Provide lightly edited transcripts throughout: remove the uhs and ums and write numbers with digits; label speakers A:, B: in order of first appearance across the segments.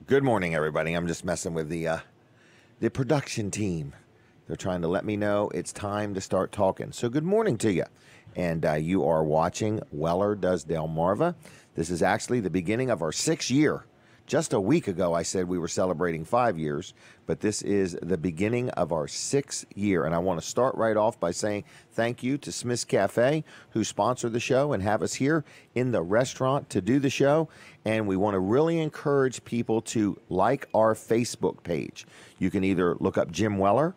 A: Good morning, everybody. I'm just messing with the production team. They're trying to let me know it's time to start talking. So good morning to you. And you are watching Weller Does Delmarva. This is actually the beginning of our 6th year. Just a week ago, I said we were celebrating 5 years, but this is the beginning of our 6th year. And I want to start right off by saying thank you to Smith's Cafe, who sponsor the show and have us here in the restaurant to do the show. And we want to really encourage people to like our Facebook page. You can either look up Jim Weller,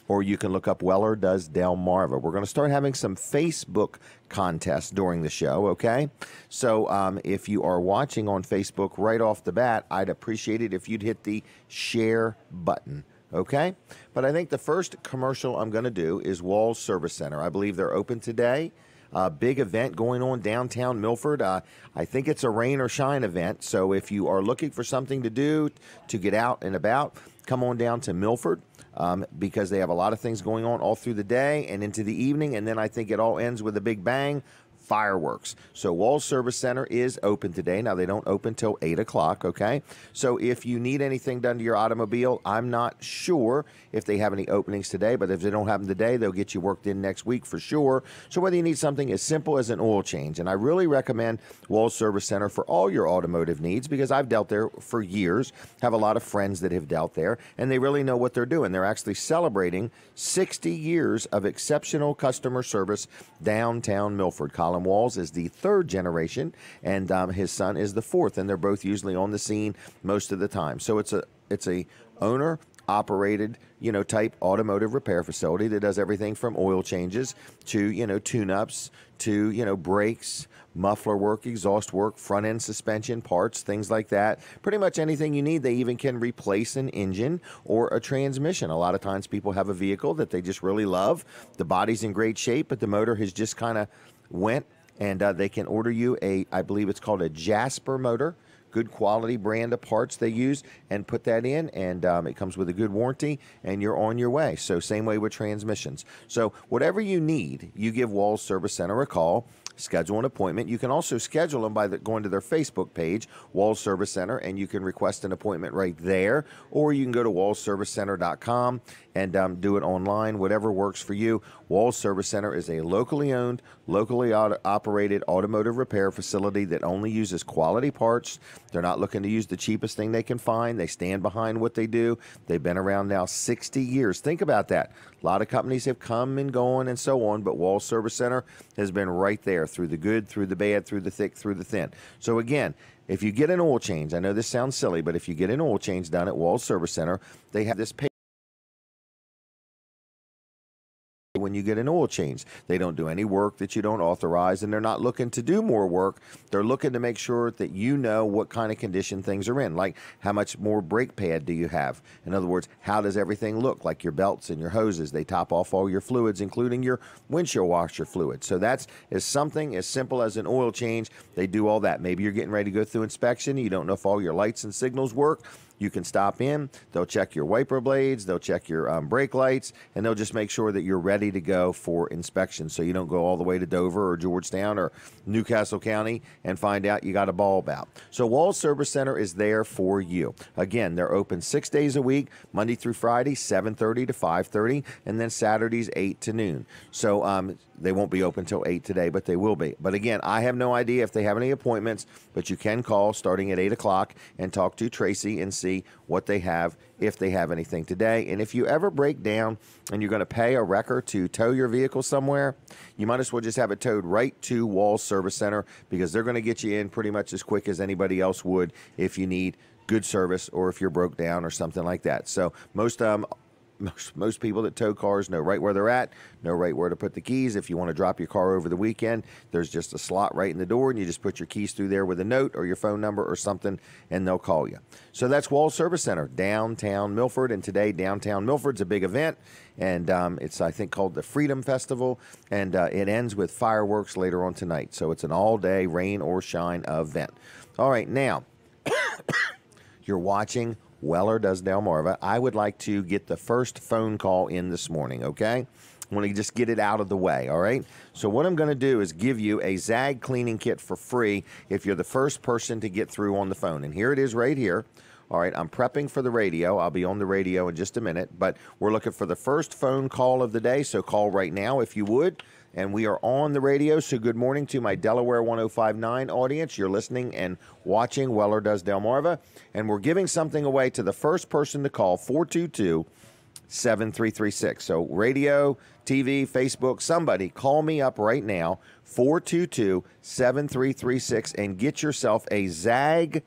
A: or you can look up Weller Does Delmarva. We're going to start having some Facebook contests during the show, okay? So if you are watching on Facebook right off the bat, I'd appreciate it if you'd hit the share button, okay? But I think the first commercial I'm going to do is Walls Service Center. I believe they're open today. Big event going on downtown Milford. I think it's a rain or shine event. So if you are looking for something to do to get out and about, come on down to Milford. Because they have a lot of things going on all through the day and into the evening, and then I think it all ends with a big bang, fireworks. So Walls Service Center is open today. Now, they don't open till 8 o'clock, okay? So if you need anything done to your automobile, I'm not sure if they have any openings today, but if they don't have them today, they'll get you worked in next week for sure. So whether you need something as simple as an oil change, and I really recommend Walls Service Center for all your automotive needs because I've dealt there for years, have a lot of friends that have dealt there, and they really know what they're doing. They're actually celebrating 60 years of exceptional customer service downtown Milford. Colin Walls is the 3rd generation, and his son is the 4th, and they're both usually on the scene most of the time. So it's a owner operated, type automotive repair facility that does everything from oil changes to, tune-ups to, brakes, muffler work, exhaust work, front end suspension parts, things like that. Pretty much anything you need. They even can replace an engine or a transmission. A lot of times people have a vehicle that they just really love. The body's in great shape, but the motor has just kind of went, and they can order you I believe it's called a Jasper motor. Good quality brand of parts they use, and put that in, and it comes with a good warranty, and you're on your way. So same way with transmissions. So whatever you need, you give Walls Service Center a call. Schedule an appointment. You can also schedule them by going to their Facebook page, Walls Service Center, and you can request an appointment right there, or you can go to wallsservicecenter.com and do it online, whatever works for you. Walls Service Center is a locally owned, locally operated automotive repair facility that only uses quality parts. They're not looking to use the cheapest thing they can find. They stand behind what they do. They've been around now 60 years. Think about that. A lot of companies have come and gone and so on, but Walls Service Center has been right there through the good, through the bad, through the thick, through the thin. So again, if you get an oil change, I know this sounds silly, but if you get an oil change done at Walls Service Center, they have this pay when you get an oil change. They don't do any work that you don't authorize, and they're not looking to do more work. They're looking to make sure that you know what kind of condition things are in, like how much more brake pad do you have? In other words, how does everything look, like your belts and your hoses? They top off all your fluids, including your windshield washer fluid. So that's something as simple as an oil change. They do all that. Maybe you're getting ready to go through inspection. You don't know if all your lights and signals work. You can stop in, they'll check your wiper blades, they'll check your brake lights, and they'll just make sure that you're ready to go for inspection so you don't go all the way to Dover or Georgetown or Newcastle County and find out you got a bulb out. So Walls Service Center is there for you. Again, they're open 6 days a week, Monday through Friday, 7:30 to 5:30, and then Saturdays, 8 to noon. So they won't be open till 8 today, but they will be. But again, I have no idea if they have any appointments, but you can call starting at 8 o'clock and talk to Tracy and see what they have, if they have anything today. And if you ever break down and you're going to pay a wrecker to tow your vehicle somewhere, you might as well just have it towed right to Walls Service Center, because they're going to get you in pretty much as quick as anybody else would if you need good service or if you're broke down or something like that. So most people that tow cars know right where they're at, know right where to put the keys. If you want to drop your car over the weekend, there's just a slot right in the door, and you just put your keys through there with a note or your phone number or something, and they'll call you. So that's Walls Service Center, downtown Milford. And today, downtown Milford's a big event, and it's, I think, called the Freedom Festival, and it ends with fireworks later on tonight. So it's an all-day rain or shine event. All right, now, you're watching Weller Does Delmarva. I would like to get the first phone call in this morning, okay? I want to just get it out of the way, all right? So what I'm going to do is give you a Zag cleaning kit for free if you're the first person to get through on the phone. And here it is right here. All right, I'm prepping for the radio. I'll be on the radio in just a minute, but we're looking for the first phone call of the day, so call right now if you would. And we are on the radio, so good morning to my Delaware 1059 audience. You're listening and watching Weller Does Delmarva, and we're giving something away to the first person to call, 422-7336. So radio, TV, Facebook, somebody call me up right now, 422-7336, and get yourself a Zag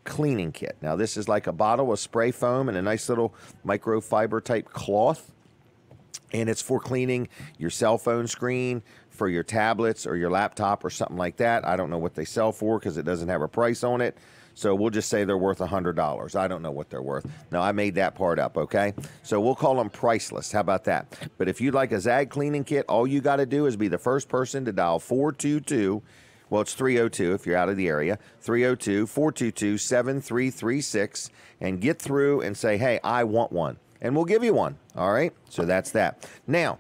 A: cleaning kit. Now, this is like a bottle of spray foam and a nice little microfiber type cloth. And it's for cleaning your cell phone screen, for your tablets or your laptop or something like that. I don't know what they sell for because it doesn't have a price on it. So we'll just say they're worth $100. I don't know what they're worth. No, I made that part up, okay? So we'll call them priceless. How about that? But if you'd like a Zag cleaning kit, all you got to do is be the first person to dial 422. Well, it's 302 if you're out of the area. 302-422-7336 and get through and say, hey, I want one. And we'll give you one, all right? So that's that. Now,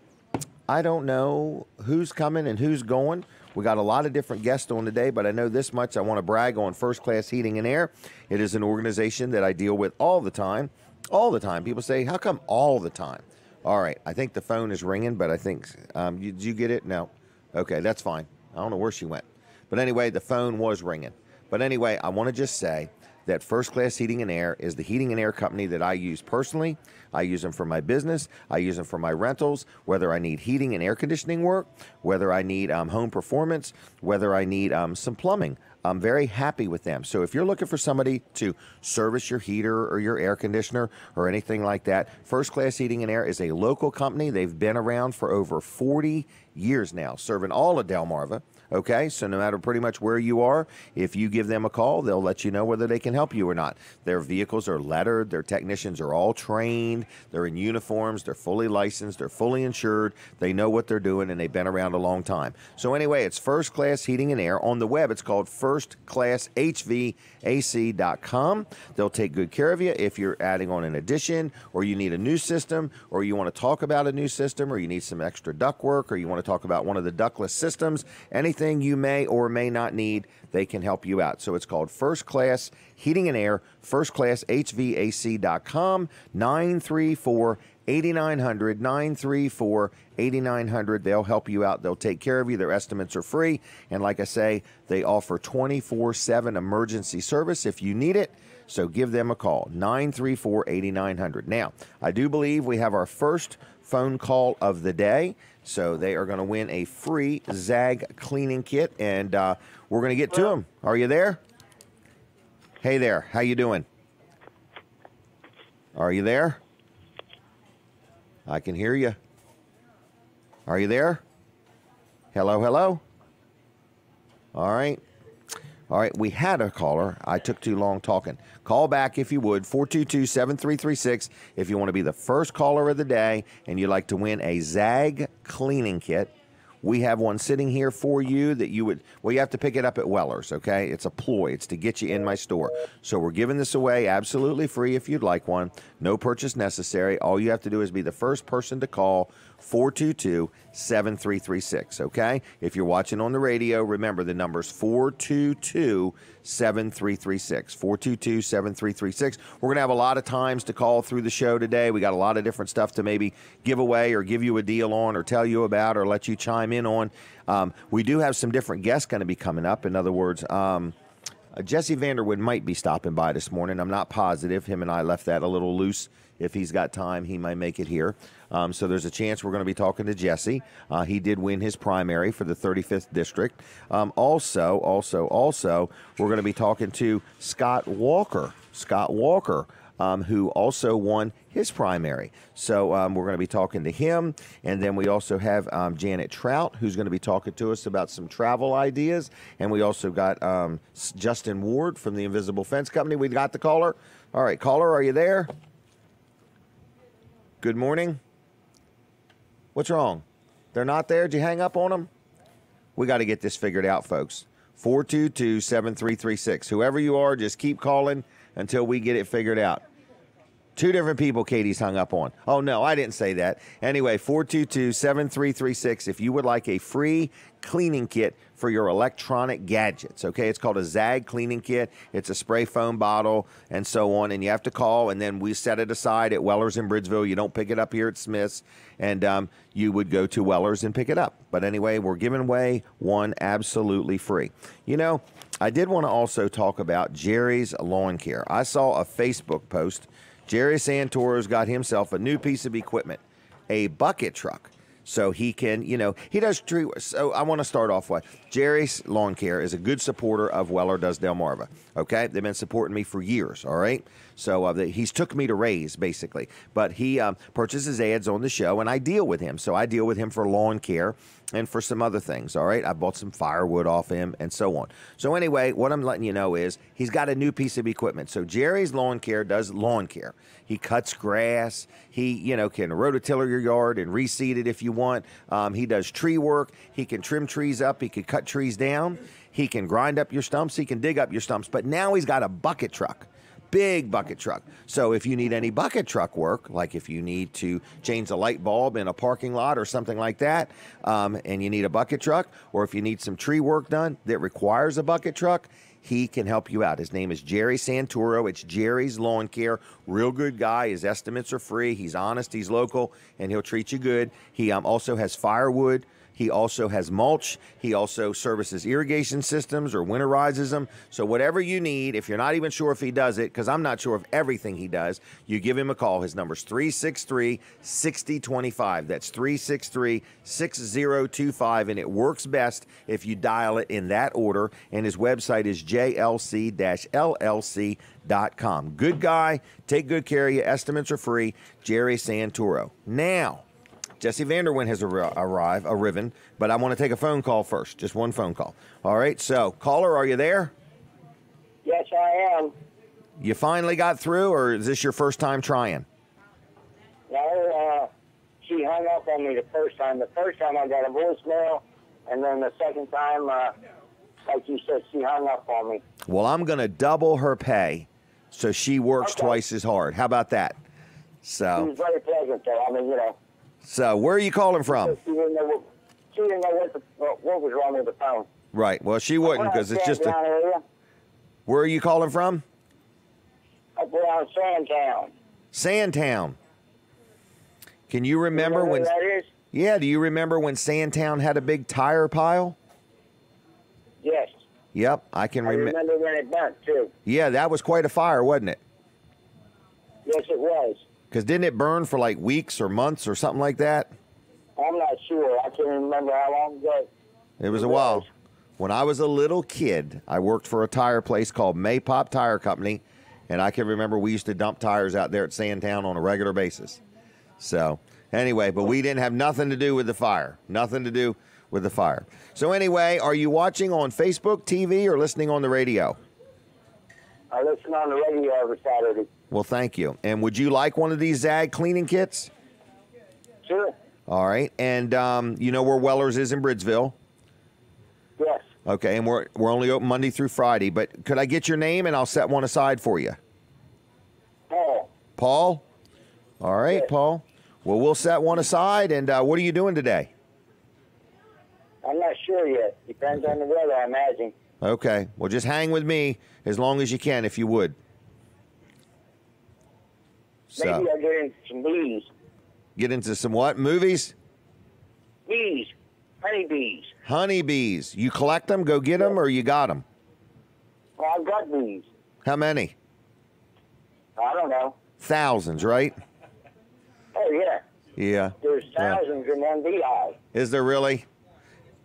A: I don't know who's coming and who's going. We got a lot of different guests on today, but I know this much. I want to brag on First Class Heating and Air. It is an organization that I deal with all the time. All the time. People say, how come all the time? All right, I think the phone is ringing, but I think, did you get it? No. Okay, that's fine. I don't know where she went. But anyway, the phone was ringing. But anyway, I want to just say that First Class Heating and Air is the heating and air company that I use personally. I use them for my business. I use them for my rentals, whether I need heating and air conditioning work, whether I need home performance, whether I need some plumbing. I'm very happy with them. So if you're looking for somebody to service your heater or your air conditioner or anything like that, First Class Heating and Air is a local company. They've been around for over 40 years now, serving all of Delmarva. Okay, so no matter pretty much where you are, if you give them a call, they'll let you know whether they can help you or not. Their vehicles are lettered. Their technicians are all trained. They're in uniforms. They're fully licensed. They're fully insured. They know what they're doing, and they've been around a long time. So anyway, it's First Class Heating and Air. On the web, it's called firstclasshvac.com. They'll take good care of you if you're adding on an addition, or you need a new system, or you want to talk about a new system, or you need some extra duct work, or you want to talk about one of the ductless systems. Anything you may or may not need, they can help you out. So it's called First Class Heating and Air, firstclasshvac.com, 934-8900, 934-8900. They'll help you out. They'll take care of you. Their estimates are free. And like I say, they offer 24/7 emergency service if you need it. So give them a call, 934-8900. Now, I do believe we have our first phone call of the day. So they are going to win a free Zag cleaning kit, and we're going to get to them. Are you there? Hey there. How you doing? Are you there? I can hear you. Are you there? Hello, hello? All right. All right, we had a caller. I took too long talking. Call back if you would, 422-7336, if you want to be the first caller of the day and you'd like to win a Zag cleaning kit. We have one sitting here for you that you would, well, you have to pick it up at Weller's, okay? It's a ploy. It's to get you in my store. So we're giving this away absolutely free if you'd like one. No purchase necessary. All you have to do is be the first person to call 422-7336, okay? If you're watching on the radio, remember the number's 422-7336, 422-7336. We're going to have a lot of times to call through the show today. We got a lot of different stuff to maybe give away or give you a deal on or tell you about or let you chime in on. We do have some different guests going to be coming up. In other words, Jesse Vanderwood might be stopping by this morning. I'm not positive. Him and I left that a little loose. If he's got time, he might make it here. So there's a chance we're going to be talking to Jesse. He did win his primary for the 35th district. Also, we're going to be talking to Scott Walker. Who also won his primary. So we're going to be talking to him. And then we also have Janet Trout, who's going to be talking to us about some travel ideas. And we also got Justin Ward from the Invisible Fence Company. We got the caller. All right, caller, are you there? Good morning. What's wrong? They're not there? Did you hang up on them? We got to get this figured out, folks. 422-7336. Whoever you are, just keep calling until we get it figured out. Two different people Katie's hung up on. Oh, no, I didn't say that. Anyway, 422-7336 if you would like a free cleaning kit for your electronic gadgets, okay? It's called a ZAG cleaning kit. It's a spray foam bottle and so on, and you have to call, and then we set it aside at Weller's in Bridgeville. You don't pick it up here at Smith's, and you would go to Weller's and pick it up. But anyway, we're giving away one absolutely free. You know, I did want to also talk about Jerry's Lawn Care. I saw a Facebook post. Jerry Santoro's got himself a new piece of equipment, a bucket truck. So he can, you know, he does tree. So I want to start off with Jerry's Lawn Care is a good supporter of Weller Does Delmarva. Okay, they've been supporting me for years. All right, so he's took me to raise basically, but he purchases ads on the show, and I deal with him. So I deal with him for lawn care and for some other things. All right, I bought some firewood off him and so on. So anyway, what I'm letting you know is he's got a new piece of equipment. So Jerry's Lawn Care does lawn care. He cuts grass. He, you know, can rototiller your yard and reseed it if you want. He does tree work. He can trim trees up. He can cut trees down. He can grind up your stumps. He can dig up your stumps. But now he's got a bucket truck. Big bucket truck. So if you need any bucket truck work, like if you need to change a light bulb in a parking lot or something like that, and you need a bucket truck, or if you need some tree work done that requires a bucket truck, he can help you out. His name is Jerry Santoro. It's Jerry's Lawn Care. Real good guy. His estimates are free. He's honest. He's local, and he'll treat you good. He also has firewood. He also has mulch. He also services irrigation systems or winterizes them. So whatever you need, if you're not even sure if he does it, because I'm not sure of everything he does, you give him a call. His number's 363-6025. That's 363-6025, and it works best if you dial it in that order. And his website is jlc-llc.com. Good guy. Take good care of you. Estimates are free. Jerry Santoro. Now, Jesse Vanderwin has arrived, but I want to take a phone call first. Just one phone call. All right, so caller, are you there?
B: Yes, I am.
A: You finally got through, or is this your first time trying?
B: No, she hung up on me the first time. The first time I got a voicemail, and then the second time, like you said, she hung up on me.
A: Well, I'm going to double her pay, so she works twice as hard. How about that? So
B: she's very pleasant, though. I mean, you know.
A: So where are you calling from?
B: She didn't know what was wrong with the phone.
A: Right. Well, she wouldn't, because it's just a... Where are you calling from?
B: Up around Sandtown.
A: Sandtown. Can you remember when...
B: that is?
A: Yeah, do you remember when Sandtown had a big tire pile?
B: Yes.
A: Yep, I can remember.
B: I remember when it burnt, too.
A: Yeah, that was quite a fire, wasn't it?
B: Yes, it was.
A: Because didn't it burn for like weeks or months or something like that?
B: I'm not sure. I can't remember how long ago.
A: It was a while. When I was a little kid, I worked for a tire place called Maypop Tire Company, and I can remember we used to dump tires out there at Sandtown on a regular basis. So anyway, but we didn't have nothing to do with the fire. Nothing to do with the fire. So anyway, are you watching on Facebook, TV, or listening on the radio?
B: I listen on the radio every Saturday.
A: Well, thank you. And would you like one of these ZAG cleaning kits?
B: Sure.
A: All right. And you know where Weller's is in Bridgeville?
B: Yes.
A: Okay, and we're only open Monday through Friday. But could I get your name, and I'll set one aside for you?
B: Paul.
A: Paul? All right,
B: Yes.
A: Paul. Well, we'll set one aside. And what are you doing today?
B: I'm not sure yet. Depends on the weather, I imagine.
A: Okay. Well, just hang with me as long as you can, if you would.
B: Maybe I'll get into some bees.
A: Get into some what? Movies?
B: Bees. Honeybees.
A: Honeybees. You collect them, go get them, or you got them?
B: Well, I've got bees.
A: How many?
B: I don't know.
A: Thousands, right?
B: Oh, yeah.
A: Yeah.
B: There's thousands in one beehive.
A: Is there really?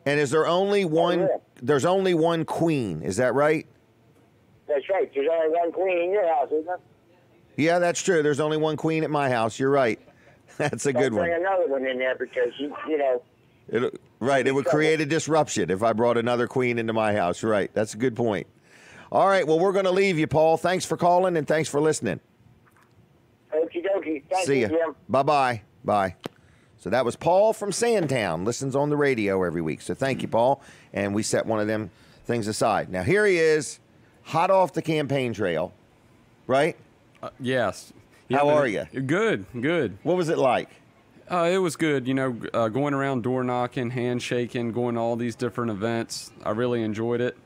A: And is there only one?
B: yeah.
A: There's only one queen. Is that right?
B: That's right. There's only one queen in your house, isn't there?
A: Yeah, that's true. There's only one queen at my house. You're right. That's a good one.
B: Bring another one in there because, you know.
A: Right. It would create a disruption if I brought another queen into my house. Right. That's a good point. All right. Well, we're going to leave you, Paul. Thanks for calling and thanks for listening.
B: Okie dokie. Thank
A: See
B: you,
A: ya.
B: Jim.
A: Bye-bye. Bye. So that was Paul from Sandtown. Listens on the radio every week. So thank you, Paul. And we set one of them things aside. Now, here he is, hot off the campaign trail, right?
C: Yes.
A: How are you?
C: Good, good.
A: What was it like?
C: It was good. You know, going around door knocking, handshaking, going to all these different events. I really enjoyed it.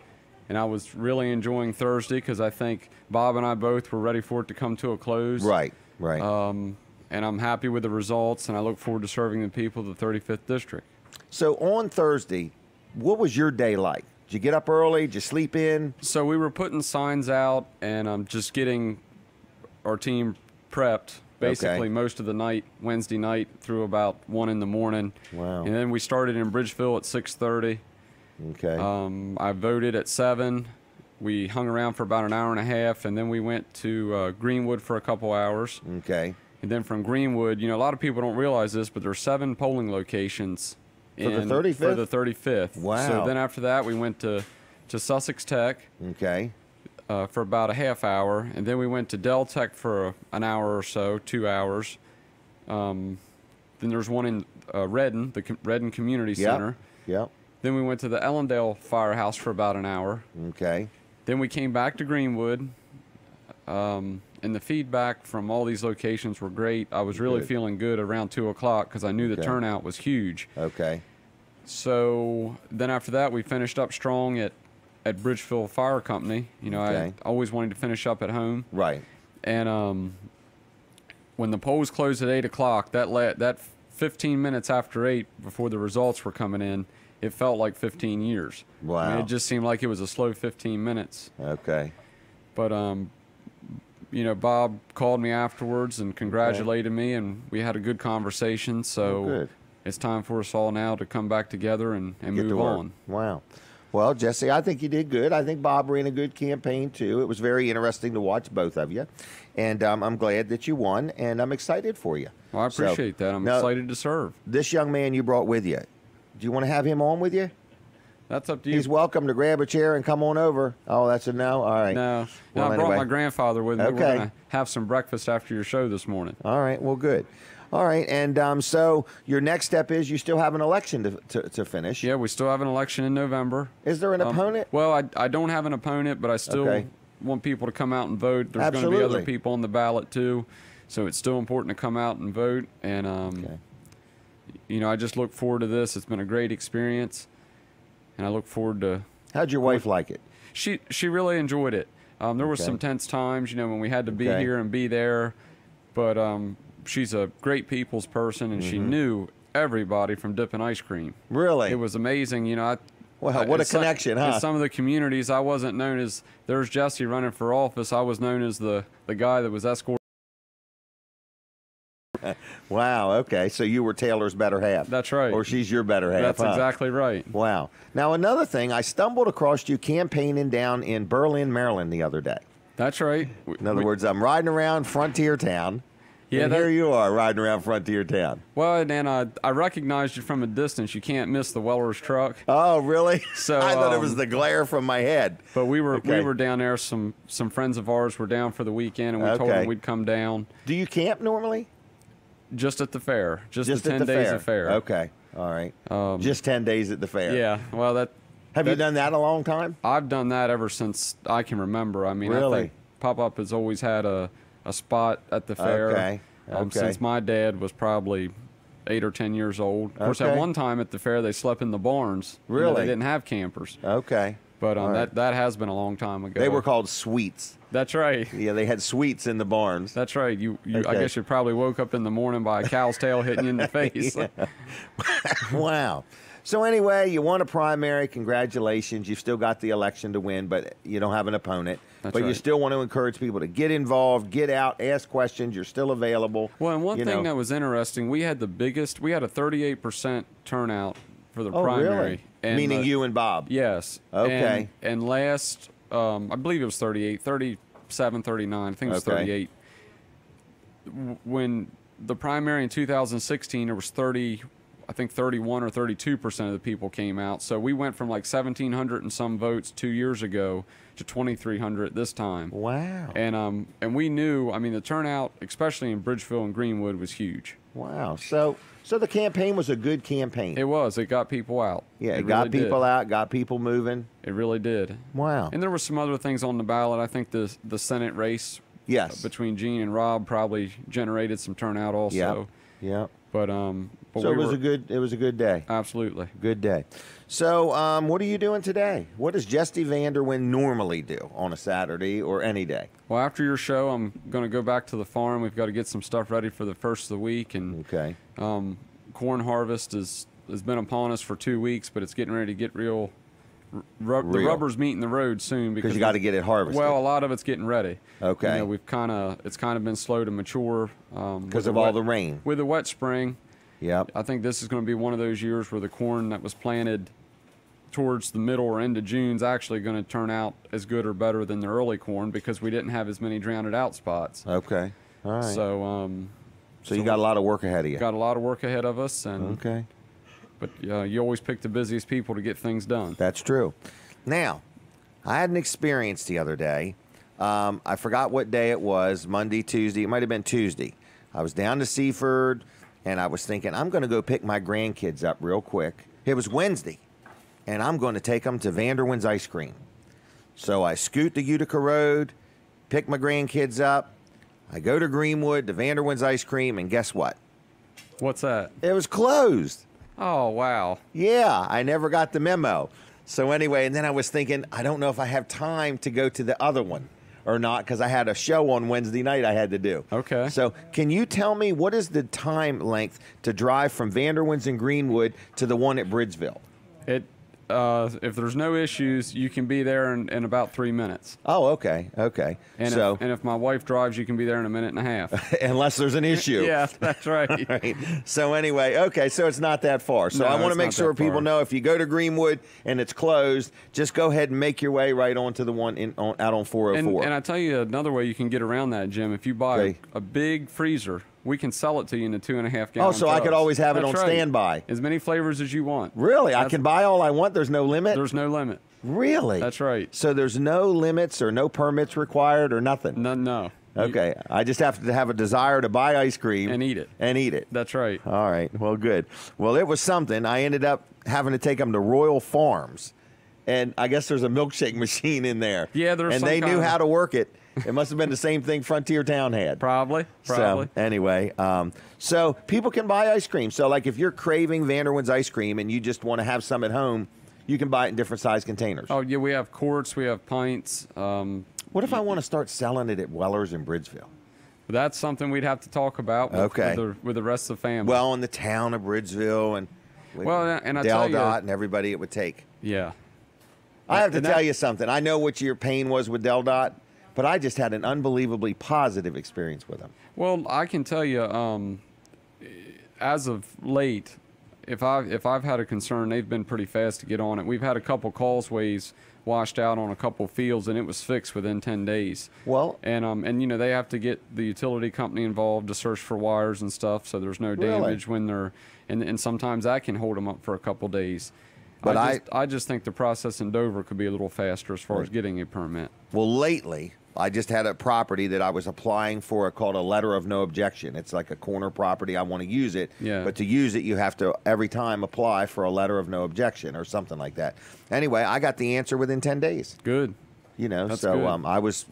C: And I was really enjoying Thursday because I think Bob and I both were ready for it to come to a close.
A: Right, right.
C: And I'm happy with the results, and I look forward to serving the people of the 35th District.
A: So on Thursday, what was your day like? Did you get up early? Did you sleep in?
C: So we were putting signs out and just getting our team prepped basically most of the night, Wednesday night through about 1 in the morning.
A: Wow.
C: And then we started in Bridgeville at 6:30.
A: Okay.
C: I voted at 7. We hung around for about an hour and a half, and then we went to Greenwood for a couple hours.
A: Okay.
C: And then from Greenwood, you know, a lot of people don't realize this, but there are 7 polling locations
A: For the 35th?
C: For the 35th.
A: Wow.
C: So then after that, we went to Sussex Tech
A: Okay.
C: for about a half hour, and then we went to Del Tech for an hour or so, 2 hours. Then there's one in Redden, the Redden Community Center.
A: Yep.
C: Then we went to the Ellendale Firehouse for about an hour.
A: Okay.
C: Then we came back to Greenwood, and the feedback from all these locations were great. I was really feeling good around 2 o'clock because I knew the turnout was huge.
A: Okay.
C: So then after that, we finished up strong at Bridgeville Fire Company. You know, I always wanted to finish up at home.
A: Right.
C: And when the polls closed at 8 o'clock, that 15 minutes after 8, before the results were coming in, it felt like 15 years.
A: Wow.
C: I mean, it just seemed like it was a slow 15 minutes.
A: Okay.
C: But, you know, Bob called me afterwards and congratulated me, and we had a good conversation. So it's time for us all now to come back together and move on.
A: Wow. Well, Jesse, I think you did good. I think Bob ran a good campaign, too. It was very interesting to watch both of you. And I'm glad that you won, and I'm excited for you.
C: Well, I appreciate that. I'm excited to serve.
A: This young man you brought with you, do you want to have him on with you?
C: That's up to you.
A: He's welcome to grab a chair and come on over. Oh, that's a no? All right.
C: No.
A: Well,
C: I brought my grandfather with me.
A: Okay.
C: We're going to have some breakfast after your show this morning.
A: All right. Well, good. All right. And so your next step is you still have an election to finish.
C: Yeah, we still have an election in November.
A: Is there an opponent?
C: Well, I don't have an opponent, but I still want people to come out and vote. There's going to be other people on the ballot, too. So it's still important to come out and vote. And, you know, I just look forward to this. It's been a great experience. And I look forward to...
A: How'd your wife like it?
C: She really enjoyed it. There were some tense times, you know, when we had to be here and be there. But she's a great people's person, and she knew everybody from dipping ice cream.
A: Really?
C: It was amazing, you know.
A: Wow, what a connection, huh?
C: In some of the communities, I wasn't known as... There's Jesse running for office. I was known as the guy that was escorting.
A: Wow, okay. So you were Taylor's better half.
C: That's right.
A: Or she's your better half.
C: That's exactly right.
A: Wow. Now, another thing, I stumbled across you campaigning down in Berlin, Maryland the other day.
C: That's right.
A: In other words, I'm riding around Frontier Town.
C: Yeah,
A: and here you are riding around Frontier Town.
C: Well, and I recognized you from a distance. You can't miss the Weller's truck.
A: Oh, really?
C: So
A: I thought it was the glare from my head.
C: But we were down there. Some friends of ours were down for the weekend, and we told them we'd come down.
A: Do you camp normally?
C: Just at the fair. Just the 10
A: at the
C: days
A: fair.
C: of fair.
A: Okay. All right. Just 10 days at the fair.
C: Yeah. Well,
A: Have you done that a long time?
C: I've done that ever since I can remember. I mean,
A: really?
C: I think Pop-Up has always had a spot at the fair.
A: Okay.
C: Since my dad was probably 8 or 10 years old. Of course, at one time at the fair, they slept in the barns.
A: Really?
C: You know, they didn't have campers.
A: Okay.
C: But that has been a long time ago.
A: They were called suites.
C: That's right.
A: Yeah, they had suites in the barns.
C: That's right. I guess you probably woke up in the morning by a cow's tail hitting you in the face.
A: Wow. So anyway, you won a primary. Congratulations. You've still got the election to win, but you don't have an opponent.
C: That's
A: but
C: right.
A: you still want to encourage people to get involved, get out, ask questions. You're still available.
C: Well, and one thing that was interesting, we had a 38% turnout for the primary.
A: Really?
C: And,
A: meaning you and Bob?
C: Yes.
A: Okay.
C: And last, I believe it was 37, 39. I think it was 38. When the primary in 2016, there was 31 or 32% of the people came out. So we went from like 1,700 and some votes 2 years ago to 2,300 this time.
A: Wow.
C: And we knew, I mean, the turnout, especially in Bridgeville and Greenwood, was huge.
A: Wow. So the campaign was a good campaign.
C: It was. It got people out.
A: Yeah, it got people out, got people moving.
C: It really did.
A: Wow.
C: And there were some other things on the ballot. I think the Senate race
A: Yes.
C: between Gene and Rob probably generated some turnout also.
A: Yeah.
C: But
A: so it was a good day.
C: Absolutely.
A: Good day. So what are you doing today? What does Jesse Vanderwin normally do on a Saturday or any day?
C: Well, after your show, I'm going to go back to the farm. We've got to get some stuff ready for the first of the week. And
A: okay.
C: Corn harvest has been upon us for 2 weeks, but it's getting ready to get real. The rubber's meeting the road soon because
A: you got to get it harvested.
C: Well, a lot of it's getting ready.
A: Okay.
C: You know, it's kind of been slow to mature
A: because of all the rain.
C: With a wet spring.
A: Yep.
C: I think this is going to be one of those years where the corn that was planted towards the middle or end of June is actually going to turn out as good or better than the early corn because we didn't have as many drowned out spots.
A: Okay. All right.
C: So
A: you got a lot of work ahead of you.
C: Got a lot of work ahead of us. And
A: okay.
C: But you always pick the busiest people to get things done.
A: That's true. Now, I had an experience the other day. I forgot what day it was, Monday, Tuesday. It might have been Tuesday. I was down to Seaford, and I was thinking, I'm going to go pick my grandkids up real quick. It was Wednesday, and I'm going to take them to Vanderwin's Ice Cream. So I scoot to Utica Road, pick my grandkids up. I go to Greenwood, to Vanderwin's Ice Cream, and guess what?
C: What's that?
A: It was closed.
C: Oh, wow.
A: Yeah, I never got the memo. So anyway, and then I was thinking, I don't know if I have time to go to the other one or not because I had a show on Wednesday night I had to do.
C: Okay.
A: So can you tell me what is the time length to drive from Vanderwin's in Greenwood to the one at Bridgeville?
C: If there's no issues, you can be there in about 3 minutes.
A: Oh, okay. Okay.
C: And if my wife drives, you can be there in a minute and a half.
A: Unless there's an issue.
C: Yeah, that's right.
A: Right. So anyway, okay, so it's not that far. So
C: No,
A: I want to
C: it's
A: make
C: not
A: sure
C: that far.
A: people know if you go to Greenwood and it's closed, just go ahead and make your way right onto the one out on 404.
C: And I tell you another way you can get around that, Jim. If you buy
A: Okay.
C: a big freezer, we can sell it to you in the 2.5 gallon.
A: Oh, so I could always have it
C: That's
A: on
C: right.
A: standby.
C: As many flavors as you want.
A: Really? I can buy all I want? There's no limit?
C: There's no limit.
A: Really?
C: That's right.
A: So there's no limits or no permits required or nothing?
C: No.
A: Okay. I just have to have a desire to buy ice cream.
C: And eat it.
A: And eat it.
C: That's right.
A: All right. Well, good. Well, it was something. I ended up having to take them to Royal Farms. And I guess there's a milkshake machine in there.
C: Yeah, there's
A: and
C: some
A: they
C: kind
A: knew
C: of-
A: how to work it. It must have been the same thing Frontier Town had.
C: Probably.
A: So anyway, so people can buy ice cream. So like if you're craving Vanderwin's ice cream and you just want to have some at home, you can buy it in different size containers.
C: Oh, yeah, we have quarts, we have pints.
A: What if I want to start selling it at Weller's in Bridgeville?
C: That's something we'd have to talk about with the rest of the family.
A: Well, in the town of Bridgeville and
C: I tell you,
A: Del and everybody it would take.
C: Yeah.
A: I have to tell you something. I know what your pain was with Del Dot, but I just had an unbelievably positive experience with them.
C: Well, I can tell you, as of late, if I've had a concern, they've been pretty fast to get on it. We've had a couple causeways washed out on a couple fields, and it was fixed within 10 days.
A: Well,
C: and you know they have to get the utility company involved to search for wires and stuff, so there's no damage when they're and sometimes that can hold them up for a couple days. But I just think the process in Dover could be a little faster as far as getting a permit.
A: Well, lately, I just had a property that I was applying for called a letter of no objection. It's like a corner property. I want to use it.
C: Yeah.
A: But to use it, you have to every time apply for a letter of no objection or something like that. Anyway, I got the answer within 10 days.
C: Good.
A: You know,
C: That's
A: so
C: good.
A: I was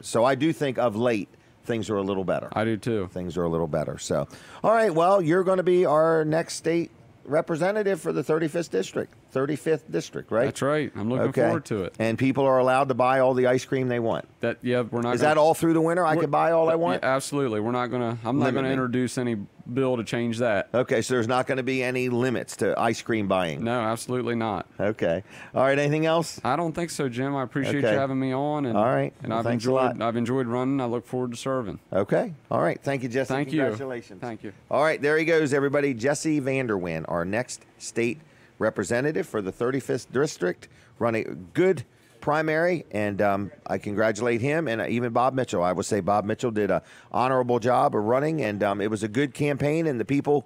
A: so I do think of late things are a little better.
C: I do too.
A: Things are a little better. So, all right, well, you're going to be our next state representative for the 35th district, right?
C: That's right. I'm looking forward to it.
A: And people are allowed to buy all the ice cream they want.
C: We're not.
A: Is that all through the winter? I can buy all I want?
C: Yeah, absolutely. I'm not gonna introduce any bill to change that.
A: Okay, so there's not going to be any limits to ice cream buying.
C: No, absolutely not.
A: Okay. All right, anything else?
C: I don't think so, Jim. I appreciate you having me on. And,
A: all right.
C: And
A: Well, thanks a lot.
C: I've enjoyed running. I look forward to serving.
A: Okay. All right. Thank you, Jesse.
C: Thank you.
A: Congratulations.
C: Thank you.
A: All right, there he goes, everybody. Jesse Vanderwin, our next state representative for the 35th district, running a good primary, and I congratulate him and even Bob Mitchell. I would say Bob Mitchell did an honorable job of running, and it was a good campaign, and the people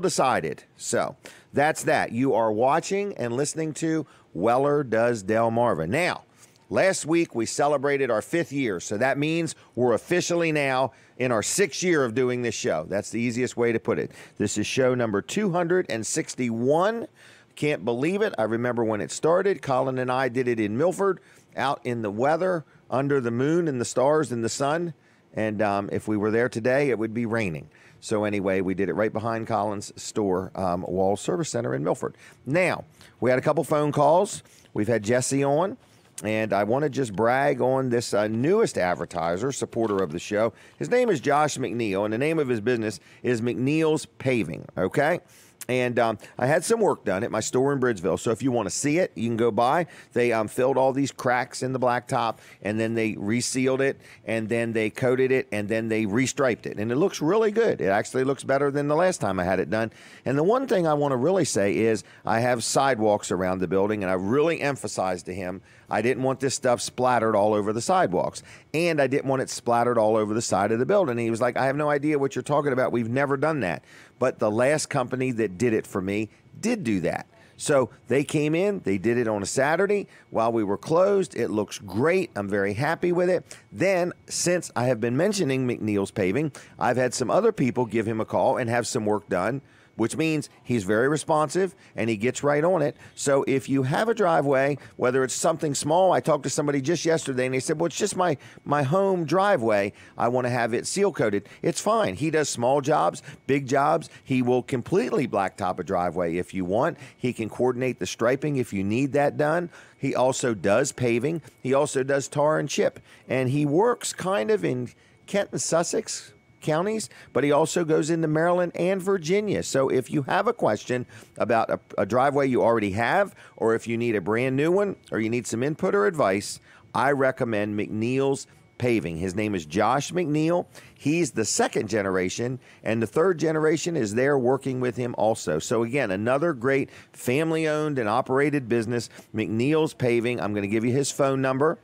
A: decided. So that's that. You are watching and listening to Weller Does Delmarva. Now, last week we celebrated our 5th year, so that means we're officially now in our 6th year of doing this show. That's the easiest way to put it. This is show number 261. Can't believe it. I remember when it started. Colin and I did it in Milford, out in the weather, under the moon and the stars and the sun. And if we were there today, it would be raining. So anyway, we did it right behind Collins Store Wall Service Center in Milford. Now, we had a couple phone calls. We've had Jesse on. And I want to just brag on this newest advertiser, supporter of the show. His name is Josh McNeil, and the name of his business is McNeil's Paving, okay? And I had some work done at my store in Bridgeville. So if you want to see it, you can go by. They filled all these cracks in the blacktop, and then they resealed it, and then they coated it, and then they restriped it. And it looks really good. It actually looks better than the last time I had it done. And the one thing I want to really say is I have sidewalks around the building, and I really emphasized to him I didn't want this stuff splattered all over the sidewalks, and I didn't want it splattered all over the side of the building. And he was like, I have no idea what you're talking about. We've never done that. But the last company that did it for me did do that. So they came in, they did it on a Saturday while we were closed. It looks great. I'm very happy with it. Then, since I have been mentioning McNeil's Paving, I've had some other people give him a call and have some work done, which means he's very responsive and he gets right on it. So if you have a driveway, whether it's something small, I talked to somebody just yesterday and they said, well, it's just my home driveway. I want to have it seal coated. It's fine. He does small jobs, big jobs. He will completely blacktop a driveway if you want. He can coordinate the striping if you need that done. He also does paving. He also does tar and chip. And he works kind of in Kent and Sussex counties, but he also goes into Maryland and Virginia. So if you have a question about a driveway you already have, or if you need a brand new one, or you need some input or advice, I recommend McNeil's Paving. His name is Josh McNeil. He's the second generation, and the third generation is there working with him also. So again, another great family-owned and operated business, McNeil's Paving. I'm going to give you his phone number.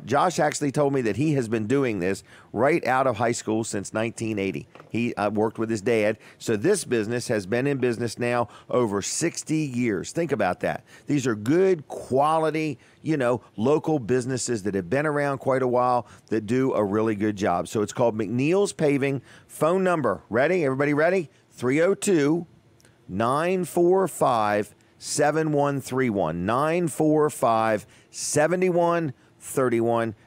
A: Josh actually told me that he has been doing this right out of high school since 1980. He worked with his dad. So this business has been in business now over 60 years. Think about that. These are good quality, local businesses that have been around quite a while that do a really good job. So it's called McNeil's Paving. Phone number. Ready? Everybody ready? 302-945-7131. 945-7131.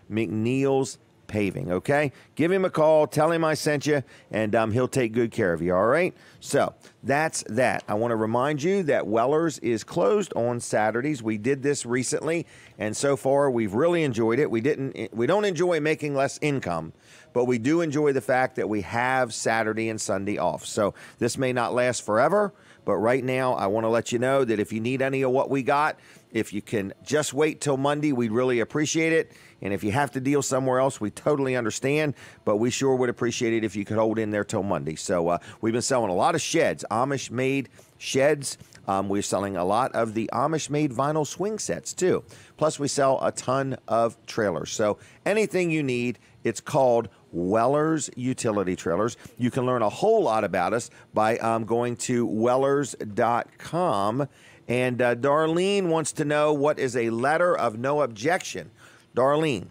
A: McNeil's Paving, okay? Give him a call, tell him I sent you, and he'll take good care of you, all right? So that's that. I want to remind you that Weller's is closed on Saturdays. We did this recently, and so far we've really enjoyed it. We don't enjoy making less income, but we do enjoy the fact that we have Saturday and Sunday off. So this may not last forever, but right now I want to let you know that if you need any of what we got, if you can just wait till Monday, we'd really appreciate it. And if you have to deal somewhere else, we totally understand, but we sure would appreciate it if you could hold in there till Monday. So we've been selling a lot of sheds, Amish-made sheds. We're selling a lot of the Amish-made vinyl swing sets, too. Plus, we sell a ton of trailers. So anything you need, it's called Weller's Utility Trailers. You can learn a whole lot about us by going to wellers.com. And Darlene wants to know, what is a letter of no objection? Darlene,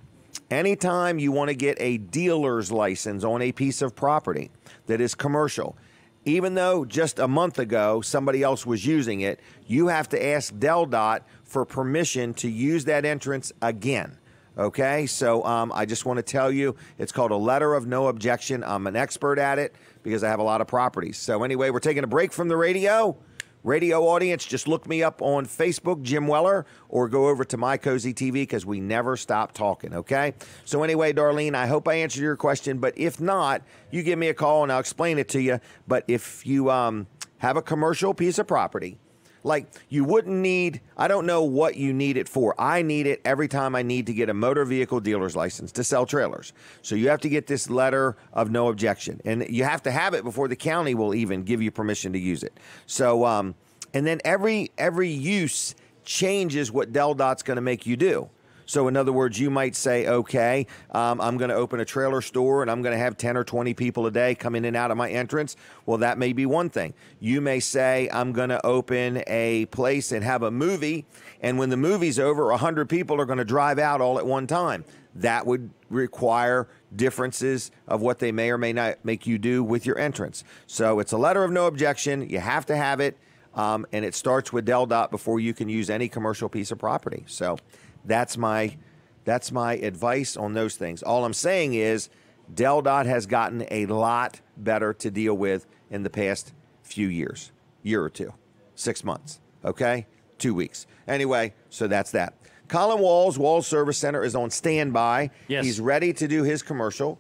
A: anytime you want to get a dealer's license on a piece of property that is commercial, even though just a month ago somebody else was using it, you have to ask DelDOT for permission to use that entrance again. Okay, so I just want to tell you, it's called a letter of no objection. I'm an expert at it because I have a lot of properties. So anyway, we're taking a break from the radio. Radio audience, just look me up on Facebook, Jim Weller, or go over to My Cozy TV because we never stop talking, okay? So anyway, Darlene, I hope I answered your question, but if not, you give me a call and I'll explain it to you. But if you have a commercial piece of property, like you wouldn't need, I don't know what you need it for. I need it every time I need to get a motor vehicle dealer's license to sell trailers. So you have to get this letter of no objection. And you have to have it before the county will even give you permission to use it. So, and then every use changes what DelDOT's going to make you do. So in other words, you might say, okay, I'm going to open a trailer store and I'm going to have 10 or 20 people a day come in and out of my entrance. Well, that may be one thing. You may say, I'm going to open a place and have a movie, and when the movie's over, 100 people are going to drive out all at one time. That would require differences of what they may or may not make you do with your entrance. So it's a letter of no objection. You have to have it, and it starts with DelDOT before you can use any commercial piece of property. So that's my That's my advice on those things. All I'm saying is Del Dot has gotten a lot better to deal with in the past few years, year or two, 6 months, okay? 2 weeks. Anyway, so that's that. Colin Walls Service Center is on standby.
D: Yes.
A: He's ready to do his commercial.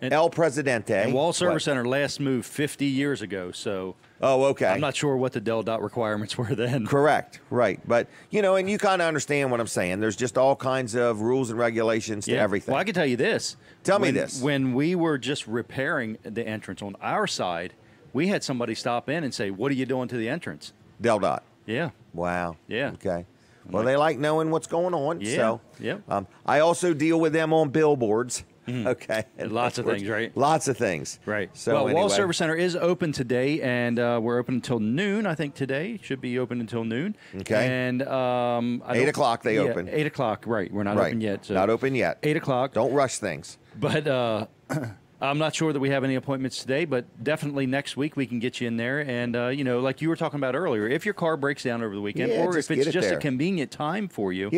A: El Presidente.
D: And Walls Service Center last moved 50 years ago, so
A: okay.
D: I'm not sure what the Del Dot requirements were then.
A: Correct, right. But, and you kind of understand what I'm saying. There's just all kinds of rules and regulations to everything.
D: Well, I can tell you this.
A: Tell me this.
D: When we were just repairing the entrance on our side, we had somebody stop in and say, "What are you doing to the entrance?"
A: Del Dot.
D: Yeah.
A: Wow.
D: Yeah.
A: Okay. Well, they like knowing what's going on.
D: Yeah.
A: So,
D: yeah.
A: I also deal with them on billboards. Okay.
D: And lots of things, right?
A: Lots of things.
D: Right.
A: So
D: well,
A: anyway.
D: Walls Service Center is open today, and we're open until noon. I think today should be open until noon.
A: Okay.
D: And
A: 8 o'clock they open.
D: 8 o'clock, right. We're not open yet. So
A: not open yet.
D: 8 o'clock.
A: Don't rush things.
D: But I'm not sure that we have any appointments today, but definitely next week we can get you in there. And, like you were talking about earlier, if your car breaks down over the weekend or if it's just a convenient time for you,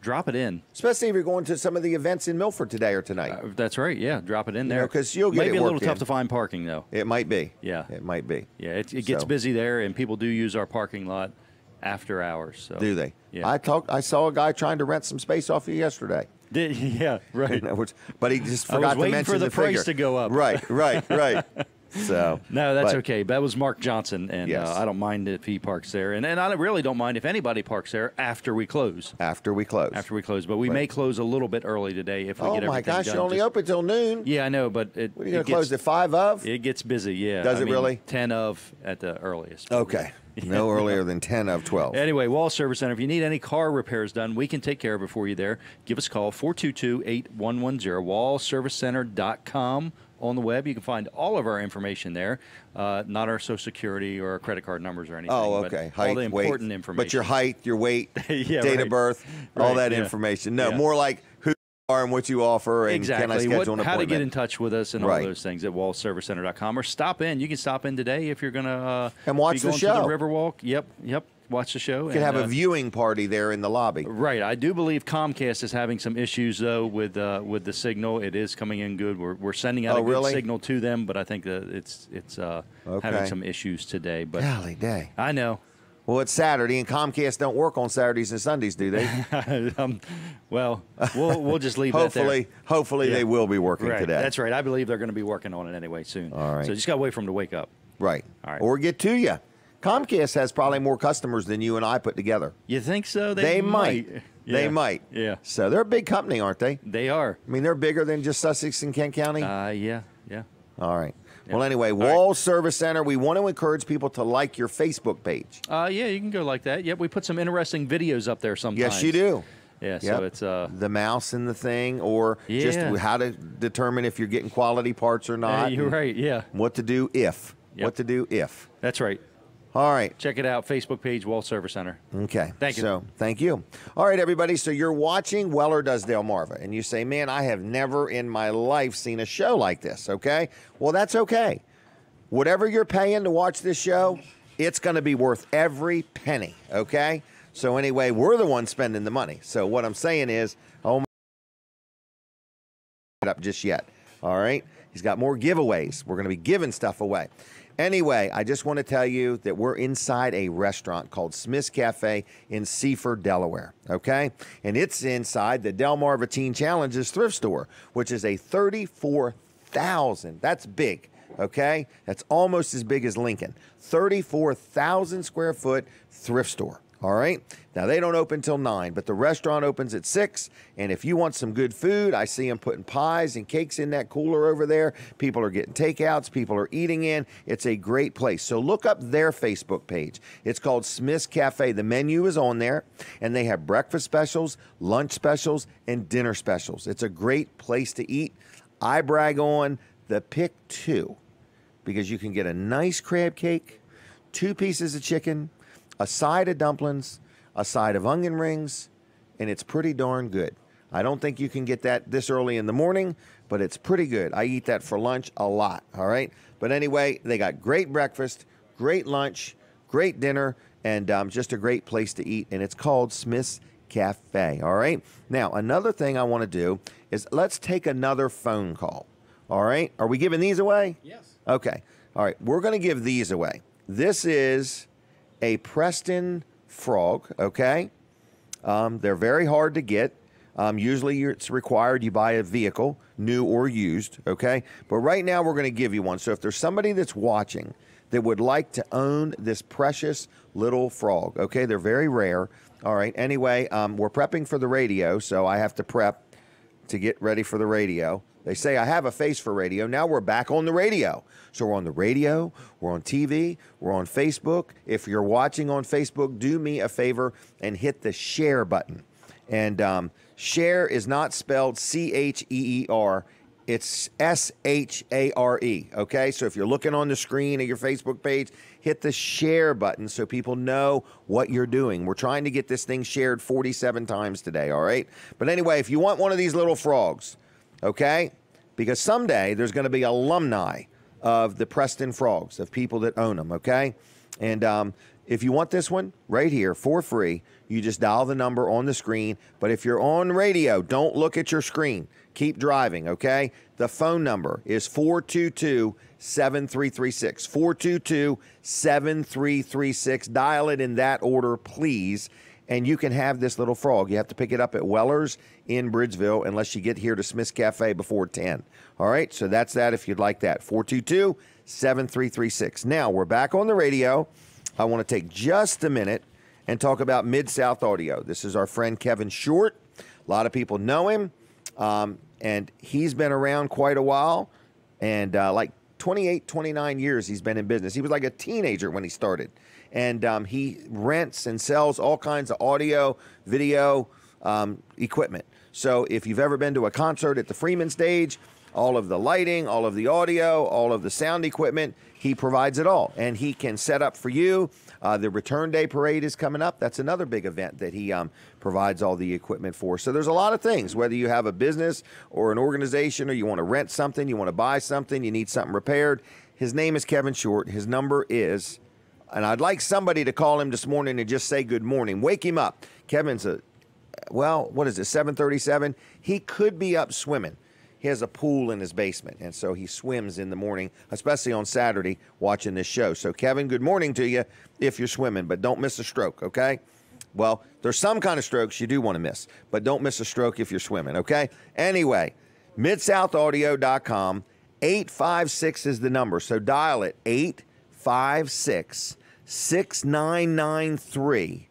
D: drop it in.
A: Especially if you're going to some of the events in Milford today or tonight.
D: That's right, yeah. Drop it in there.
A: Because you'll get
D: Maybe
A: it
D: a little
A: worked
D: tough
A: in.
D: to find parking, though.
A: It might be.
D: Yeah.
A: It might be.
D: Yeah, it gets busy there, and people do use our parking lot after hours. So.
A: Do they?
D: Yeah.
A: I saw a guy trying to rent some space off you yesterday.
D: Yeah, right.
A: But he just forgot to mention
D: for the price
A: figure.
D: to go up.
A: Right. So
D: no, that's okay. That was Mark Johnson, and
A: yes.
D: I don't mind if he parks there, and I really don't mind if anybody parks there after we close.
A: After we close,
D: but we may close a little bit early today if we get everything done.
A: Oh my gosh, you're only open till noon.
D: Yeah, I know, but
A: What are you going to close at 5 of?
D: It gets busy. Yeah,
A: Does it really?
D: 10 of at the earliest.
A: Okay. No earlier than 10 of 12.
D: Anyway, Walls Service Center, if you need any car repairs done, we can take care of it for you there. Give us a call, 422-8110, wallservicecenter.com. On the web, you can find all of our information there, not our Social Security or our credit card numbers or anything.
A: Oh, okay.
D: But all the important
A: weight.
D: information.
A: But your height, your weight, date
D: right.
A: of birth, all that information. No, more like who you are and what you offer, and can I schedule an appointment.
D: How to get in touch with us and all those things at wallservicecenter.com. Or stop in. You can stop in today if you're going to
A: and watch the show.
D: To the Riverwalk. Yep. Watch the show.
A: You can have a viewing party there in the lobby.
D: Right. I do believe Comcast is having some issues though with the signal. It is coming in good. We're sending out a good signal to them, but I think that it's having some issues today. But
A: golly day.
D: I know.
A: Well, it's Saturday, and Comcast don't work on Saturdays and Sundays, do they?
D: Well, we'll just leave that there.
A: Hopefully they will be working today.
D: That's right. I believe they're going to be working on it anyway soon.
A: All right.
D: So just got to wait for them to wake up.
A: Right.
D: All right.
A: Or get to you. Comcast has probably more customers than you and I put together.
D: You think so?
A: They might.
D: Yeah.
A: They might.
D: Yeah.
A: So they're a big company, aren't they?
D: They are.
A: I mean, they're bigger than just Sussex and Kent County?
D: Yeah.
A: All right. Well, anyway, Walls Service Center, we want to encourage people to like your Facebook page.
D: Yeah, you can go like that. Yep, we put some interesting videos up there sometimes.
A: Yes, you do.
D: Yeah, so it's
A: the mouse in the thing, or just how to determine if you're getting quality parts or not.
D: You're right, yeah.
A: What to do if.
D: Yep.
A: What to do if.
D: That's right.
A: All right.
D: Check it out, Facebook page, Walls Service Center.
A: Okay.
D: Thank you.
A: So, thank you. All right, everybody. So, you're watching Weller Does Delmarva, and you say, man, I have never in my life seen a show like this, okay? Well, that's okay. Whatever you're paying to watch this show, it's going to be worth every penny, okay? So, anyway, we're the ones spending the money. So, what I'm saying is, up just yet, all right? He's got more giveaways. We're going to be giving stuff away. Anyway, I just want to tell you that we're inside a restaurant called Smith's Cafe in Seaford, Delaware, okay? And it's inside the Delmarva Teen Challenges thrift store, which is a 34,000, that's big, okay? That's almost as big as Lincoln. 34,000 square foot thrift store. All right. Now, they don't open till 9, but the restaurant opens at 6. And if you want some good food, I see them putting pies and cakes in that cooler over there. People are getting takeouts. People are eating in. It's a great place. So look up their Facebook page. It's called Smith's Cafe. The menu is on there, and they have breakfast specials, lunch specials, and dinner specials. It's a great place to eat. I brag on the pick 2 because you can get a nice crab cake, 2 pieces of chicken, a side of dumplings, a side of onion rings, and it's pretty darn good. I don't think you can get that this early in the morning, but it's pretty good. I eat that for lunch a lot, all right? But anyway, they got great breakfast, great lunch, great dinner, and just a great place to eat, and it's called Smith's Cafe. All right. Now, another thing I want to do is let's take another phone call. All right. Are we giving these away?
E: Yes.
A: Okay. All right. We're going to give these away. This is a Preston frog. Okay. They're very hard to get. Usually it's required you buy a vehicle, new or used. Okay. But right now we're going to give you one. So if there's somebody that's watching that would like to own this precious little frog. Okay. They're very rare. All right. Anyway, we're prepping for the radio, so I have to prep to get ready for the radio. They say I have a face for radio. Now we're back on the radio. So we're on the radio, we're on TV, we're on Facebook. If you're watching on Facebook, do me a favor and hit the share button. And share is not spelled C-H-E-E-R. It's S-H-A-R-E, okay? So if you're looking on the screen at your Facebook page, hit the share button so people know what you're doing. We're trying to get this thing shared 47 times today, all right? But anyway, if you want one of these little frogs, okay? Because someday there's going to be alumni of the Preston Frogs, of people that own them, okay? And if you want this one right here for free, you just dial the number on the screen. But if you're on radio, don't look at your screen. Keep driving, okay? The phone number is 422-7336. 422-7336. Dial it in that order, please, and you can have this little frog. You have to pick it up at Weller's in Bridgeville unless you get here to Smith's Cafe before 10. All right, so that's that if you'd like that. 422-7336. Now, we're back on the radio. I want to take just a minute and talk about Mid-South Audio. This is our friend Kevin Short. A lot of people know him. And he's been around quite a while, and like 28, 29 years he's been in business. He was like a teenager when he started, and he rents and sells all kinds of audio, video equipment. So if you've ever been to a concert at the Freeman Stage, all of the lighting, all of the audio, all of the sound equipment, he provides it all, and he can set up for you. The Return Day Parade is coming up. That's another big event that he provides all the equipment for. So there's a lot of things, whether you have a business or an organization or you want to rent something, you want to buy something, you need something repaired. His name is Kevin Short. His number is, and I'd like somebody to call him this morning and just say good morning. Wake him up. Kevin's what is it, 7:37? He could be up swimming. He has a pool in his basement, and so he swims in the morning, especially on Saturday, watching this show. So, Kevin, good morning to you if you're swimming, but don't miss a stroke, okay? Well, there's some kind of strokes you do want to miss, but don't miss a stroke if you're swimming, okay? Anyway, MidSouthAudio.com, 856 is the number, so dial it, 856-6993.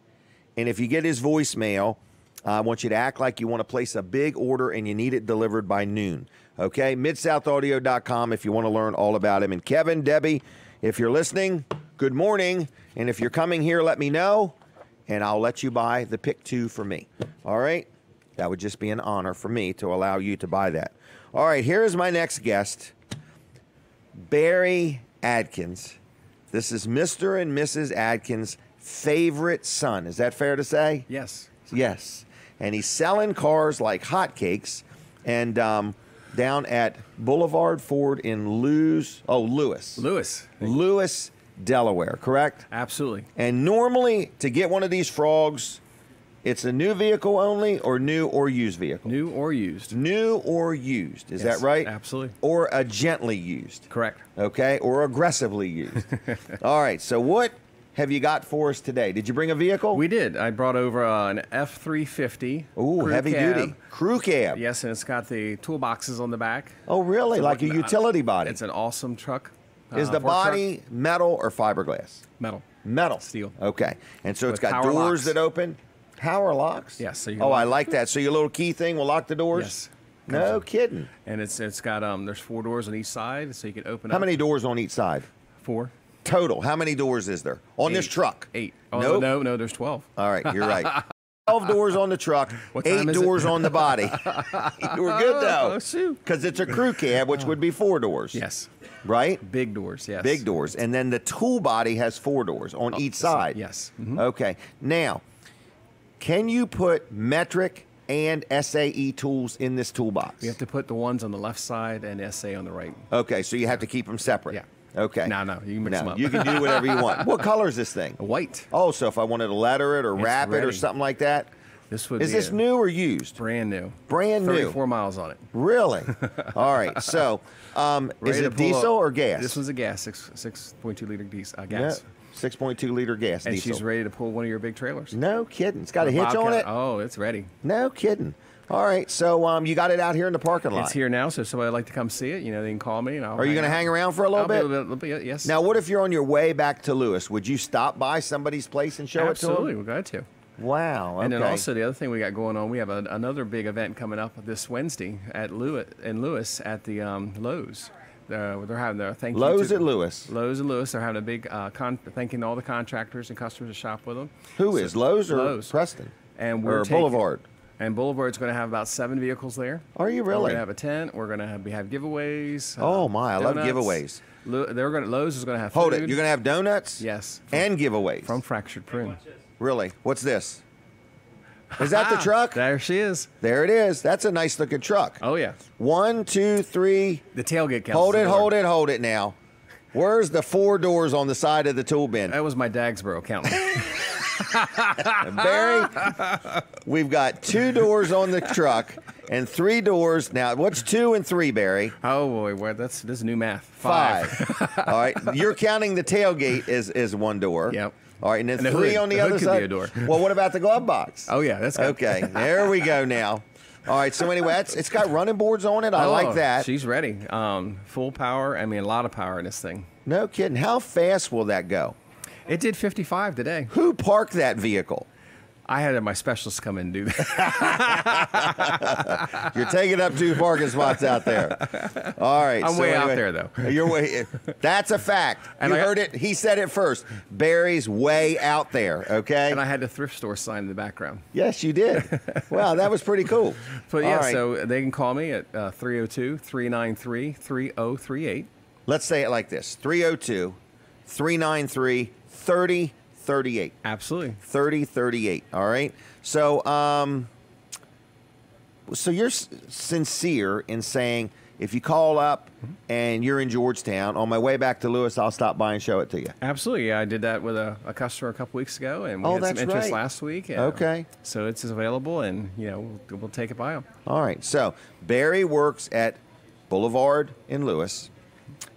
A: And if you get his voicemail, I want you to act like you want to place a big order and you need it delivered by noon. Okay? MidSouthAudio.com if you want to learn all about him. And Kevin, Debbie, if you're listening, good morning. And if you're coming here, let me know, and I'll let you buy the Pick 2 for me. All right? That would just be an honor for me to allow you to buy that. All right, here's my next guest, Barry Adkins. This is Mr. and Mrs. Adkins' favorite son. Is that fair to say?
E: Yes.
A: Yes. And he's selling cars like hotcakes, and down at Boulevard Ford in Lewis, Delaware, correct?
E: Absolutely.
A: And normally, to get one of these frogs, it's a new vehicle only, or new or used vehicle?
E: New or used.
A: New or used. Is
E: Yes,
A: that right?
E: absolutely.
A: Or a gently used.
E: Correct.
A: Okay. Or aggressively used. All right. So what have you got for us today? Did you bring a vehicle?
E: We did. I brought over an F-350.
A: Ooh, heavy duty. Crew cab.
E: Yes, and it's got the toolboxes on the back.
A: Oh, really? Like a utility body?
E: It's an awesome truck.
A: Is the body metal or fiberglass?
E: Metal.
A: Metal.
E: Steel.
A: Okay. And so it's
E: With
A: got
E: power
A: doors
E: locks.
A: that open? Power locks?
E: Yes. So you
A: I like that. So your little key thing will lock the doors?
E: Yes.
A: No kidding.
E: And it's got there's 4 doors on each side, so you can open up.
A: How many doors on each side?
E: 4.
A: Total. How many doors is there on this truck?
E: 8. Oh,
A: Nope.
E: no, there's 12.
A: All right, you're right. 12 doors on the truck,
E: What time
A: 8
E: is it?
A: doors on the body. You were good, though.
E: Oh, shoot.
A: Because it's a crew cab, which would be 4 doors.
E: Yes.
A: Right?
E: Big doors, yes.
A: Big doors. And then the tool body has 4 doors on each side.
E: Yes. Mhm.
A: Okay. Now, can you put metric and SAE tools in this toolbox?
E: You have to put the ones on the left side and SA on the right.
A: Okay, so you have to keep them separate.
E: Yeah.
A: Okay.
E: No, you can mix them up.
A: You can do whatever you want. What color is this thing?
E: White.
A: Oh, so if I wanted to letter it or wrap it or
E: ready.
A: something like that?
E: This would
A: Is this new or used?
E: Brand new.
A: Brand new.
E: 34 miles on it.
A: Really? All right. So, is it diesel or gas?
E: This one's a gas, 6.2 liter diesel, gas.
A: Yep. 6.2 liter gas
E: and
A: diesel.
E: she's ready to pull one of your big trailers.
A: No kidding. It's got a hitch on it?
E: Oh, it's ready.
A: No kidding. All right. So you got it out here in the parking lot.
E: It's here now, so if somebody would like to come see it, they can call me. And
A: Are you going to hang around for a little bit?
E: A little bit, yes.
A: Now, what if you're on your way back to Lewis? Would you stop by somebody's place and show it to them?
E: Absolutely. We're glad to.
A: Wow. Okay.
E: And then also the other thing we got going on, we have another big event coming up this Wednesday at Lewis at the Lowe's. They're having their thank you.
A: Lowe's at Lewis.
E: Lowe's and Lewis. They're having a big thanking all the contractors and customers to shop with them.
A: Who is Lowe's or
E: Lowe's.
A: Preston?
E: And
A: or Boulevard.
E: And Boulevard's going to have about 7 vehicles there.
A: Are you really?
E: We're going to have a tent. We're going to have giveaways.
A: Oh my! I love giveaways.
E: Lowe's is going to have food.
A: Hold it. You're going to have donuts.
E: Yes.
A: And giveaways
E: from Fractured Prune.
A: Really? What's this? Is that the truck?
E: There she is.
A: There it is. That's a nice looking truck.
E: Oh, yeah.
A: 1, 2, 3.
E: The tailgate counts.
A: Hold it now. Where's the 4 doors on the side of the tool bin?
E: That was my Dagsboro counting.
A: Barry, we've got 2 doors on the truck and 3 doors. Now, what's 2 and 3, Barry?
E: Oh, boy. This is new math.
A: 5. All right. You're counting the tailgate as 1 door.
E: Yep.
A: All right, and then
E: and
A: 3 on the other
E: could
A: side.
E: Be a door.
A: Well, what about the glove box?
E: Oh yeah, that's good.
A: Okay. There we go now. All right. So anyway, it's got running boards on it. I like that.
E: She's ready. Full power. I mean, a lot of power in this thing.
A: No kidding. How fast will that go?
E: It did 55 today.
A: Who parked that vehicle?
E: I had my specialists come in and do that.
A: You're taking up 2 parking spots out there. All right.
E: I'm way out there, though.
A: You're way. That's a fact.
E: And
A: you heard it. He said it first. Barry's way out there. Okay.
E: And I had the thrift store sign in the background.
A: Yes, you did. Wow, that was pretty cool.
E: But yeah, so they can call me at 302-393-3038.
A: Let's say it like this: 302-393-3038.
E: Absolutely.
A: 3038. All right. So, so you're sincere in saying if you call up and you're in Georgetown, on my way back to Lewis, I'll stop by and show it to you.
E: Absolutely. Yeah, I did that with a customer a couple weeks ago, and we had some interest last week.
A: Okay.
E: So it's available, and we'll take it by them.
A: All right. So Barry works at Boulevard in Lewis,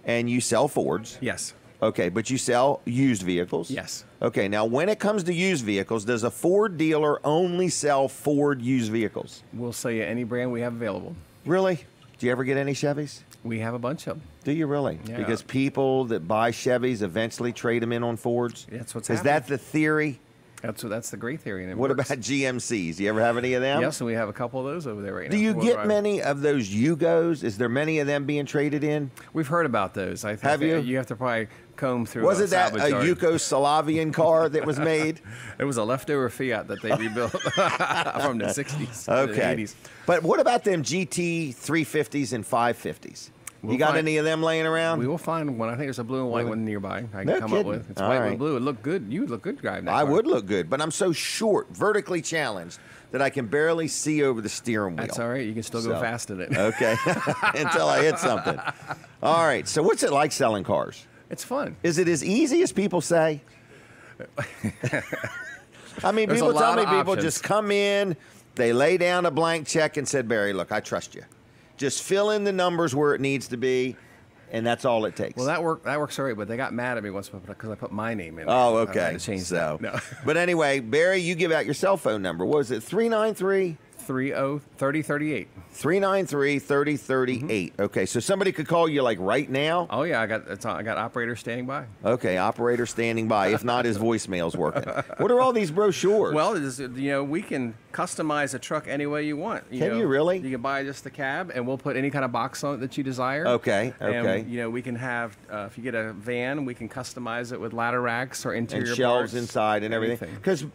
A: and you sell Fords.
E: Yes.
A: Okay, but you sell used vehicles?
E: Yes.
A: Okay, now when it comes to used vehicles, does a Ford dealer only sell Ford used vehicles?
E: We'll sell you any brand we have available.
A: Really? Do you ever get any Chevys?
E: We have a bunch of them.
A: Do you really?
E: Yeah.
A: Because people that buy Chevys eventually trade them in on Fords?
E: That's what's
A: happening. Is that the theory?
E: That's the great theory.
A: What about GMCs? Do you ever have any of them?
E: Yes, and we have a couple of those over there right now.
A: Do you get many of those Yugos? Is there many of them being traded in?
E: We've heard about those. I think
A: have you?
E: You have to probably comb through.
A: Was it that a Yugoslavia car that was made?
E: It was a leftover Fiat that they rebuilt from the 60s.
A: Okay.
E: The 80s.
A: But what about them GT 350s and 550s? You got any of them laying around?
E: We will find one. I think there's a blue and white one nearby. I can come
A: kidding.
E: up with. It's
A: all
E: white
A: right.
E: with blue. It looked good. You would look good driving that car.
A: I would look good, but I'm so short, vertically challenged, that I can barely see over the steering wheel.
E: That's all right. You can still go fast in it.
A: Okay. Until I hit something. All right. So what's it like selling cars?
E: It's fun.
A: Is it as easy as people say? I mean,
E: There's
A: people tell me people
E: options.
A: just come in, they lay down a blank check and said, Barry, look, I trust you. Just fill in the numbers where it needs to be, and that's all it takes.
E: Well, that works all right, but they got mad at me once because I put my name in.
A: Oh, okay.
E: I had to change that. No.
A: But anyway, Barry, you give out your cell phone number. What is it? 393?
E: 3038.
A: 393-3038. Okay, so somebody could call you like right now?
E: Oh yeah, I got operators standing by.
A: Okay, operator standing by. If not, his voicemail's working. What are all these brochures?
E: Well, we can customize a truck any way you want.
A: Can you really?
E: You can buy just the cab, and we'll put any kind of box on it that you desire.
A: Okay.
E: And, we can have if you get a van, we can customize it with ladder racks or interior
A: and shelves
E: parts,
A: inside and everything. Because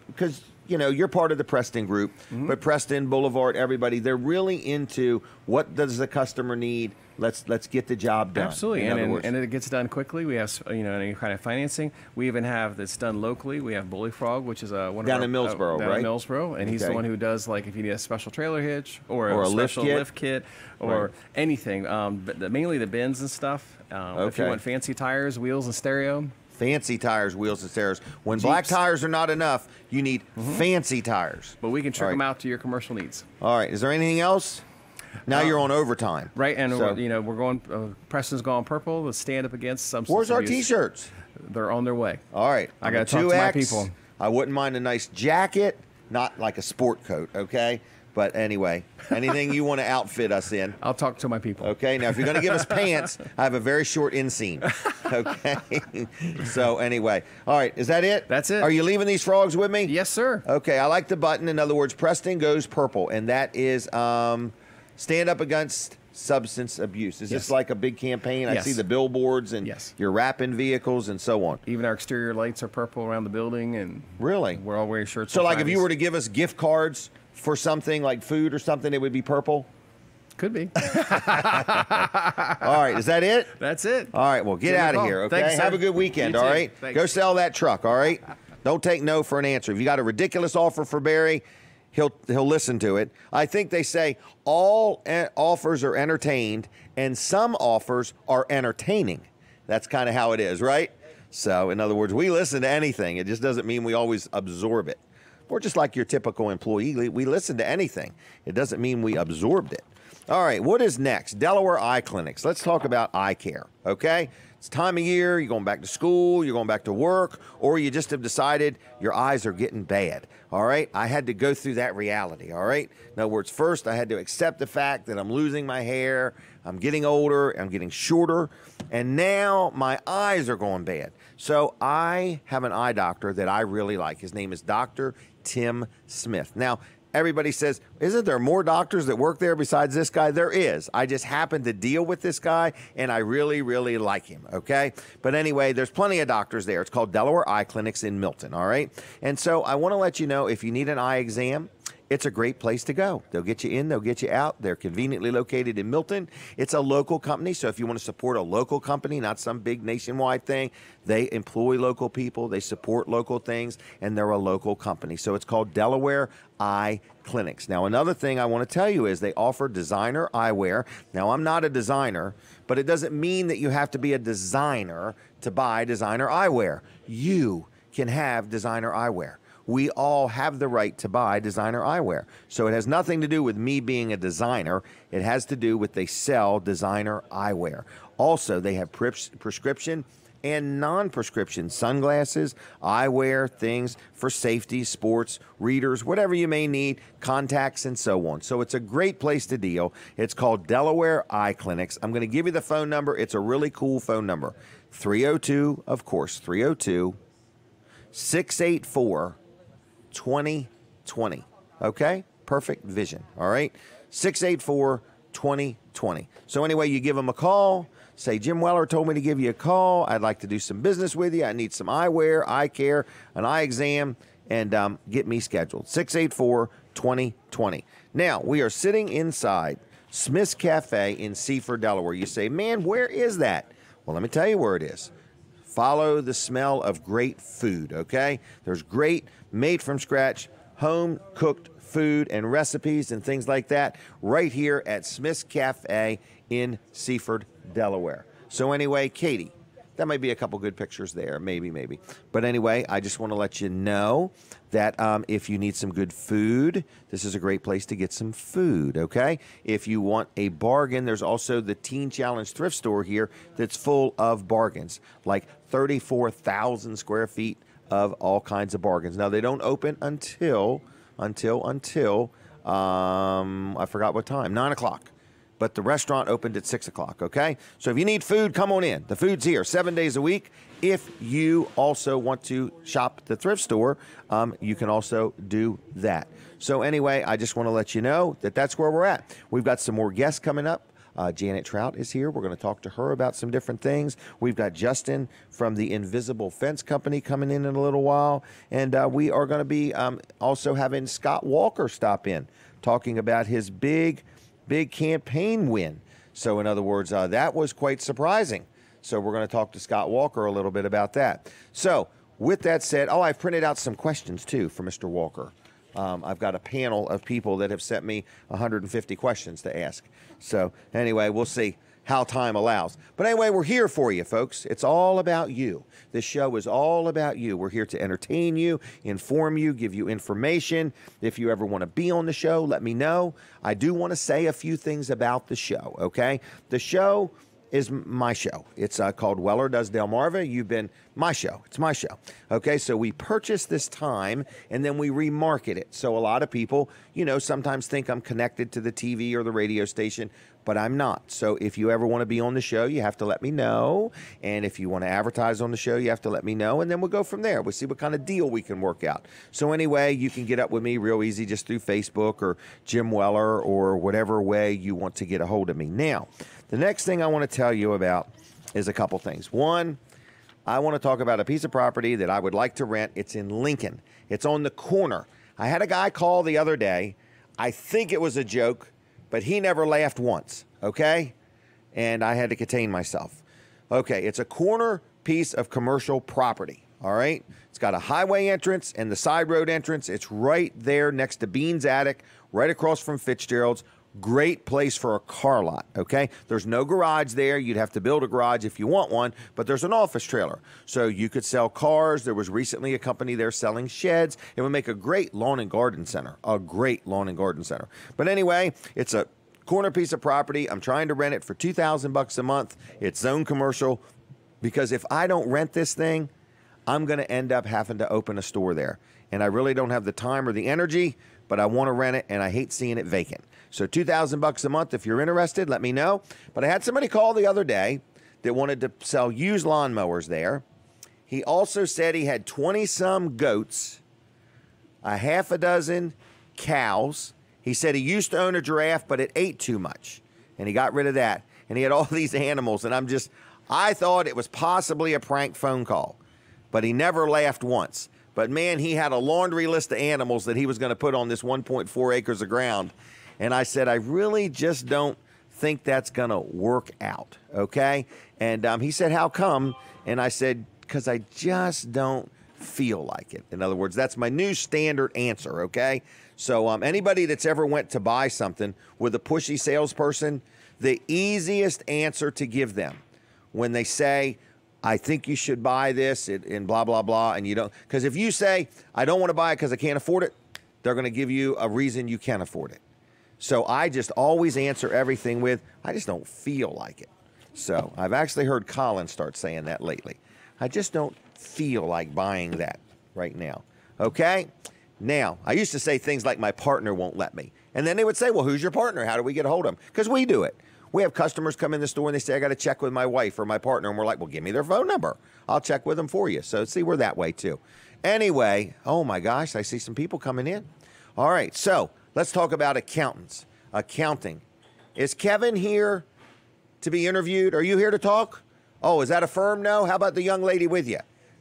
A: you're part of the Preston group, but Preston, Boulevard, everybody, they're really into what does the customer need. Let's get the job done.
E: Absolutely, and it gets done quickly. We have any kind of financing. We even have that's done locally. We have Bully Frog, which is one
A: down
E: of our,
A: in Millsboro,
E: down
A: right?
E: in Millsboro, and he's the one who does if you need a special trailer hitch or a
A: lift
E: special lift kit or anything. But mainly the bins and stuff. If you want fancy tires, wheels, and stereo,
A: Fancy tires, wheels, and stairs. When Jeeps. Black tires are not enough, you need fancy tires.
E: But we can trick them out to your commercial needs.
A: All right. Is there anything else? Now you're on overtime.
E: Right, and so, we're going, Preston's gone purple to stand up against substance
A: Where's our
E: abuse.
A: T-shirts?
E: They're on their way.
A: All right.
E: I got to talk to my people.
A: I wouldn't mind a nice jacket, not like a sport coat, okay? But anyway, anything you want to outfit us in.
E: I'll talk to my people.
A: Okay, now if you're going to give us pants, I have a very short inseam. Okay? So anyway, all right, is that it?
E: That's it.
A: Are you leaving these frogs with me?
E: Yes, sir.
A: Okay, I like the button. In other words, Preston goes purple, and that is stand up against substance abuse. Is this like a big campaign? I see the billboards and you're wrapping vehicles and so on.
E: Even our exterior lights are purple around the building, and
A: really,
E: we're all wearing shirts.
A: So like if you were to give us gift cards for something like food or something, it would be purple?
E: Could be.
A: All right, is that it?
E: That's it.
A: All right, well, get out of here, okay?
E: Thanks,
A: have a good weekend, all right?
E: Thanks.
A: Go sell that truck, all right? Don't take no for an answer. If you got a ridiculous offer for Barry, he'll listen to it. I think they say all offers are entertained and some offers are entertaining. That's kind of how it is, right? So, in other words, we listen to anything. It just doesn't mean we always absorb it. We're just like your typical employee. We listen to anything. It doesn't mean we absorbed it. All right, what is next? Delaware Eye Clinics. Let's talk about eye care, okay? It's time of year, you're going back to school, you're going back to work, or you just have decided your eyes are getting bad, all right? I had to go through that reality, all right? In other words, first I had to accept the fact that I'm losing my hair, I'm getting older, I'm getting shorter, and now my eyes are going bad. So I have an eye doctor that I really like. His name is Dr. Tim Smith. Now, everybody says, isn't there more doctors that work there besides this guy? There is. I just happen to deal with this guy, and I really, really like him, okay? But anyway, there's plenty of doctors there. It's called Delaware Eye Clinics in Milton, all right? And so I want to let you know, if you need an eye exam, it's a great place to go. They'll get you in, they'll get you out. They're conveniently located in Milton. It's a local company, so if you want to support a local company, not some big nationwide thing, they employ local people, they support local things, and they're a local company. So it's called Delaware Eye Clinics. Now, another thing I want to tell you is they offer designer eyewear. Now, I'm not a designer, but it doesn't mean that you have to be a designer to buy designer eyewear. You can have designer eyewear. We all have the right to buy designer eyewear. So it has nothing to do with me being a designer. It has to do with they sell designer eyewear. Also, they have prescription and non-prescription sunglasses, eyewear, things for safety, sports, readers, whatever you may need, contacts, and so on. So it's a great place to deal. It's called Delaware Eye Clinics. I'm going to give you the phone number. It's a really cool phone number. 302, of course, 302-684-2020. Okay? Perfect vision. All right? 684-2020. So anyway, you give them a call. Say, Jim Weller told me to give you a call. I'd like to do some business with you. I need some eyewear, eye care, an eye exam, and get me scheduled. 684-2020. Now, we are sitting inside Smith's Cafe in Seaford, Delaware. You say, man, where is that? Well, let me tell you where it is. Follow the smell of great food, okay? There's great, made-from-scratch, home-cooked food and recipes and things like that right here at Smith's Cafe in Seaford, Delaware. So anyway, Katie, that might be a couple good pictures there, maybe. But anyway, I just want to let you know that if you need some good food, this is a great place to get some food, okay? If you want a bargain, there's also the Teen Challenge thrift store here that's full of bargains, like 34,000 square feet of all kinds of bargains. Now, they don't open until I forgot what time, 9 o'clock. But the restaurant opened at 6 o'clock, okay? So if you need food, come on in. The food's here 7 days a week. If you also want to shop at the thrift store, you can also do that. So anyway, I just want to let you know that that's where we're at. We've got some more guests coming up. Janet Trout is here. We're going to talk to her about some different things. We've got Justin from the Invisible Fence Company coming in a little while. And we are going to be also having Scott Walker stop in, talking about his big campaign win. So in other words, that was quite surprising. So we're going to talk to Scott Walker a little bit about that. So with that said, I've printed out some questions too for Mr. Walker. I've got a panel of people that have sent me 150 questions to ask. So anyway, we'll see. how time allows. But anyway, we're here for you, folks. It's all about you. This show is all about you. We're here to entertain you, inform you, give you information. If you ever want to be on the show, let me know. I do want to say a few things about the show, okay? The show is my show. It's called Weller Does Delmarva. You've been my show. It's my show. Okay, so we purchase this time and then we remarket it. So a lot of people, you know, sometimes think I'm connected to the TV or the radio station, but I'm not. So if you ever want to be on the show, you have to let me know. And if you want to advertise on the show, you have to let me know. And then we'll go from there. We'll see what kind of deal we can work out. So anyway, you can get up with me real easy just through Facebook or Jim Weller or whatever way you want to get a hold of me. Now, the next thing I want to tell you about is a couple things. One, I want to talk about a piece of property that I would like to rent. It's in Lincoln. It's on the corner. I had a guy call the other day. I think it was a joke, but he never laughed once, okay? And I had to contain myself. Okay, it's a corner piece of commercial property, all right? It's got a highway entrance and the side road entrance. It's right there next to Bean's Attic, right across from Fitzgerald's. Great place for a car lot, okay? There's no garage there. You'd have to build a garage if you want one, but there's an office trailer. So you could sell cars. There was recently a company there selling sheds. It would make a great lawn and garden center, a great lawn and garden center. But anyway, it's a corner piece of property. I'm trying to rent it for $2,000 a month. It's zone commercial because if I don't rent this thing, I'm going to end up having to open a store there. And I really don't have the time or the energy, but I want to rent it, and I hate seeing it vacant. So $2,000 a month, if you're interested, let me know. But I had somebody call the other day that wanted to sell used lawnmowers there. He also said he had 20-some goats, a half a dozen cows. He said he used to own a giraffe, but it ate too much, and he got rid of that. And he had all these animals, and I thought it was possibly a prank phone call, but he never laughed once. But, man, he had a laundry list of animals that he was going to put on this 1.4 acres of ground. And I said, I really just don't think that's going to work out, okay? And he said, how come? And I said, because I just don't feel like it. In other words, that's my new standard answer, okay? So anybody that's ever went to buy something with a pushy salesperson, the easiest answer to give them when they say, I think you should buy this and blah, blah, blah, and you don't. Because if you say, I don't want to buy it because I can't afford it, they're going to give you a reason you can't afford it. So I just always answer everything with, I just don't feel like it. So I've actually heard Colin start saying that lately. I just don't feel like buying that right now. Okay? Now, I used to say things like my partner won't let me. And then they would say, well, who's your partner? How do we get a hold of them? Because we do it. We have customers come in the store and they say, I got to check with my wife or my partner. And we're like, well, give me their phone number. I'll check with them for you. So see, we're that way too. Anyway, oh my gosh, I see some people coming in. All right, so let's talk about accountants. Accounting. Is Kevin here to be interviewed? Are you here to talk? Oh, is that a firm no? How about the young lady with you?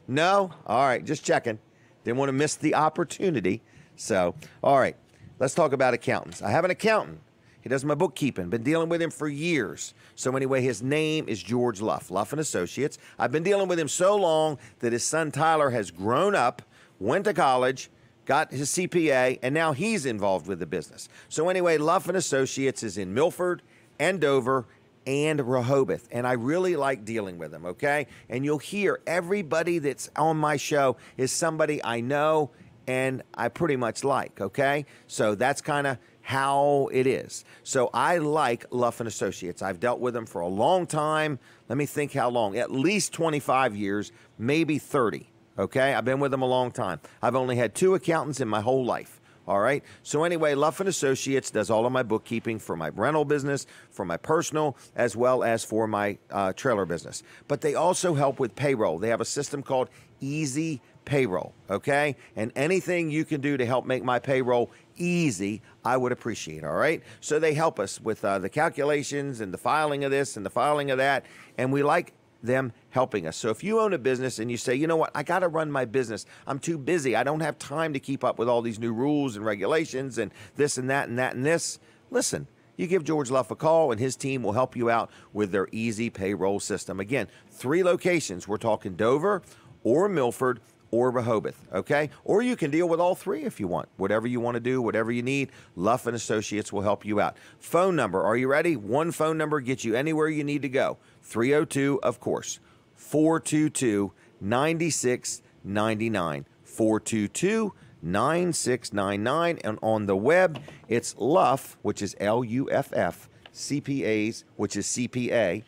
A: No? All right, just checking. Didn't want to miss the opportunity. So, all right, let's talk about accountants. I have an accountant. He does my bookkeeping. Been dealing with him for years. So anyway, his name is George Luff, Luff & Associates. I've been dealing with him so long that his son Tyler has grown up, went to college, got his CPA, and now he's involved with the business. So anyway, Luff & Associates is in Milford and Dover and Rehoboth, and I really like dealing with them, okay? And you'll hear everybody that's on my show is somebody I know and I pretty much like, okay? So that's kind of how it is. So I like Luff & Associates. I've dealt with them for a long time. Let me think how long. At least 25 years, maybe 30, okay? I've been with them a long time. I've only had 2 accountants in my whole life, all right? So anyway, Luff & Associates does all of my bookkeeping for my rental business, for my personal, as well as for my trailer business. But they also help with payroll. They have a system called Easy Payroll, okay? And anything you can do to help make my payroll easy, I would appreciate, all right? So they help us with the calculations and the filing of this and the filing of that, and we like them helping us. So if you own a business and you say, you know what, I got to run my business. I'm too busy. I don't have time to keep up with all these new rules and regulations and this and that and that and this. Listen, you give George Luff a call and his team will help you out with their easy payroll system. Again, 3 locations. We're talking Dover or Milford or Rehoboth, okay? Or you can deal with all three if you want. Whatever you want to do, whatever you need, Luff and Associates will help you out. Phone number, are you ready? One phone number gets you anywhere you need to go. 302, of course, 422-9699. 422-9699. And on the web, it's Luff, which is Luff, CPAs, which is CPASS,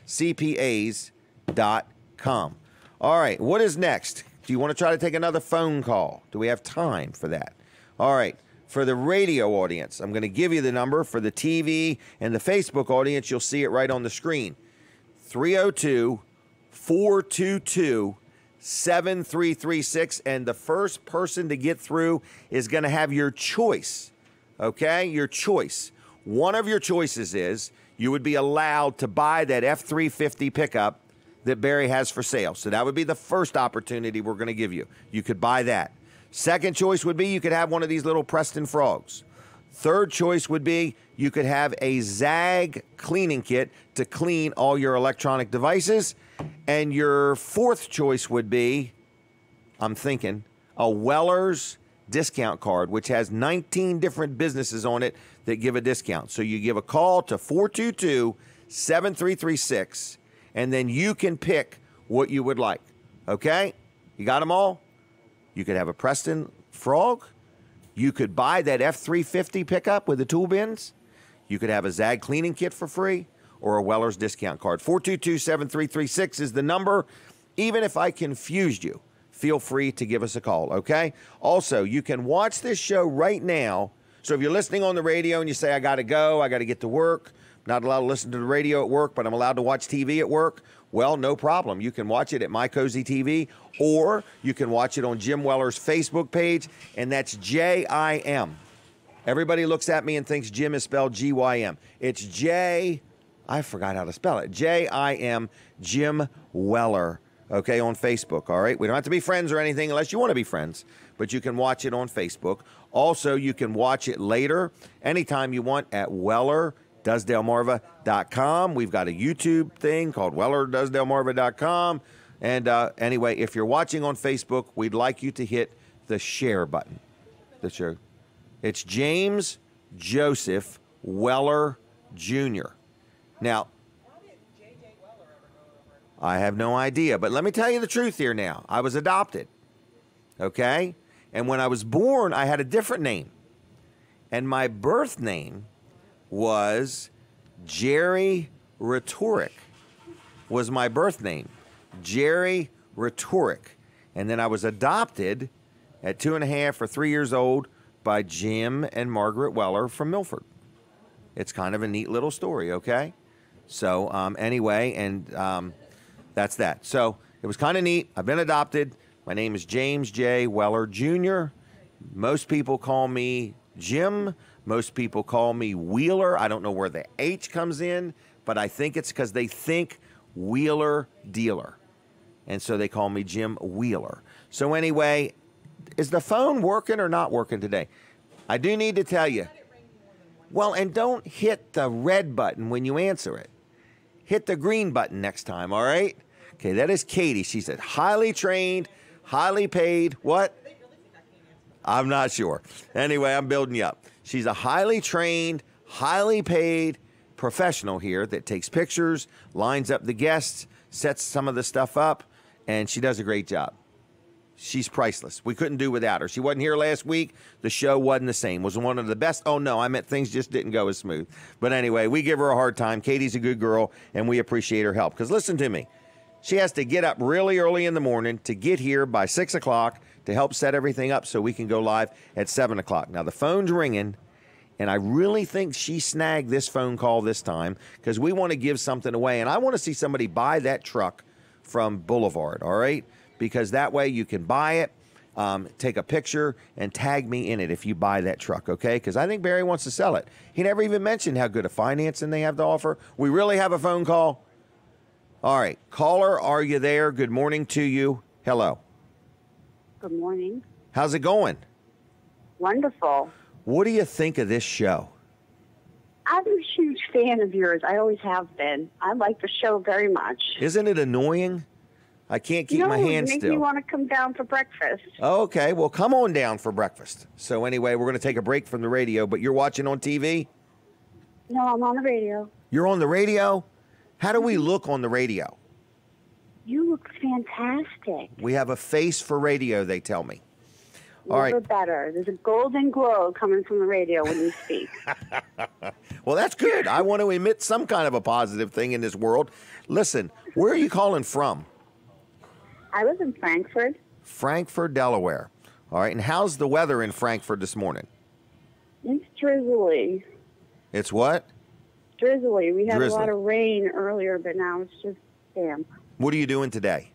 A: CPAs.com. All right, what is next? Do you want to try to take another phone call? Do we have time for that? All right, for the radio audience, I'm going to give you the number. For the TV and the Facebook audience, you'll see it right on the screen. 302-422-7336, and the first person to get through is going to have your choice, okay? Your choice. One of your choices is you would be allowed to buy that F-350 pickup that Barry has for sale. So that would be the first opportunity we're going to give you. You could buy that. Second choice would be you could have one of these little Preston frogs. Third choice would be you could have a Zag cleaning kit to clean all your electronic devices. And your fourth choice would be, I'm thinking, a Weller's discount card, which has 19 different businesses on it that give a discount. So you give a call to 422-7336, and then you can pick what you would like. Okay? You got them all? You could have a Preston frog. You could buy that F-350 pickup with the tool bins. You could have a Zag cleaning kit for free or a Weller's discount card. 422-7336 is the number. Even if I confused you, feel free to give us a call, okay? Also, you can watch this show right now. So if you're listening on the radio and you say, I got to go, I got to get to work, not allowed to listen to the radio at work, but I'm allowed to watch TV at work, well, no problem. You can watch it at My Cozy TV, or you can watch it on Jim Weller's Facebook page, and that's J-I-M. Everybody looks at me and thinks Jim is spelled G-Y-M. It's J, I forgot how to spell it, J-I-M, Jim Weller, okay, on Facebook, all right? We don't have to be friends or anything unless you want to be friends, but you can watch it on Facebook. Also, you can watch it later, anytime you want, at WellerDoesDelmarva.com. We've got a YouTube thing called WellerDoesDelmarva.com. And anyway, if you're watching on Facebook, we'd like you to hit the share button. The share. It's James Joseph Weller Jr. Now, I have no idea, but let me tell you the truth here now. I was adopted, okay? And when I was born, I had a different name. And my birth name was Jerry Rhetoric, was my birth name. Jerry Rhetoric. And then I was adopted at 2.5 or 3 years old by Jim and Margaret Weller from Milford. It's kind of a neat little story, okay? So anyway, and that's that. So it was kind of neat. I've been adopted. My name is James J. Weller Jr. Most people call me Jim. Most people call me Wheeler. I don't know where the H comes in, but I think it's because they think Wheeler Dealer. And so they call me Jim Wheeler. So anyway, is the phone working or not working today? I do need to tell you. Well, and don't hit the red button when you answer it. Hit the green button next time, all right? Okay, that is Katie. She's a highly trained, highly paid, what? I'm not sure. Anyway, I'm building you up. She's a highly trained, highly paid professional here that takes pictures, lines up the guests, sets some of the stuff up, and she does a great job. She's priceless. We couldn't do without her. She wasn't here last week. The show wasn't the same. Was one of the best. Oh, no, I meant things just didn't go as smooth. But anyway, we give her a hard time. Katie's a good girl, and we appreciate her help. Because listen to me. She has to get up really early in the morning to get here by 6 o'clock to help set everything up so we can go live at 7 o'clock. Now, the phone's ringing, and I really think she snagged this phone call this time because we want to give something away. And I want to see somebody buy that truck from Boulevard, all right? Because that way you can buy it, take a picture, and tag me in it if you buy that truck, okay? Because I think Barry wants to sell it. He never even mentioned how good a financing they have to offer. We really have a phone call? All right. Caller, are you there? Good morning to you. Hello.
F: Good morning.
A: How's it going?
F: Wonderful.
A: What do you think of this show?
F: I'm a huge fan of yours. I always have been. I like the show very much.
A: Isn't it annoying I can't keep my hands
F: still.
A: still.
F: You want to come down for breakfast.
A: Okay, well, come on down for breakfast. So anyway, we're going to take a break from the radio, but you're watching on TV?
F: No, I'm on the radio.
A: You're on the radio? How do we look on the radio?
F: You look fantastic.
A: We have a face for radio, they tell me.
F: All right. Better. There's a golden glow coming from the radio when you speak.
A: Well, that's good. I want to emit some kind of a positive thing in this world. Listen, where are you calling from?
F: I live in Frankfurt.
A: Frankfurt, Delaware. All right, and how's the weather in Frankfurt this morning?
F: It's drizzly.
A: It's what?
F: Drizzly. We had a lot of rain earlier, but now it's just damp.
A: What are you doing today?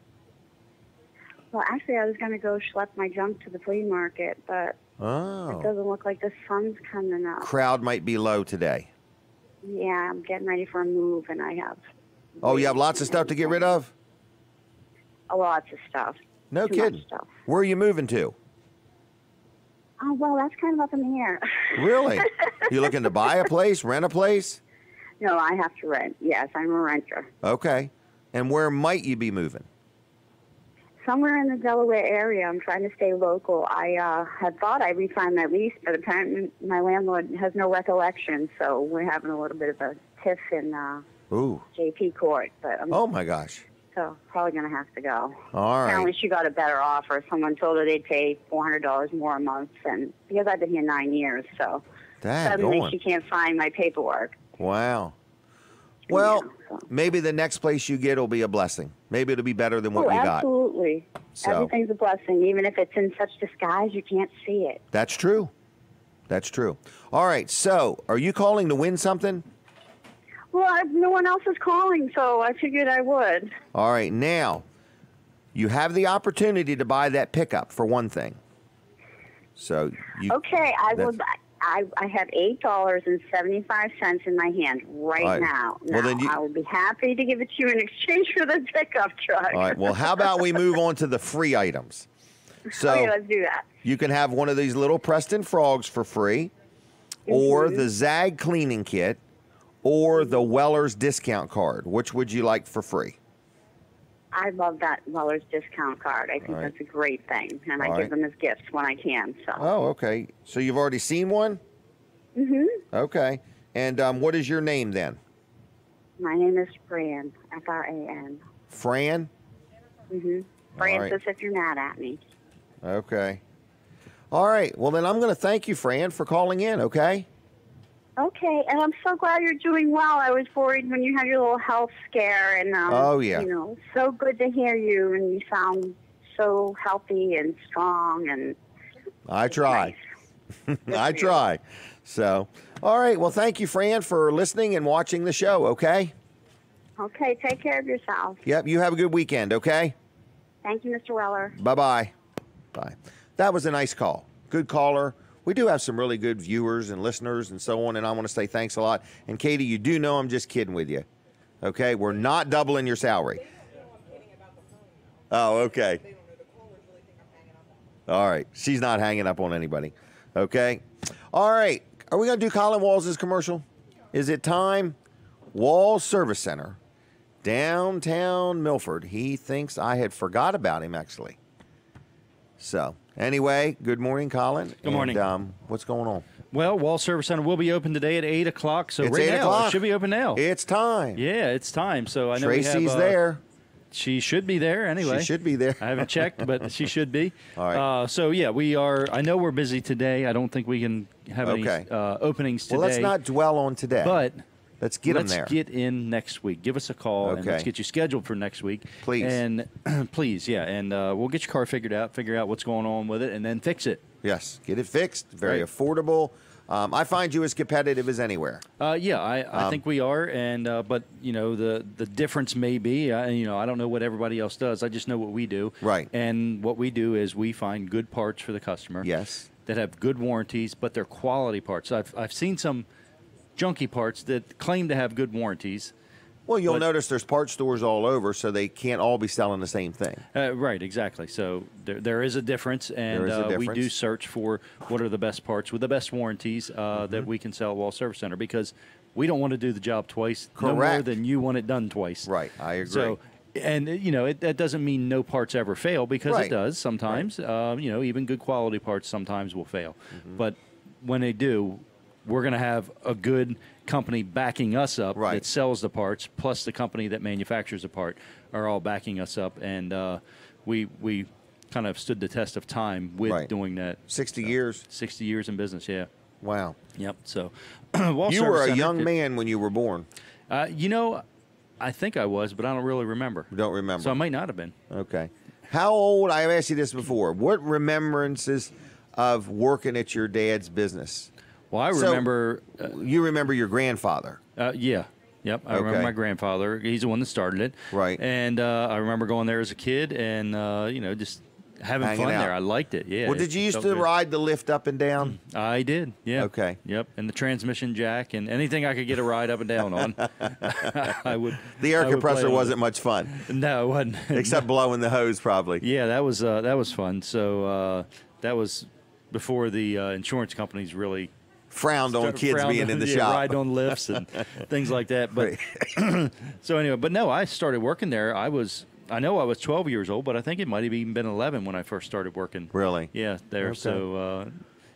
F: Well, actually, I was going to go schlep my junk to the flea market, but it doesn't look like the sun's coming up.
A: Crowd might be low today.
F: Yeah, I'm getting ready for a move, and I have...
A: Oh, you have lots of stuff to get rid of?
F: Lots of stuff.
A: No kidding.
F: Stuff.
A: Where are you moving to?
F: Oh, well, that's kind of up in the air.
A: Really? You looking to buy a place, rent a place?
F: No, I have to rent. Yes, I'm a renter.
A: Okay. And where might you be moving?
F: Somewhere in the Delaware area. I'm trying to stay local. I had thought I re-signed my lease, but apparently my landlord has no recollection, so we're having a little bit of a tiff in JP Court. But
A: oh, my gosh.
F: So probably going to have to go.
A: All right.
F: Apparently she got a better offer. Someone told her they'd pay $400 more a month, and because I've been here 9 years, so suddenly she can't find my paperwork.
A: Wow. Well, maybe the next place you get will be a blessing. Maybe it'll be better than what you got.
F: Absolutely. So, everything's a blessing. Even if it's in such disguise, you can't see it.
A: That's true. That's true. All right. So, are you calling to win something?
F: Well, no one else is calling, so I figured I would.
A: All right. Now, you have the opportunity to buy that pickup for one thing. So,
F: okay, I have $8.75 in my hand right now.
A: Well, then
F: I will be happy to give it to you in exchange for the pickup truck.
A: All right. Well, how about we move on to the free items? So
F: okay, let's do that.
A: You can have one of these little Preston frogs for free, or the Zag cleaning kit, or the Weller's discount card. Which would you like for free?
F: I love that Weller's discount card. I think that's a great thing, and I give them as gifts when I can. So.
A: Oh, okay. So you've already seen one?
F: Mm-hmm.
A: Okay. And what is your name then?
F: My name is Fran, F-R-A-N.
A: Fran?
F: Mm-hmm. Francis, if you're mad at me.
A: Okay. All right. Well, then I'm going to thank you, Fran, for calling in, okay?
F: Okay, and I'm so glad you're doing well. I was worried when you had your little health scare, and so good to hear you, and you sound so healthy and strong, and
A: I try. Nice. I try. So, all right. Well, thank you, Fran, for listening and watching the show. Okay.
F: Okay. Take care of yourself.
A: Yep. You have a good weekend. Okay.
F: Thank you, Mr. Weller.
A: Bye-bye. Bye. That was a nice call. Good caller. We do have some really good viewers and listeners and so on, and I want to say thanks a lot. And, Katie, you do know I'm just kidding with you, okay? We're not doubling your salary. Oh, okay. All right. She's not hanging up on anybody, okay? All right. Are we going to do Colin Walls' commercial? Is it time? Walls Service Center, downtown Milford. He thinks I had forgot about him, actually. So, anyway, good morning, Colin.
D: Good morning.
A: And, what's going on?
D: Well, Wall Service Center will be open today at 8 o'clock. So
A: it's
D: right
A: 8
D: now,
A: o'clock.
D: It should be open now.
A: It's time.
D: Yeah, it's time. So I know
A: Tracy's there.
D: She should be there anyway.
A: She should be there.
D: I haven't checked, but she should be.
A: All right.
D: So, yeah, we are. I know we're busy today. I don't think we can have any openings today.
A: Well, let's not dwell on today.
D: But
A: let's get them there.
D: Let's get in next week. Give us a call, and let's get you scheduled for next week.
A: Please.
D: And please, yeah. And we'll get your car figured out, figure out what's going on with it, and then fix it.
A: Yes, get it fixed. Very affordable. I find you as competitive as anywhere.
D: Yeah, I think we are, and but the difference may be, I don't know what everybody else does. I just know what we do.
A: Right.
D: And what we do is we find good parts for the customer.
A: Yes.
D: That have good warranties, but they're quality parts. I've seen some junky parts that claim to have good warranties.
A: Well, you'll notice there's parts stores all over, so they can't all be selling the same thing.
D: Right, exactly. So there is a difference, and we do search for what are the best parts with the best warranties that we can sell at Wall Service Center, because we don't want to do the job twice,
A: Correct.
D: no more than you want it done twice.
A: Right, I agree.
D: So And, that doesn't mean no parts ever fail, because it does sometimes. Right. Even good quality parts sometimes will fail. Mm-hmm. But when they do, we're going to have a good company backing us up that sells the parts, plus the company that manufactures the part are all backing us up. And we kind of stood the test of time with doing that.
A: 60 years?
D: 60 years in business, yeah.
A: Wow.
D: Yep. So,
A: you were a young man when you were born.
D: I think I was, but I don't really remember.
A: Don't remember.
D: So I might not have been.
A: Okay. How old, I've asked you this before, what remembrances of working at your dad's business?
D: Well, I remember...
A: you remember your grandfather?
D: Yeah. Yep. I remember my grandfather. He's the one that started it.
A: Right.
D: And I remember going there as a kid and, just having
A: hanging
D: fun
A: out
D: there. I liked it. Yeah.
A: Well, did you used to ride the lift up and down?
D: I did. Yeah.
A: Okay.
D: Yep. And the transmission jack and anything I could get a ride up and down on, I would.
A: The air compressor wasn't much fun.
D: No, it wasn't.
A: Except blowing the hose, probably.
D: Yeah, that was fun. So that was before the insurance companies really
A: frowned on kids being in the shop,
D: ride on lifts and things like that. But so anyway, but no, I started working there. I know I was 12 years old, but I think it might have even been 11 when I first started working.
A: Really?
D: Yeah, there. Okay.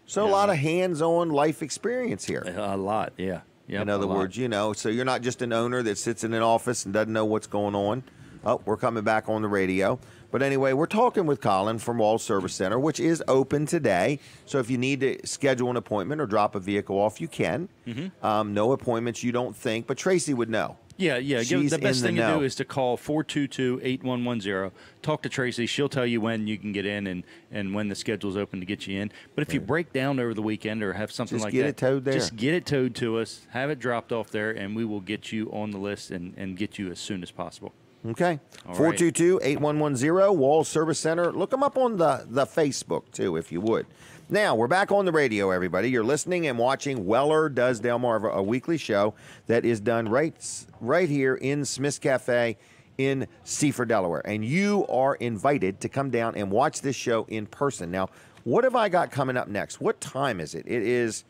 A: So a lot of hands-on life experience here.
D: A lot, yeah. Yep,
A: in other words, so you're not just an owner that sits in an office and doesn't know what's going on. Oh, we're coming back on the radio. But anyway, we're talking with Colin from Wall Service Center, which is open today. So if you need to schedule an appointment or drop a vehicle off, you can. Mm-hmm. No appointments, you don't think, but Tracy would know.
D: Yeah. The best thing to do is to call 422-8110. Talk to Tracy. She'll tell you when you can get in and when the schedule's open to get you in. But if you break down over the weekend or have something like that,
A: just get it towed there.
D: Just get it towed to us, have it dropped off there, and we will get you on the list and get you as soon as possible.
A: Okay. 422-8110, Wall Service Center. Look them up on the Facebook, too, if you would. Now, we're back on the radio, everybody. You're listening and watching Weller Does Delmarva, a weekly show that is done right here in Smith's Cafe in Seaford, Delaware. And you are invited to come down and watch this show in person. Now, what have I got coming up next? What time is it?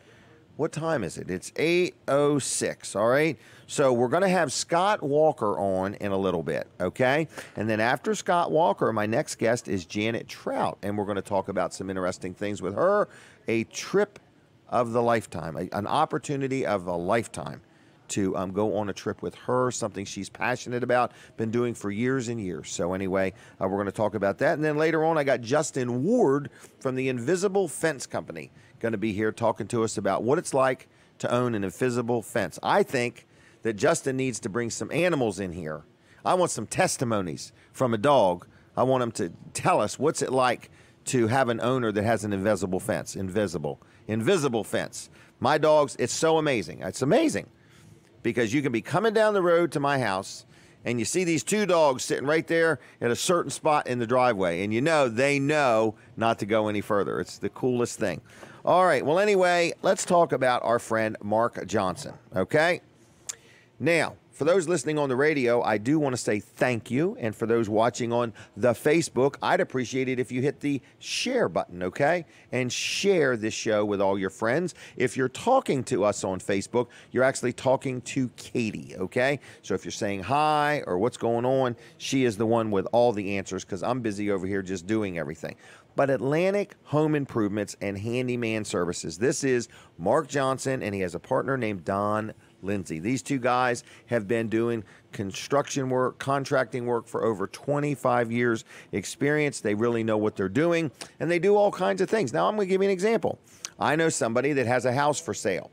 A: What time is it? It's 8:06, all right? So we're going to have Scott Walker on in a little bit, okay? And then after Scott Walker, my next guest is Janet Trout, and we're going to talk about some interesting things with her, a trip of the lifetime, an opportunity of a lifetime to go on a trip with her, something she's passionate about, been doing for years and years. So anyway, we're going to talk about that. And then later on, I got Justin Ward from the Invisible Fence Company going to be here talking to us about what it's like to own an invisible fence. I think that Justin needs to bring some animals in here. I want some testimonies from a dog. I want him to tell us what's it like to have an owner that has an invisible fence. Invisible fence. My dogs, it's so amazing. It's amazing because you can be coming down the road to my house and you see these two dogs sitting right there at a certain spot in the driveway, and they know not to go any further. It's the coolest thing. All right, well, anyway, let's talk about our friend Mark Johnson, okay? Now, for those listening on the radio, I do want to say thank you. And for those watching on the Facebook, I'd appreciate it if you hit the share button, okay? And share this show with all your friends. If you're talking to us on Facebook, you're actually talking to Katie, okay? So if you're saying hi or what's going on, she is the one with all the answers because I'm busy over here just doing everything. But Atlantic Home Improvements and Handyman Services. This is Mark Johnson, and he has a partner named Don Lindsay. These two guys have been doing construction work, contracting work for over 25 years experience. They really know what they're doing, and they do all kinds of things. Now, I'm going to give you an example. I know somebody that has a house for sale,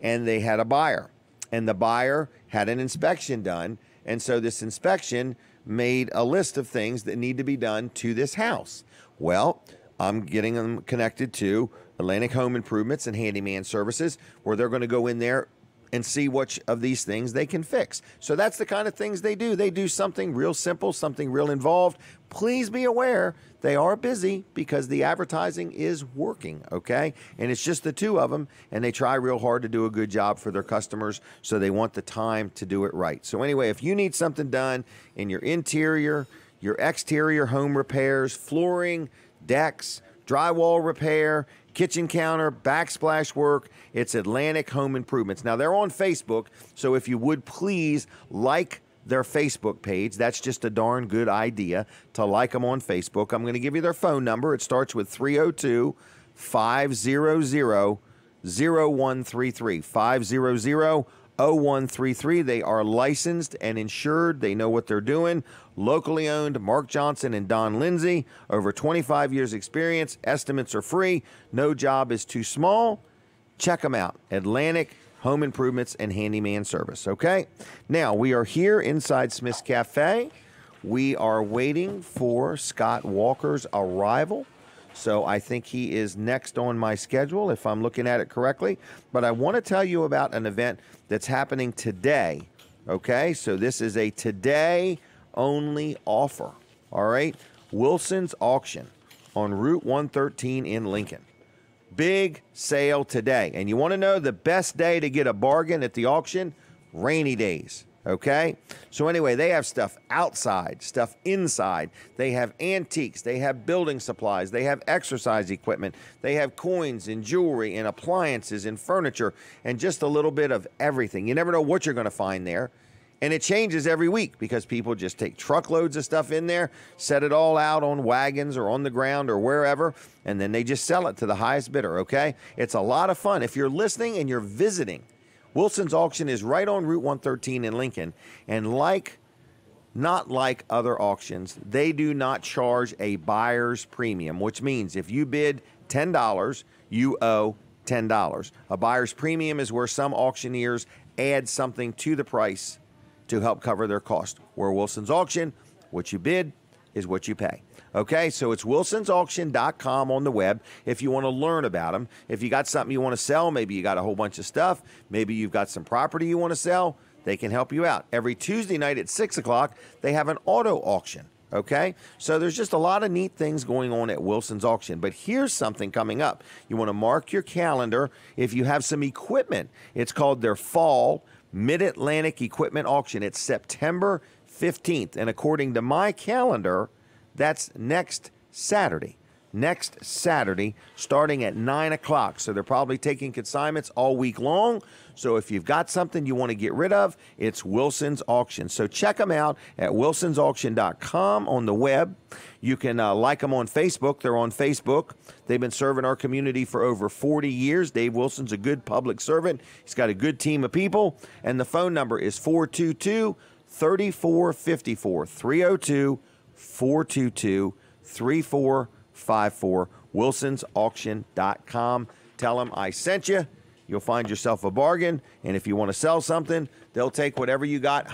A: and they had a buyer, and the buyer had an inspection done, and so this inspection made a list of things that need to be done to this house. Well, I'm getting them connected to Atlantic Home Improvements and Handyman Services, where they're going to go in there and see which of these things they can fix. So that's the kind of things they do. They do something real simple, something real involved. Please be aware they are busy because the advertising is working, okay? And it's just the two of them, and they try real hard to do a good job for their customers, so they want the time to do it right. So anyway, if you need something done in your interior, your exterior home repairs, flooring, decks, drywall repair, kitchen counter, backsplash work, it's Atlantic Home Improvements. Now, they're on Facebook, so if you would please like their Facebook page. That's just a darn good idea to like them on Facebook. I'm going to give you their phone number. It starts with 302-500-0133. 500-0133. They are licensed and insured. They know what they're doing. Locally owned, Mark Johnson and Don Lindsay. Over 25 years experience. Estimates are free. No job is too small. Check them out. Atlantic Home Improvements and Handyman Service. Okay? Now, we are here inside Smith's Cafe. We are waiting for Scott Walker's arrival. So I think he is next on my schedule, if I'm looking at it correctly. But I want to tell you about an event that's happening today. Okay? So this is a today-only offer. All right? Wilson's Auction on Route 113 in Lincoln. Big sale today. And you want to know the best day to get a bargain at the auction? Rainy days. Okay? So anyway, they have stuff outside, stuff inside. They have antiques. They have building supplies. They have exercise equipment. They have coins and jewelry and appliances and furniture and just a little bit of everything. You never know what you're going to find there. And it changes every week because people just take truckloads of stuff in there, set it all out on wagons or on the ground or wherever, and then they just sell it to the highest bidder, okay? It's a lot of fun. If you're listening and you're visiting, Wilson's Auction is right on Route 113 in Lincoln. And not like other auctions, they do not charge a buyer's premium, which means if you bid $10, you owe $10. A buyer's premium is where some auctioneers add something to the price to help cover their cost. Where Wilson's Auction, what you bid is what you pay. Okay, so it's wilsonsauction.com on the web if you want to learn about them. If you got something you want to sell, maybe you got a whole bunch of stuff, maybe you've got some property you want to sell, they can help you out. Every Tuesday night at 6 o'clock, they have an auto auction. Okay, so there's just a lot of neat things going on at Wilson's Auction. But here's something coming up. You want to mark your calendar if you have some equipment. It's called their Fall Mid-Atlantic Equipment Auction. It's September 15th. And according to my calendar, that's next Saturday. Next Saturday, starting at 9 o'clock. So they're probably taking consignments all week long. So if you've got something you want to get rid of, it's Wilson's Auction. So check them out at wilsonsauction.com on the web. You can like them on Facebook. They're on Facebook. They've been serving our community for over 40 years. Dave Wilson's a good public servant. He's got a good team of people. And the phone number is 422-3454, 302-422-3454. wilsonsauction.com. Tell them I sent you. You'll find yourself a bargain. And if you want to sell something, they'll take whatever you got,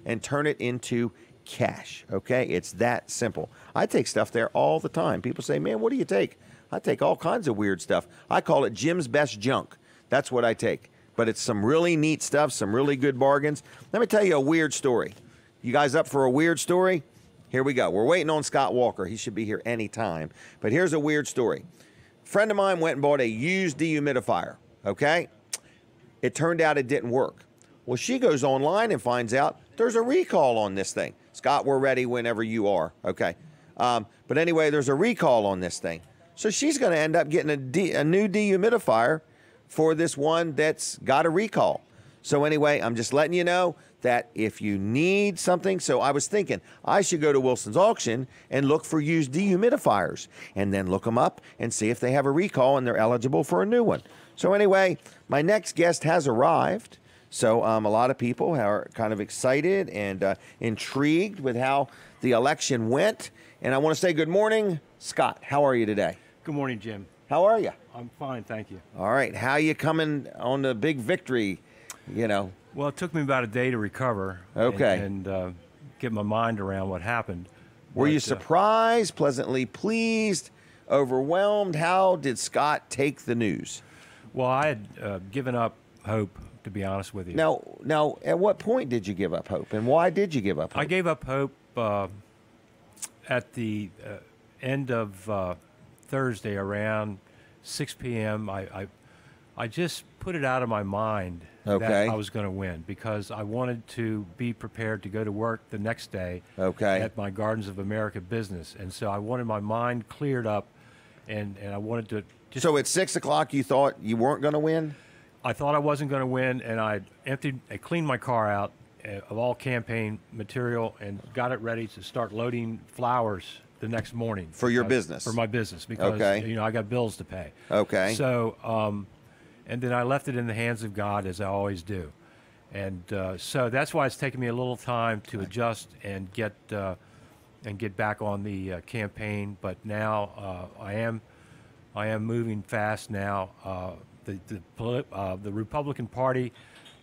A: and turn it into cash. Okay? It's that simple. I take stuff there all the time. People say, man, what do you take? I take all kinds of weird stuff. I call it Jim's Best Junk. That's what I take. But it's some really neat stuff, some really good bargains. Let me tell you a weird story. You guys up for a weird story? Here we go. We're waiting on Scott Walker. He should be here any time. But here's a weird story. A friend of mine went and bought a used dehumidifier, okay? It turned out it didn't work. Well, she goes online and finds out there's a recall on this thing. Scott, we're ready whenever you are, okay? But anyway, there's a recall on this thing. So she's going to end up getting a new dehumidifier for this one that's got a recall. So anyway, I'm just letting you know that if you need something, so I was thinking I should go to Wilson's Auction and look for used dehumidifiers and then look them up and see if they have a recall and they're eligible for a new one. So anyway, my next guest has arrived. So a lot of people are kind of excited and intrigued with how the election went. And I want to say good morning, Scott. How are you today?
G: Good morning, Jim.
A: How are you?
G: I'm fine, thank you.
A: All right. How you coming on the big victory,
G: Well, it took me about a day to recover.
A: Okay.
G: And get my mind around what happened.
A: Were you surprised, pleasantly pleased, overwhelmed? How did Scott take the news?
G: Well, I had given up hope, to be honest with you.
A: Now, at what point did you give up hope, and why did you give up hope?
G: I gave up hope at the end of Thursday around 6 p.m. I just put it out of my mind that I was going to win because I wanted to be prepared to go to work the next day at my Gardens of America business. And so I wanted my mind cleared up, and I wanted to just...
A: So at 6 o'clock you thought you weren't going to win?
G: I thought I wasn't going to win, and I cleaned my car out, of all campaign material and got it ready to start loading flowers the next morning.
A: For your business?
G: For my business, because I got bills to pay.
A: Okay.
G: So, and then I left it in the hands of God, as I always do. And so that's why it's taken me a little time to adjust and get back on the campaign. But now I am moving fast now. The Republican Party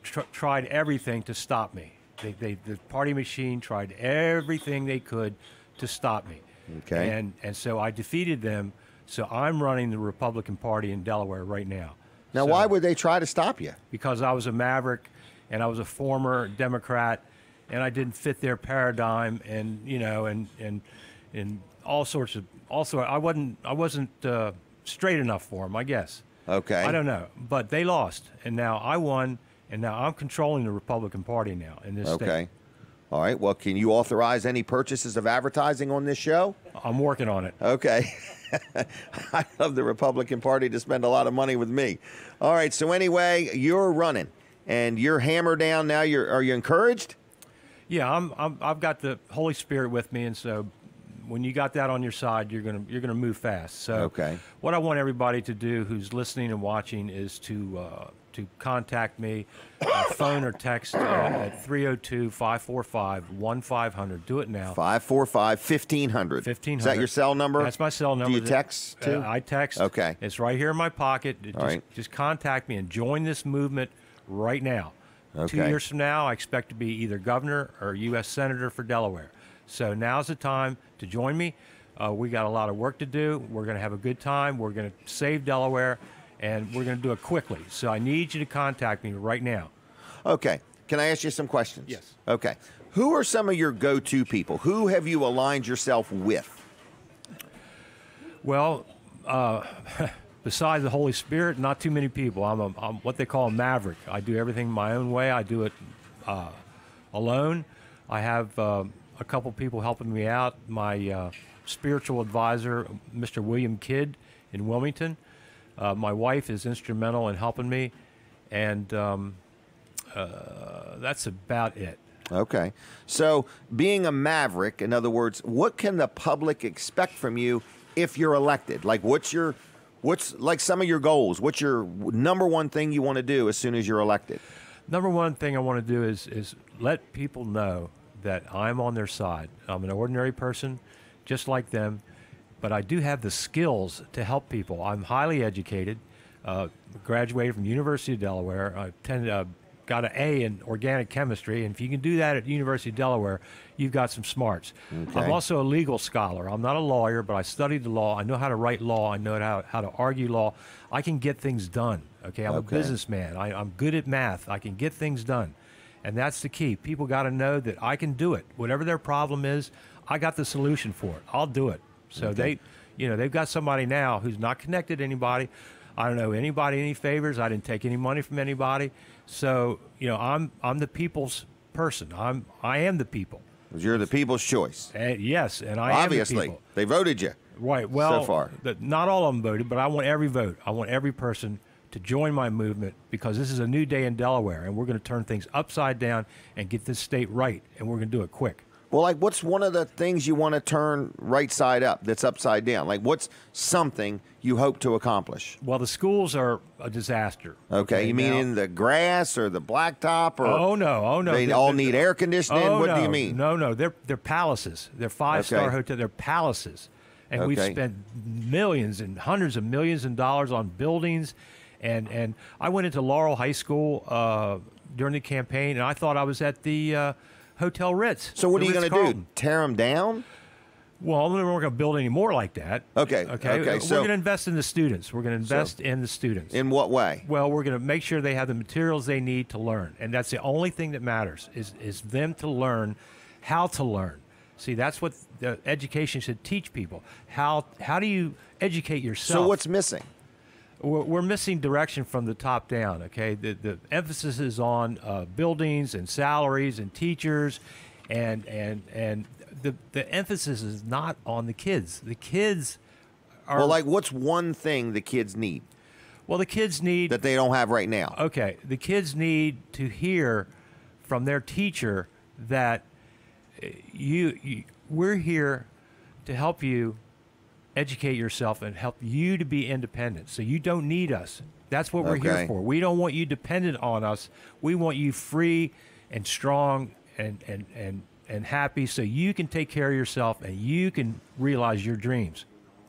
G: tried everything to stop me. The party machine tried everything they could to stop me.
A: Okay.
G: And so I defeated them. So I'm running the Republican Party in Delaware right now.
A: Now, why would they try to stop you?
G: Because I was a maverick, and I was a former Democrat, and I didn't fit their paradigm, and and all sorts of. Also, I wasn't straight enough for them, I guess.
A: Okay.
G: I don't know, but they lost, and now I won, and now I'm controlling the Republican Party now in this state.
A: Okay. All right. Well, can you authorize any purchases of advertising on this show?
G: I'm working on it.
A: Okay. I love the Republican Party to spend a lot of money with me. All right. So anyway, you're running, and you're hammered down now. Are you encouraged?
G: Yeah, I've got the Holy Spirit with me, and so when you got that on your side, you're gonna move fast. So what I want everybody to do who's listening and watching is to contact me, phone or text at 302-545-1500. Do it now.
A: 545-1500.
G: 1500.
A: Is that your cell number?
G: That's my cell number.
A: Do you text too?
G: I text.
A: Okay.
G: It's right here in my pocket. Just contact me and join this movement right now.
A: Okay.
G: 2 years from now, I expect to be either governor or U.S. Senator for Delaware. So now's the time to join me. We got a lot of work to do. We're going to have a good time. We're going to save Delaware, and we're going to do it quickly. So I need you to contact me right now.
A: Okay. Can I ask you some questions?
G: Yes.
A: Okay. Who are some of your go-to people? Who have you aligned yourself with?
G: Well, besides the Holy Spirit, not too many people. I'm what they call a maverick. I do everything my own way. I do it alone. I have a couple people helping me out. My spiritual advisor, Mr. William Kidd in Wilmington. My wife is instrumental in helping me, and that's about it.
A: Okay. So being a maverick, in other words, what can the public expect from you if you're elected? Like what's like some of your goals? What's your number one thing you want to do as soon as you're elected?
G: Number one thing I want to do is let people know that I'm on their side. I'm an ordinary person, just like them, but I do have the skills to help people. I'm highly educated, graduated from the University of Delaware. I got an A in organic chemistry, and if you can do that at the University of Delaware, you've got some smarts. Okay. I'm also a legal scholar. I'm not a lawyer, but I studied the law. I know how to write law. I know how to argue law. I can get things done. Okay, I'm a businessman. I'm good at math. I can get things done. And that's the key. People got to know that I can do it. Whatever their problem is, I got the solution for it. I'll do it. So they've got somebody now who's not connected to anybody. I don't know anybody any favors. I didn't take any money from anybody. So, I'm the people's person. I am the people.
A: You're the people's choice.
G: Yes, and I
A: obviously
G: am the people.
A: They voted you.
G: Right. Well,
A: so far,
G: not all of them voted, but I want every vote. I want every person to join my movement because this is a new day in Delaware, and we're going to turn things upside down and get this state right, and we're going to do it quick.
A: Well, like, what's one of the things you want to turn right side up that's upside down? Like, what's something you hope to accomplish?
G: Well, the schools are a disaster.
A: Okay, you mean in the grass or the blacktop? Or
G: oh no!
A: They all need air conditioning. What do you mean?
G: No, they're palaces. They're 5-star hotels. They're palaces, and we've spent millions and hundreds of millions of dollars on buildings. And I went into Laurel High School during the campaign, and I thought I was at the Hotel Ritz.
A: So what are you going to do? Tear them down?
G: Well, we're not going to build any more like that.
A: Okay.
G: We're going to invest in the students. We're going to invest in the students.
A: In what way?
G: Well, we're going to make sure they have the materials they need to learn, and that's the only thing that matters is them to learn how to learn. See, that's what the education should teach people. How do you educate yourself?
A: So what's missing?
G: We're missing direction from the top down, okay? The emphasis is on buildings and salaries and teachers, and the emphasis is not on the kids. The kids are...
A: Well, like, what's one thing the kids need?
G: Well, the kids need...
A: That they don't have right now.
G: Okay, the kids need to hear from their teacher that we're here to help you educate yourself and help you to be independent. So you don't need us. That's what we're here for. We don't want you dependent on us. We want you free and strong and happy so you can take care of yourself and you can realize your dreams.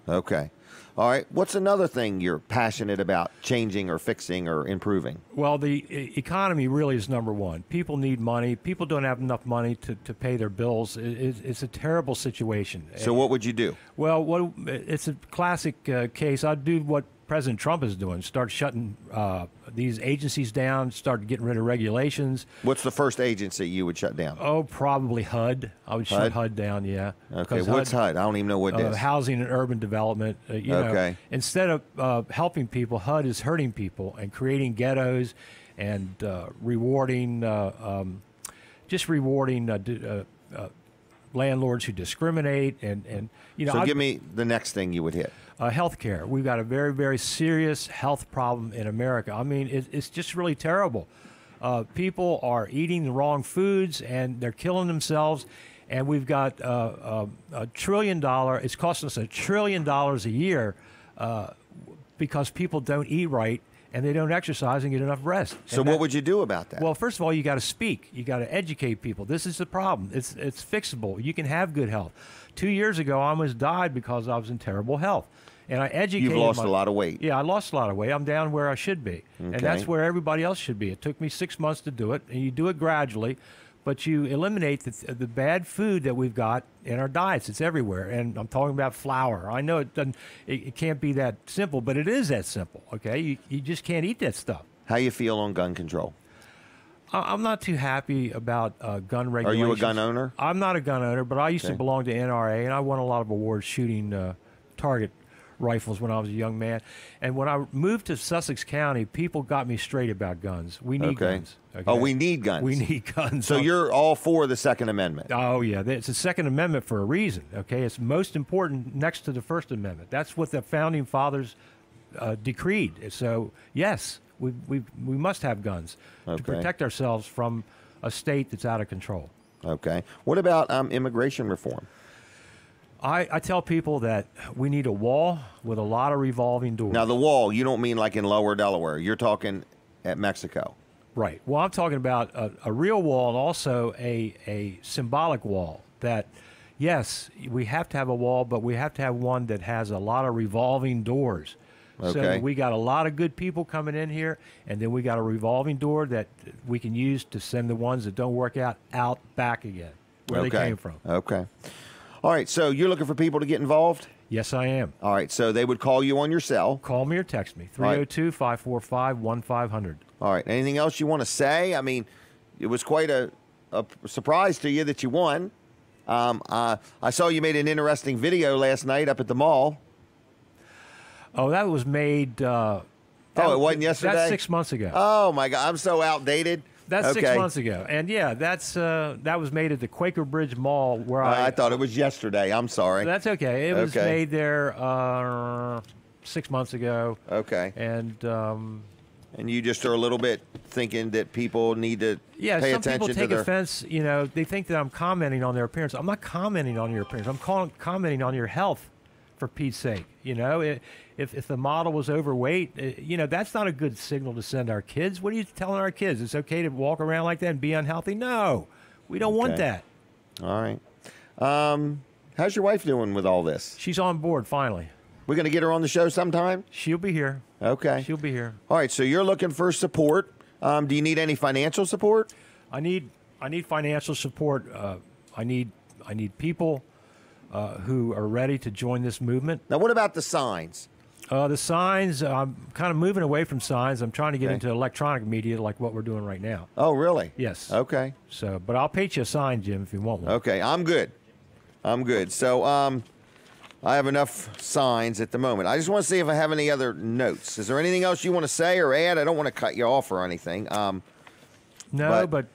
A: Okay. All right. What's another thing you're passionate about changing or fixing or improving?
G: Well, the economy really is number one. People need money. People don't have enough money to pay their bills. It's a terrible situation.
A: So what would you do?
G: Well, it's a classic case. I'd do what President Trump is doing, start shutting these agencies down, start getting rid of regulations.
A: What's the first agency you would shut down?
G: Oh, probably HUD. I would shut HUD down, yeah.
A: Okay, what's HUD? I don't even know what it is.
G: Housing and Urban Development. You know, instead of helping people, HUD is hurting people and creating ghettos and rewarding landlords who discriminate and you know.
A: So give me the next thing you would hit.
G: Healthcare. We've got a very, very serious health problem in America. I mean, it's just really terrible. People are eating the wrong foods and they're killing themselves. And we've got $1 trillion. It's costing us $1 trillion a year because people don't eat right and they don't exercise and get enough rest.
A: So what would you do about that?
G: Well, first of all, you got to speak. You got to educate people. This is the problem. It's fixable. You can have good health. 2 years ago, I almost died because I was in terrible health. And I educated.
A: You've lost a lot of weight.
G: Yeah, I lost a lot of weight. I'm down where I should be.
A: Okay.
G: And that's where everybody else should be. It took me 6 months to do it, and you do it gradually, but you eliminate the bad food that we've got in our diets. It's everywhere. And I'm talking about flour. I know it can't be that simple, but it is that simple, okay? You just can't eat that stuff.
A: How you feel on gun control?
G: I'm not too happy about gun regulations.
A: Are you a gun owner?
G: I'm not a gun owner, but I used to belong to NRA, and I won a lot of awards shooting target rifles when I was a young man. And when I moved to Sussex County, people got me straight about guns. We need guns. Okay?
A: Oh, we need guns.
G: We need guns.
A: So you're all for the Second Amendment?
G: Oh, yeah. It's the Second Amendment for a reason, okay? It's most important next to the First Amendment. That's what the Founding Fathers decreed. So, yes, we must have guns to protect ourselves from a state that's out of control.
A: Okay. What about immigration reform?
G: I tell people that we need a wall with a lot of revolving doors.
A: Now, the wall, you don't mean like in Lower Delaware. You're talking at Mexico.
G: Right. Well, I'm talking about a real wall and also a symbolic wall that, yes, we have to have a wall, but we have to have one that has a lot of revolving doors. So we got a lot of good people coming in here, and then we got a revolving door that we can use to send the ones that don't work out back again, where they came from.
A: Okay. All right, so you're looking for people to get involved?
G: Yes, I am.
A: All right, so they would call you on your cell?
G: Call me or text me, 302-545-1500.
A: All right, anything else you want to say? I mean, it was quite a surprise to you that you won. I saw you made an interesting video last night up at the mall.
G: Oh, that was made...
A: it wasn't yesterday?
G: That's 6 months ago.
A: Oh, my God, I'm so outdated.
G: That's 6 months ago. And, yeah, that was made at the Quaker Bridge Mall where
A: I thought it was yesterday. I'm sorry.
G: That's okay. It was made there 6 months ago.
A: Okay.
G: And
A: you just are a little bit thinking that people need to pay attention to
G: some people take offense. You know, they think that I'm commenting on their appearance. I'm not commenting on your appearance. I'm commenting on your health, for Pete's sake. You know, if the model was overweight, you know, that's not a good signal to send our kids. What are you telling our kids? It's okay to walk around like that and be unhealthy? No, we don't want that.
A: All right. How's your wife doing with all this?
G: She's on board, finally.
A: We're going to get her on the show sometime?
G: She'll be here.
A: Okay.
G: She'll be here.
A: All right, so you're looking for support. Do you need any financial support?
G: I need financial support. I need people who are ready to join this movement.
A: Now, what about the signs?
G: The signs, I'm kind of moving away from signs. I'm trying to get into electronic media like what we're doing right now.
A: Oh, really?
G: Yes.
A: Okay.
G: So, but I'll paint you a sign, Jim, if you want one.
A: Okay, I'm good. So, I have enough signs at the moment. I just want to see if I have any other notes. Is there anything else you want to say or add? I don't want to cut you off or anything.
G: No, but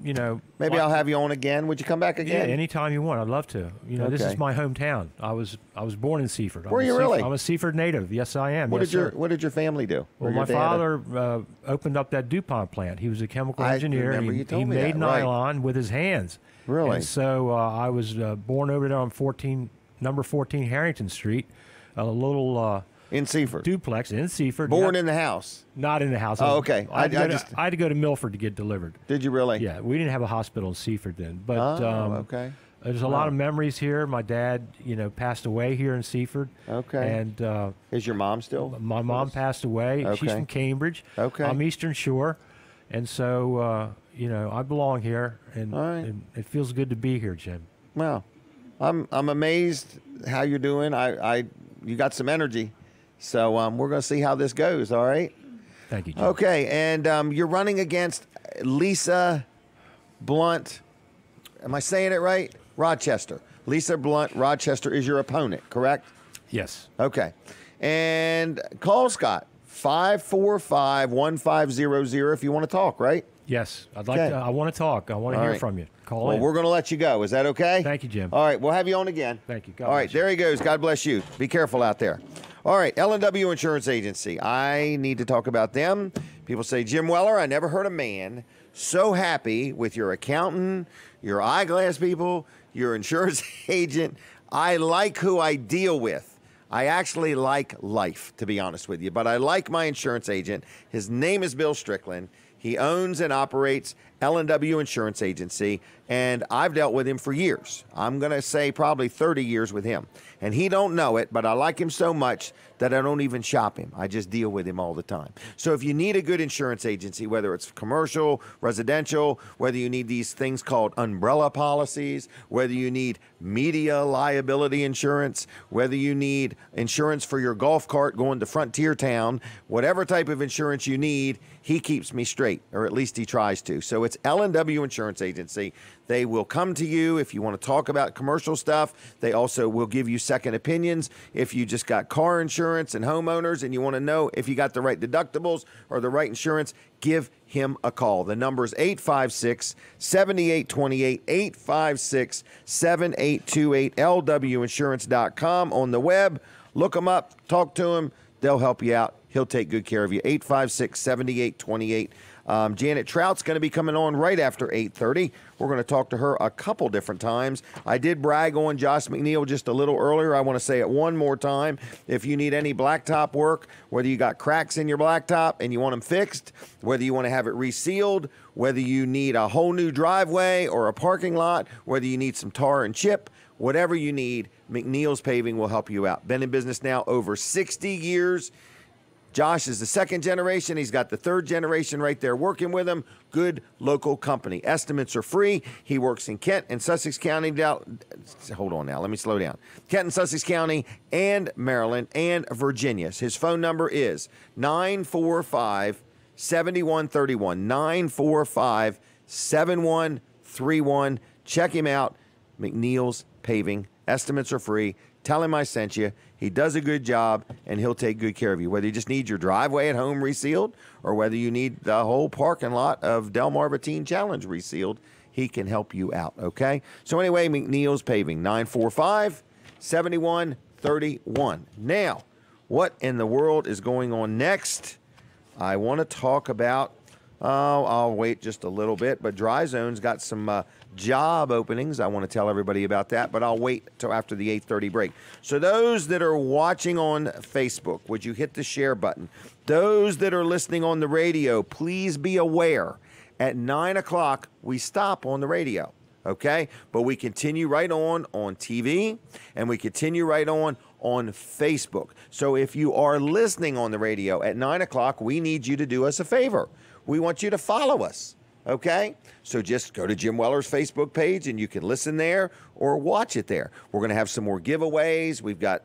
G: you know,
A: maybe I'll have you on again. Would you come back again?
G: Yeah, anytime you want. I'd love to. You know, this is my hometown. I was born in Seaford.
A: Were you really?
G: I'm a Seaford native. Yes, I am.
A: What did your family do?
G: Well, my father opened up that DuPont plant. He was a chemical engineer. He made nylon with his hands.
A: Really?
G: And so I was born over there on number 14 Harrington Street, a little
A: in Seaford
G: duplex in Seaford.
A: Born in the house?
G: Not in the house.
A: Oh, okay.
G: I had to go to Milford to get delivered.
A: Did you really?
G: Yeah, we didn't have a hospital in Seaford then. But
A: okay.
G: There's a lot of memories here. My dad, passed away here in Seaford.
A: Okay.
G: And
A: is your mom still?
G: My mom passed away.
A: Okay.
G: She's from Cambridge.
A: Okay.
G: I'm Eastern Shore, and so I belong here, and it feels good to be here, Jim.
A: Well, I'm amazed how you're doing. You got some energy, so we're going to see how this goes. All right.
G: Thank you, Jim.
A: Okay, and you're running against Lisa Blunt. Am I saying it right? Rochester. Lisa Blunt, Rochester is your opponent, correct?
G: Yes.
A: Okay. And call Scott, 545-1500 if you want to talk, right?
G: Yes. I want to talk. I want to hear from you. Call in.
A: We're going to let you go. Is that okay?
G: Thank you, Jim.
A: All right. We'll have you on again.
G: Thank you.
A: All right. There he goes. God bless you. Be careful out there. All right. L&W Insurance Agency. I need to talk about them. People say, Jim Weller, I never heard a man so happy with your accountant, your eyeglass people, your insurance agent. I like who I deal with. I actually like life, to be honest with you, but I like my insurance agent. His name is Bill Strickland. He owns and operates L&W Insurance Agency, and I've dealt with him for years. I'm going to say probably 30 years with him. And he don't know it, but I like him so much that I don't even shop him. I just deal with him all the time. So if you need a good insurance agency, whether it's commercial, residential, whether you need these things called umbrella policies, whether you need media liability insurance, whether you need insurance for your golf cart going to Frontier Town, whatever type of insurance you need, he keeps me straight, or at least he tries to. So it's L&W Insurance Agency. They will come to you if you want to talk about commercial stuff. They also will give you second opinions if you just got car insurance and homeowners and you want to know if you got the right deductibles or the right insurance. Give him a call. The number is 856-7828, 856-7828, lwinsurance.com on the web. Look them up, talk to him. They'll help you out. He'll take good care of you. 856-7828. Janet Trout's going to be coming on right after 8:30. We're going to talk to her a couple different times. I did brag on Josh McNeil just a little earlier. I want to say it one more time. If you need any blacktop work, whether you got cracks in your blacktop and you want them fixed, whether you want to have it resealed, whether you need a whole new driveway or a parking lot, whether you need some tar and chip, whatever you need, McNeil's Paving will help you out. Been in business now over 60 years. Josh is the second generation. He's got the third generation right there working with him. Good local company. Estimates are free. He works in Kent and Sussex County. Hold on now. Let me slow down. Kent and Sussex County and Maryland and Virginia. His phone number is 945-7131. 945-7131. Check him out. McNeil's Paving. Estimates are free. Tell him I sent you. He does a good job, and he'll take good care of you. Whether you just need your driveway at home resealed or whether you need the whole parking lot of Delmarva Teen Challenge resealed, he can help you out, okay? So anyway, McNeil's Paving, 945-7131. Now, what in the world is going on next? I want to talk about, I'll wait just a little bit, but Dry Zone's got some job openings. I want to tell everybody about that, but I'll wait till after the 8:30 break. So those that are watching on Facebook, would you hit the share button? Those that are listening on the radio, please be aware at 9 o'clock we stop on the radio, okay? But we continue right on TV, and we continue right on Facebook. So if you are listening on the radio at 9 o'clock, we need you to do us a favor. We want you to follow us. Okay? So just go to Jim Weller's Facebook page and you can listen there or watch it there. We're going to have some more giveaways. We've got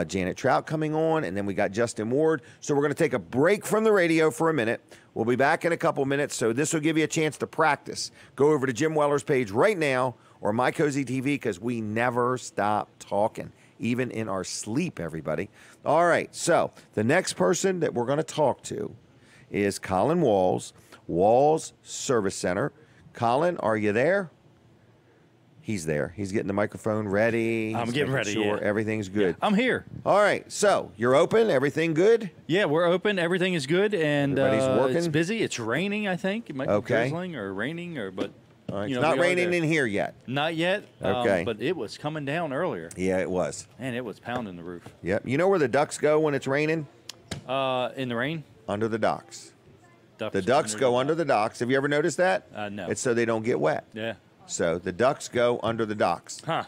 A: Janet Trout coming on, and then we got Justin Ward. So we're going to take a break from the radio for a minute. We'll be back in a couple minutes, so this will give you a chance to practice. Go over to Jim Weller's page right now or My Cozy TV, because we never stop talking, even in our sleep, everybody. All right, so the next person that we're going to talk to is Colin Walls Service Center. Colin, are you there? He's there. He's getting the microphone ready.
D: I'm getting ready.
A: Sure,
D: yeah.
A: everything's good.
D: Yeah, I'm here.
A: All right. So you're open. Everything good?
D: Yeah, we're open. Everything is good, and
A: everybody's working.
D: It's busy. It's raining. I think it might be drizzling or raining, but
A: all right.
D: you
A: It's
D: know,
A: not raining in here yet.
D: Not yet.
A: Okay.
D: But it was coming down earlier.
A: Yeah, it was.
D: And it was pounding the roof.
A: Yep. You know where the ducks go when it's raining?
D: In the rain.
A: Under the docks. The ducks go under the docks. Have you ever noticed that?
D: No.
A: It's so they don't get wet.
D: Yeah.
A: So the ducks go under the docks.
D: Huh.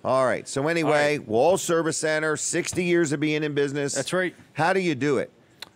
A: All right. So anyway, Wall Service Center, 60 years of being in business.
D: That's right.
A: How do you do it?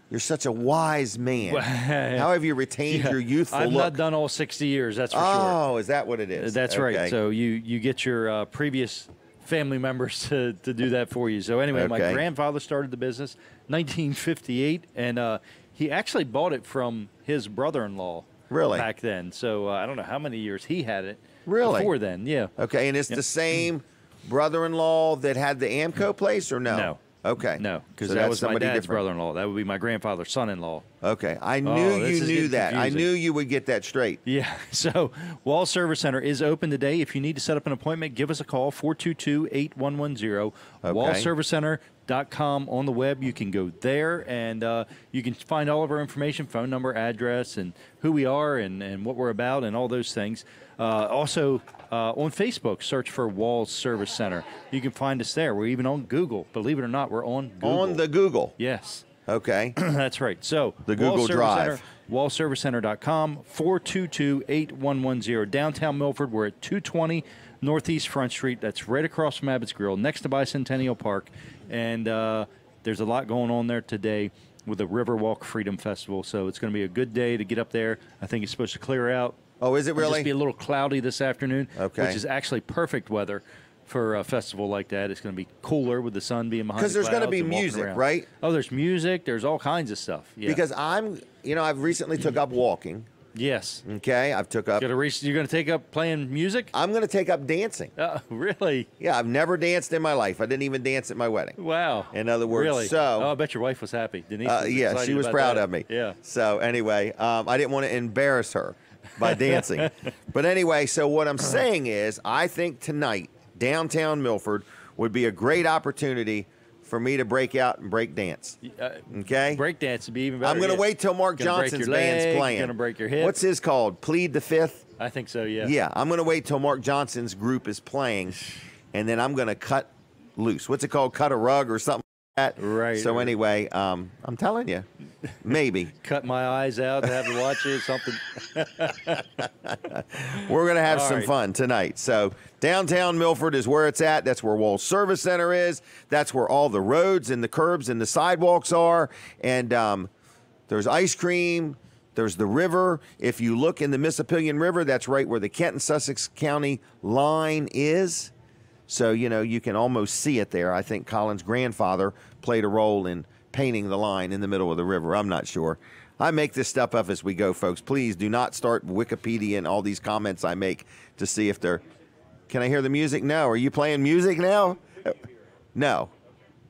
A: You're such a wise man. How have you retained your youthful
D: I've
A: look?
D: not done all 60 years, that's for sure.
A: Oh, is that what it is?
D: That's right. So you get your previous family members to do that for you. So anyway, my grandfather started the business 1958, and he actually bought it from his brother-in-law back then. So I don't know how many years he had it before then. Yeah.
A: Okay, and it's the same brother-in-law that had the Amco place, or no?
D: No.
A: Okay.
D: No, because that was my dad's brother-in-law. That would be my grandfather's son-in-law.
A: Okay. I knew you knew that. I knew you would get that straight.
D: Yeah. So Wall Service Center is open today. If you need to set up an appointment, give us a call, 422-8110. WallServiceCenter.com on the web. You can go there, and you can find all of our information, phone number, address, and who we are and what we're about and all those things. Also, on Facebook, search for Walls Service Center. You can find us there. We're even on Google. Believe it or not, we're on Google.
A: On the Google?
D: Yes.
A: Okay.
D: That's right. So
A: the Google Drive.
D: WallServiceCenter.com, 422-8110. Downtown Milford, we're at 220 Northeast Front Street. That's right across from Abbott's Grill, next to Bicentennial Park. And there's a lot going on there today with the Riverwalk Freedom Festival. So it's going to be a good day to get up there. I think it's supposed to clear out.
A: Oh, is it really?
D: It'll just be a little cloudy this afternoon,
A: which
D: is actually perfect weather for a festival like that. It's going to be cooler with the sun being behind the clouds.
A: Because there's going to be music, right?
D: Oh, there's music. There's all kinds of stuff. Yeah.
A: Because I've recently took up walking.
D: Yes.
A: Okay, I've took up.
D: You're going to take up playing music?
A: I'm going to take up dancing.
D: Really?
A: Yeah, I've never danced in my life. I didn't even dance at my wedding.
D: Wow.
A: In other words,
D: really?
A: So.
D: I bet your wife was happy. Denise was
A: yeah, she was proud of me.
D: Yeah.
A: So anyway, I didn't want to embarrass her by dancing. But anyway, so what I'm saying is, I think tonight, downtown Milford would be a great opportunity for me to break out and break dance. Okay?
D: Break dance would be even better.
A: I'm going to wait till Mark Johnson's band's playing.
D: You're going to break your hip.
A: What's his called? Plead the Fifth?
D: I think so, yeah.
A: Yeah, I'm going to wait till Mark Johnson's group is playing, and then I'm going to cut loose. What's it called? Cut a rug or something like that?
D: Right.
A: So anyway, I'm telling you, maybe.
D: Cut my eyes out and have to watch it, something.
A: We're going to have some fun tonight. So downtown Milford is where it's at. That's where Wall Service Center is. That's where all the roads and the curbs and the sidewalks are. And there's ice cream. There's the river. If you look in the Mississippian River, that's right where the Kent and Sussex County line is. So, you can almost see it there. I think Colin's grandfather played a role in painting the line in the middle of the river. I'm not sure. I make this stuff up as we go, folks. Please do not start Wikipedia and all these comments I make to see if they're... Can I hear the music? No. Are you playing music now? No.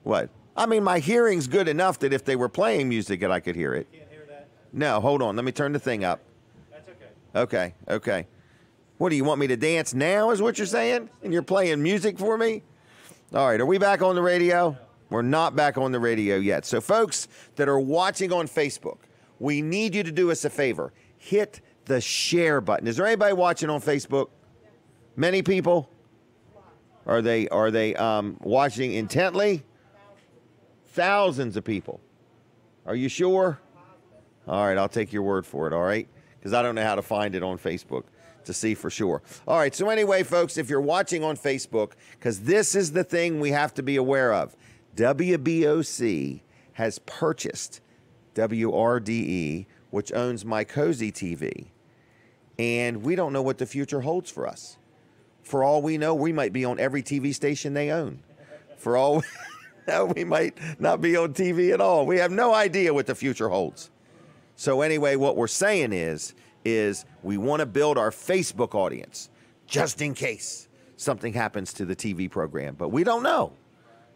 A: What? I mean, my hearing's good enough that if they were playing music that I could hear it.
G: Can't hear that?
A: No, hold on. Let me turn the thing up.
G: That's okay.
A: Okay. What, do you want me to dance now is what you're saying? And you're playing music for me? All right, are we back on the radio? We're not back on the radio yet. So folks that are watching on Facebook, we need you to do us a favor. Hit the share button. Is there anybody watching on Facebook? Many people? Are they watching intently? Thousands of people. Are you sure? All right, I'll take your word for it, all right? Because I don't know how to find it on Facebook to see for sure. All right, so anyway, folks, if you're watching on Facebook, because this is the thing we have to be aware of, WBOC has purchased WRDE, which owns My Cozy TV, and we don't know what the future holds for us. For all we know, we might be on every TV station they own. For all we might not be on TV at all. We have no idea what the future holds. So anyway, what we're saying is we want to build our Facebook audience just in case something happens to the TV program. But we don't know.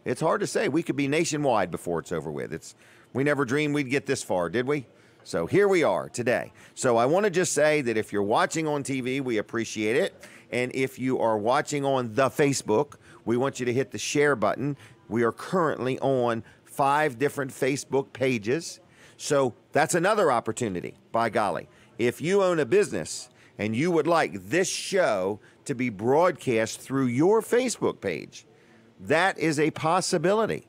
A: It's hard to say. We could be nationwide before it's over with. We never dreamed we'd get this far, did we? So here we are today. So I want to just say that if you're watching on TV, we appreciate it. And if you are watching on the Facebook, we want you to hit the share button. We are currently on 5 different Facebook pages. So that's another opportunity, by golly. If you own a business and you would like this show to be broadcast through your Facebook page, that is a possibility.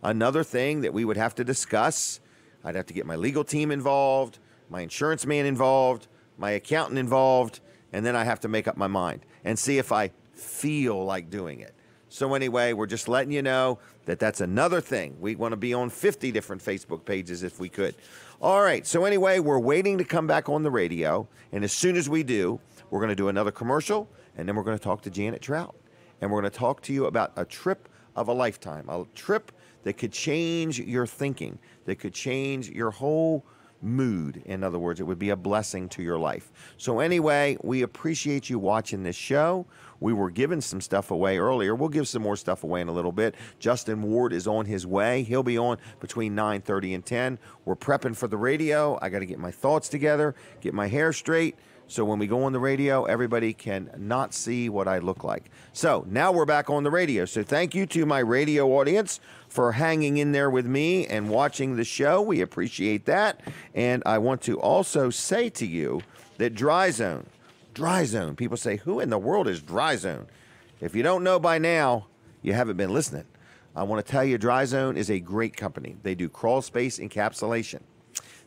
A: Another thing that we would have to discuss, I'd have to get my legal team involved, my insurance man involved, my accountant involved, and then I have to make up my mind and see if I feel like doing it. So anyway, we're just letting you know that that's another thing. We want to be on 50 different Facebook pages if we could. All right, so anyway, we're waiting to come back on the radio, and as soon as we do, we're going to do another commercial, and then we're going to talk to Janet Trout, and we're going to talk to you about a trip of a lifetime, a trip that could change your thinking, that could change your whole mood. In other words, it would be a blessing to your life. So anyway, we appreciate you watching this show. We were giving some stuff away earlier. We'll give some more stuff away in a little bit. Justin Ward is on his way. He'll be on between 9:30 and 10. We're prepping for the radio. I got to get my thoughts together, get my hair straight, so when we go on the radio, everybody can not see what I look like. So now we're back on the radio. So thank you to my radio audience for hanging in there with me and watching the show. We appreciate that. And I want to also say to you that Dry Zone, people say, who in the world is Dry Zone? If you don't know by now, you haven't been listening. I want to tell you, Dry Zone is a great company. They do crawl space encapsulation.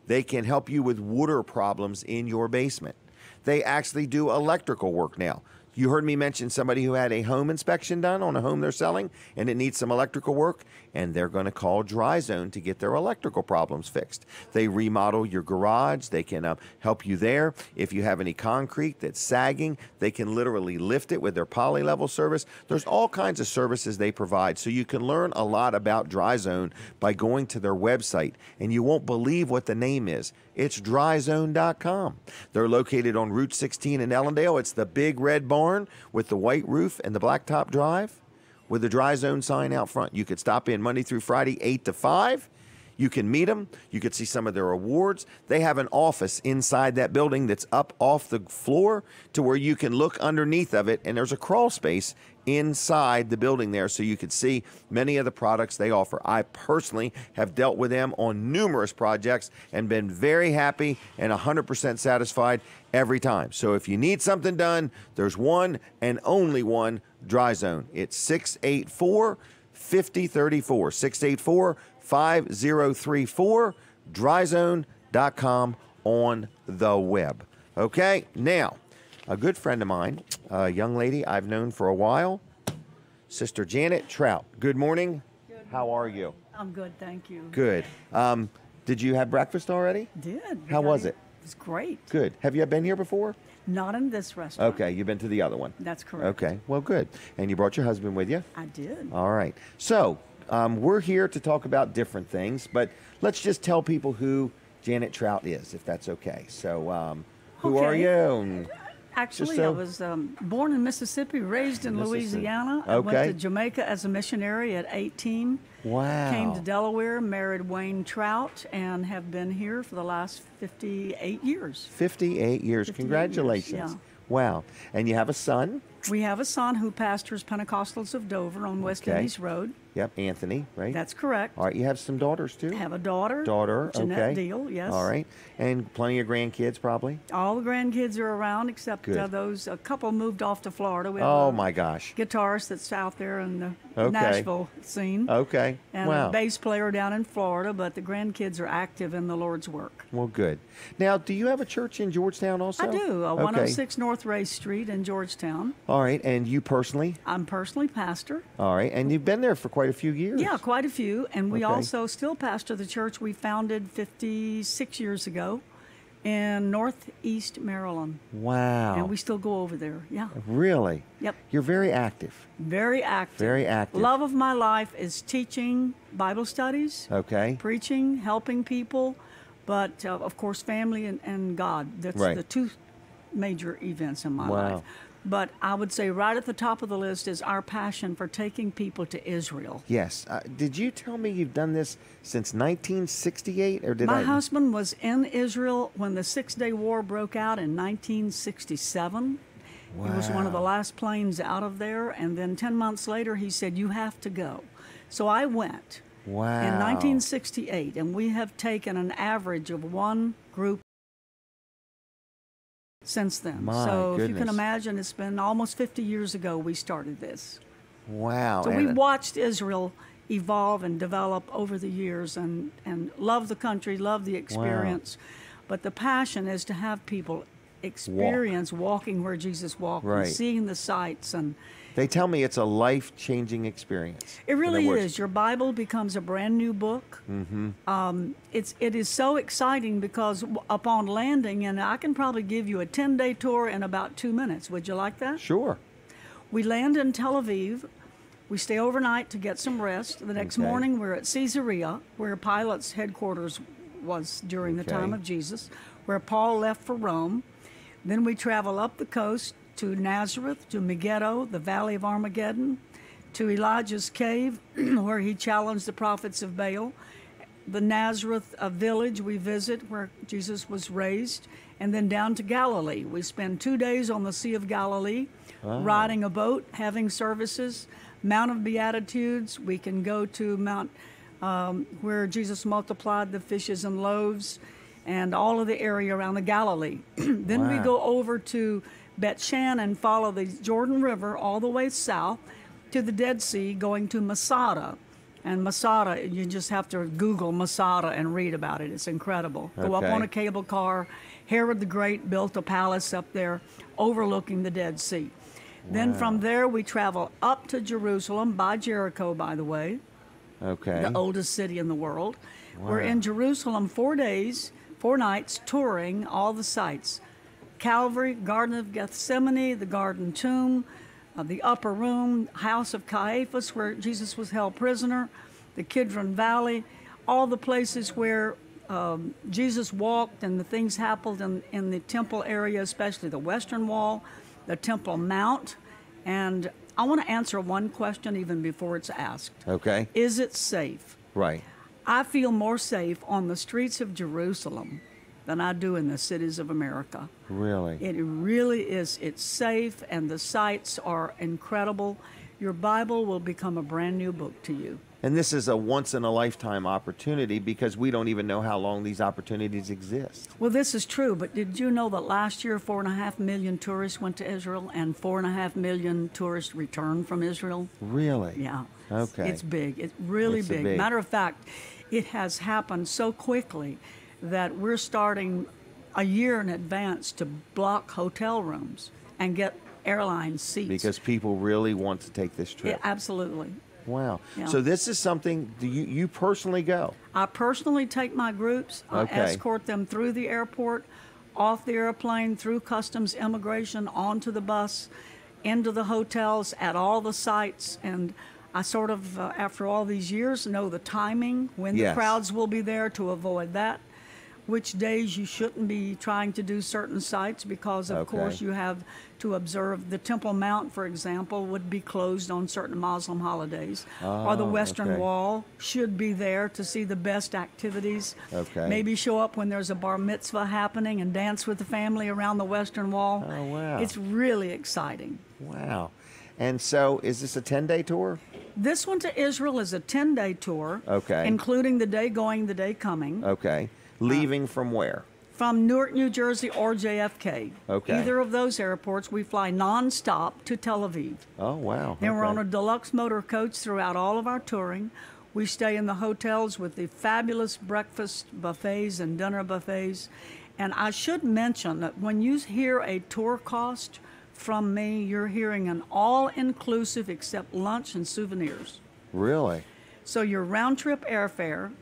A: They can help you with water problems in your basement. They actually do electrical work now. You heard me mention somebody who had a home inspection done on a home they're selling, and it needs some electrical work, and they're going to call Dry Zone to get their electrical problems fixed. They remodel your garage. They can help you there. If you have any concrete that's sagging, they can literally lift it with their poly-level service. There's all kinds of services they provide, so you can learn a lot about Dry Zone by going to their website, and you won't believe what the name is. It's dryzone.com. They're located on Route 16 in Ellendale. It's the big red barn with the white roof and the blacktop drive with the Dry Zone sign out front. You could stop in Monday through Friday, 8 to 5. You can meet them. You could see some of their awards. They have an office inside that building that's up off the floor to where you can look underneath of it, and there's a crawl space inside the building there so you could see many of the products they offer. I personally have dealt with them on numerous projects and been very happy and 100% satisfied every time. So if you need something done, there's one and only one Dry Zone. It's 684-5034. 684-5034, dryzone.com on the web. Okay, now, a good friend of mine, a young lady I've known for a while, Sister Janet Trout. Good morning.
H: Good.
A: How are you?
H: I'm good, thank you.
A: Good. Did you have breakfast already?
H: Did.
A: How was it?
H: It was great.
A: Good. Have you been here before?
H: Not in this restaurant.
A: Okay, you've been to the other one.
H: That's correct.
A: Okay, well, good. And you brought your husband with you?
H: I did.
A: All right. So, we're here to talk about different things, but let's just tell people who Janet Trout is, if that's okay. So, who are you? And
H: Actually, I was born in Mississippi, raised in Louisiana. I went to Jamaica as a missionary at 18.
A: Wow.
H: Came to Delaware, married Wayne Trout, and have been here for the last 58 years.
A: 58 years. 58 Congratulations.
H: Years, yeah.
A: Wow. And you have a son?
H: We have a son who pastors Pentecostals of Dover on West Indies Road.
A: Yep, Anthony, right?
H: That's correct.
A: All right, you have some daughters too?
H: I have a daughter.
A: Jeanette
H: Deal, yes.
A: All right, and plenty of grandkids probably?
H: All the grandkids are around except a couple moved off to Florida. We have
A: oh my gosh.
H: Guitarist that's out there in the Nashville scene.
A: Okay,
H: and a bass player down in Florida, but the grandkids are active in the Lord's work.
A: Well, good. Now, do you have a church in Georgetown also?
H: I do, 106 North Race Street in Georgetown.
A: All right, and you personally?
H: I'm personally pastor.
A: All right, and you've been there for quite a few years.
H: Yeah, quite a few, and we also still pastor the church we founded 56 years ago in Northeast Maryland.
A: Wow.
H: And we still go over there, yeah.
A: Really?
H: Yep.
A: You're very active.
H: Very active.
A: Very active.
H: Love of my life is teaching Bible studies.
A: Okay.
H: Preaching, helping people, but of course family and God. That's the two major events in my life. But I would say right at the top of the list is our passion for taking people to Israel.
A: Yes. Did you tell me you've done this since 1968, or did
H: My husband was in Israel when the Six-Day War broke out in 1967.
A: Wow.
H: He was one of the last planes out of there, and then 10 months later he said, "You have to go." So I went.
A: Wow.
H: In 1968, and we have taken an average of one group since then. So if you can imagine, it's been almost 50 years ago we started this.
A: Wow.
H: So we watched Israel evolve and develop over the years, and love the country, love the experience. Wow. But the passion is to have people experience walking where Jesus walked,
A: right,
H: and seeing the sights. And
A: they tell me it's a life-changing experience.
H: It really is. Your Bible becomes a brand new book.
A: Mm-hmm.
H: It is so exciting because upon landing, and I can probably give you a 10-day tour in about 2 minutes. Would you like that?
A: Sure.
H: We land in Tel Aviv. We stay overnight to get some rest. The next morning, we're at Caesarea, where Pilate's headquarters was during the time of Jesus, where Paul left for Rome. Then we travel up the coast to Nazareth, to Megiddo, the Valley of Armageddon, to Elijah's cave, where he challenged the prophets of Baal. The Nazareth village we visit, where Jesus was raised, and then down to Galilee. We spend 2 days on the Sea of Galilee, riding a boat, having services. Mount of Beatitudes, we can go to Mount where Jesus multiplied the fishes and loaves, and all of the area around the Galilee. Then we go over to Bet Shan and follow the Jordan River all the way south to the Dead Sea, going to Masada. And Masada, you just have to Google Masada and read about it. It's incredible. Go up on a cable car. Herod the Great built a palace up there overlooking the Dead Sea. Then from there we travel up to Jerusalem, by Jericho, by the way. The oldest city in the world. We're in Jerusalem 4 days, 4 nights, touring all the sites. Calvary, Garden of Gethsemane, the Garden Tomb, the Upper Room, House of Caiaphas, where Jesus was held prisoner, the Kidron Valley, all the places where Jesus walked and the things happened in the temple area, especially the Western Wall, the Temple Mount. And I want to answer one question even before it's asked.
A: Okay.
H: Is it safe?
A: Right.
H: I feel more safe on the streets of Jerusalem than I do in the cities of America.
A: Really?
H: It really is. It's safe, and the sights are incredible. Your Bible will become a brand new book to you.
A: And this is a once-in-a-lifetime opportunity, because we don't even know how long these opportunities exist.
H: Well, this is true, but did you know that last year 4.5 million tourists went to Israel and 4.5 million tourists returned from Israel?
A: Really?
H: Yeah.
A: Okay.
H: It's big. It's really big. Matter of fact, it has happened so quickly that we're starting a year in advance to block hotel rooms and get airline seats.
A: Because people really want to take this trip.
H: Yeah, absolutely.
A: Wow.
H: Yeah.
A: So this is something, do you personally go?
H: I personally take my groups. I escort them through the airport, off the airplane, through customs, immigration, onto the bus, into the hotels, at all the sites. And I sort of, after all these years, know the timing, when the crowds will be there, to avoid that. Which days you shouldn't be trying to do certain sites, because of course you have to observe. The Temple Mount, for example, would be closed on certain Muslim holidays. Or the Western Wall should be there to see the best activities. Maybe show up when there's a bar mitzvah happening and dance with the family around the Western Wall.
A: Oh, wow.
H: It's really exciting.
A: Wow. And so is this a 10-day tour?
H: This one to Israel is a 10-day tour. Including the day going, the day coming.
A: Leaving from where?
H: From Newark, New Jersey, or JFK. Either of those airports, we fly nonstop to Tel Aviv.
A: Oh, wow.
H: Then we're on a deluxe motor coach throughout all of our touring. We stay in the hotels with the fabulous breakfast buffets and dinner buffets. And I should mention that when you hear a tour cost from me, you're hearing an all-inclusive except lunch and souvenirs.
A: Really?
H: So your round-trip airfare,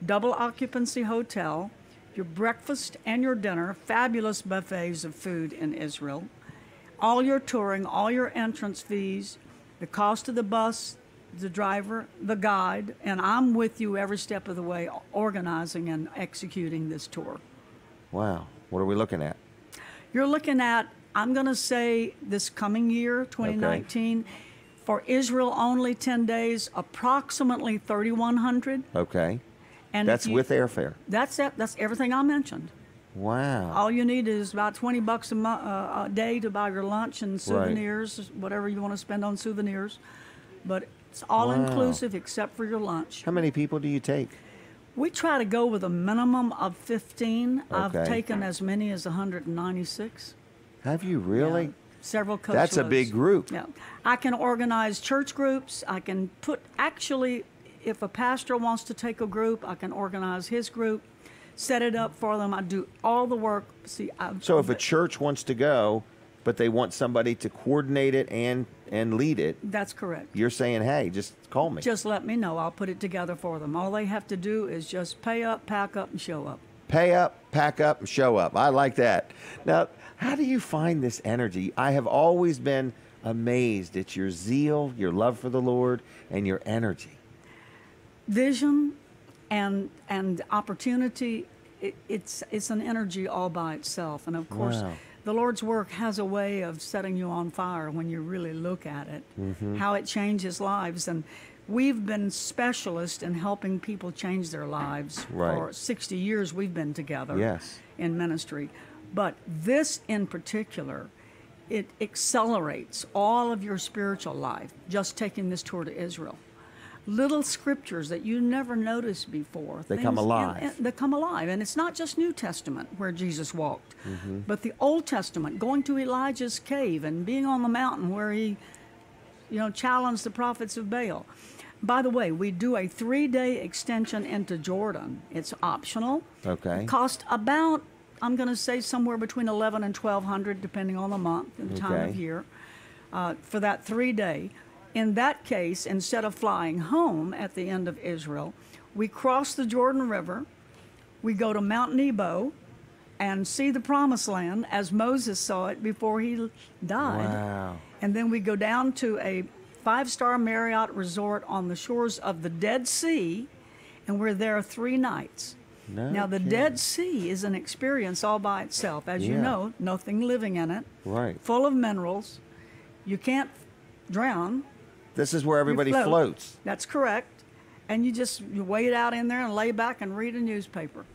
H: double occupancy hotel, your breakfast and your dinner, fabulous buffets of food in Israel, all your touring, all your entrance fees, the cost of the bus, the driver, the guide, and I'm with you every step of the way organizing and executing this tour.
A: Wow. What are we looking at?
H: You're looking at I'm going to say this coming year, 2019, okay. For Israel only 10 days, approximately 3,100.
A: Okay. And that's with airfare.
H: That's it. That's everything I mentioned.
A: Wow.
H: All you need is about $20 a day to buy your lunch and souvenirs, right. Whatever you want to spend on souvenirs. But it's all inclusive except for your lunch.
A: How many people do you take?
H: We try to go with a minimum of 15. Okay. I've taken as many as 196.
A: Have you really?
H: Yeah. Several coach
A: That's
H: loads.
A: A big group.
H: Yeah. I can organize church groups. I can actually, if a pastor wants to take a group, I can organize his group, set it up for them. I do all the work. See,
A: so if a church wants to go, but they want somebody to coordinate it and lead it.
H: That's correct.
A: You're saying, hey, just call me.
H: Just let me know. I'll put it together for them. All they have to do is just pay up, pack up, and show up.
A: Pay up, pack up, and show up. I like that. Now, how do you find this energy? I have always been amazed at your zeal, your love for the Lord, and your energy.
H: Vision and opportunity, it's an energy all by itself. And of course, the Lord's work has a way of setting you on fire when you really look at it, how it changes lives. And we've been specialists in helping people change their lives. For 60 years we've been together in ministry. But this in particular, it accelerates all of your spiritual life, just taking this tour to Israel. Little scriptures that you never noticed before.
A: They come alive.
H: They come alive. And it's not just New Testament where Jesus walked, but the Old Testament, going to Elijah's cave and being on the mountain where he, challenged the prophets of Baal. By the way, we do a 3-day extension into Jordan. It's optional.
A: Okay.
H: It costs about, I'm going to say somewhere between $1,100 and $1,200, depending on the month and the time of year, for that 3-day. In that case, instead of flying home at the end of Israel, we cross the Jordan River, we go to Mount Nebo, and see the Promised Land as Moses saw it before he died.
A: Wow.
H: And then we go down to a 5-star Marriott resort on the shores of the Dead Sea, and we're there 3 nights. Now, the Dead Sea is an experience all by itself. As you know, nothing living in it.
A: Right.
H: Full of minerals. You can't drown.
A: This is where everybody floats.
H: That's correct. And you wade out in there and lay back and read a newspaper.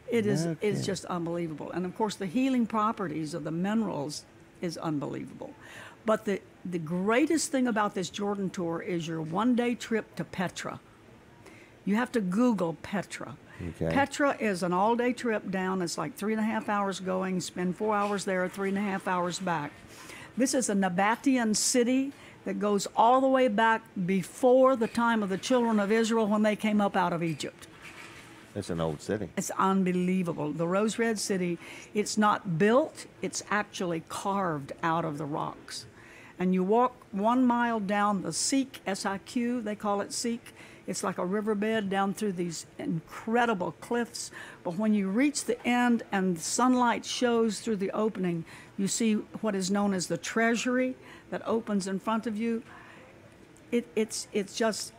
H: It's just unbelievable. And, of course, the healing properties of the minerals is unbelievable. But the greatest thing about this Jordan tour is your 1-day trip to Petra. You have to Google Petra.
A: Okay.
H: Petra is an all-day trip down. It's like 3.5 hours going, spend 4 hours there, 3.5 hours back. This is a Nabatean city that goes all the way back before the time of the children of Israel when they came up out of Egypt.
A: It's an old city.
H: It's unbelievable. The Rose Red City, it's not built, it's actually carved out of the rocks. And you walk 1 mile down the Seek, S-I-Q, they call it Seek. It's like a riverbed down through these incredible cliffs. But when you reach the end and the sunlight shows through the opening, you see what is known as the treasury that opens in front of you. It's just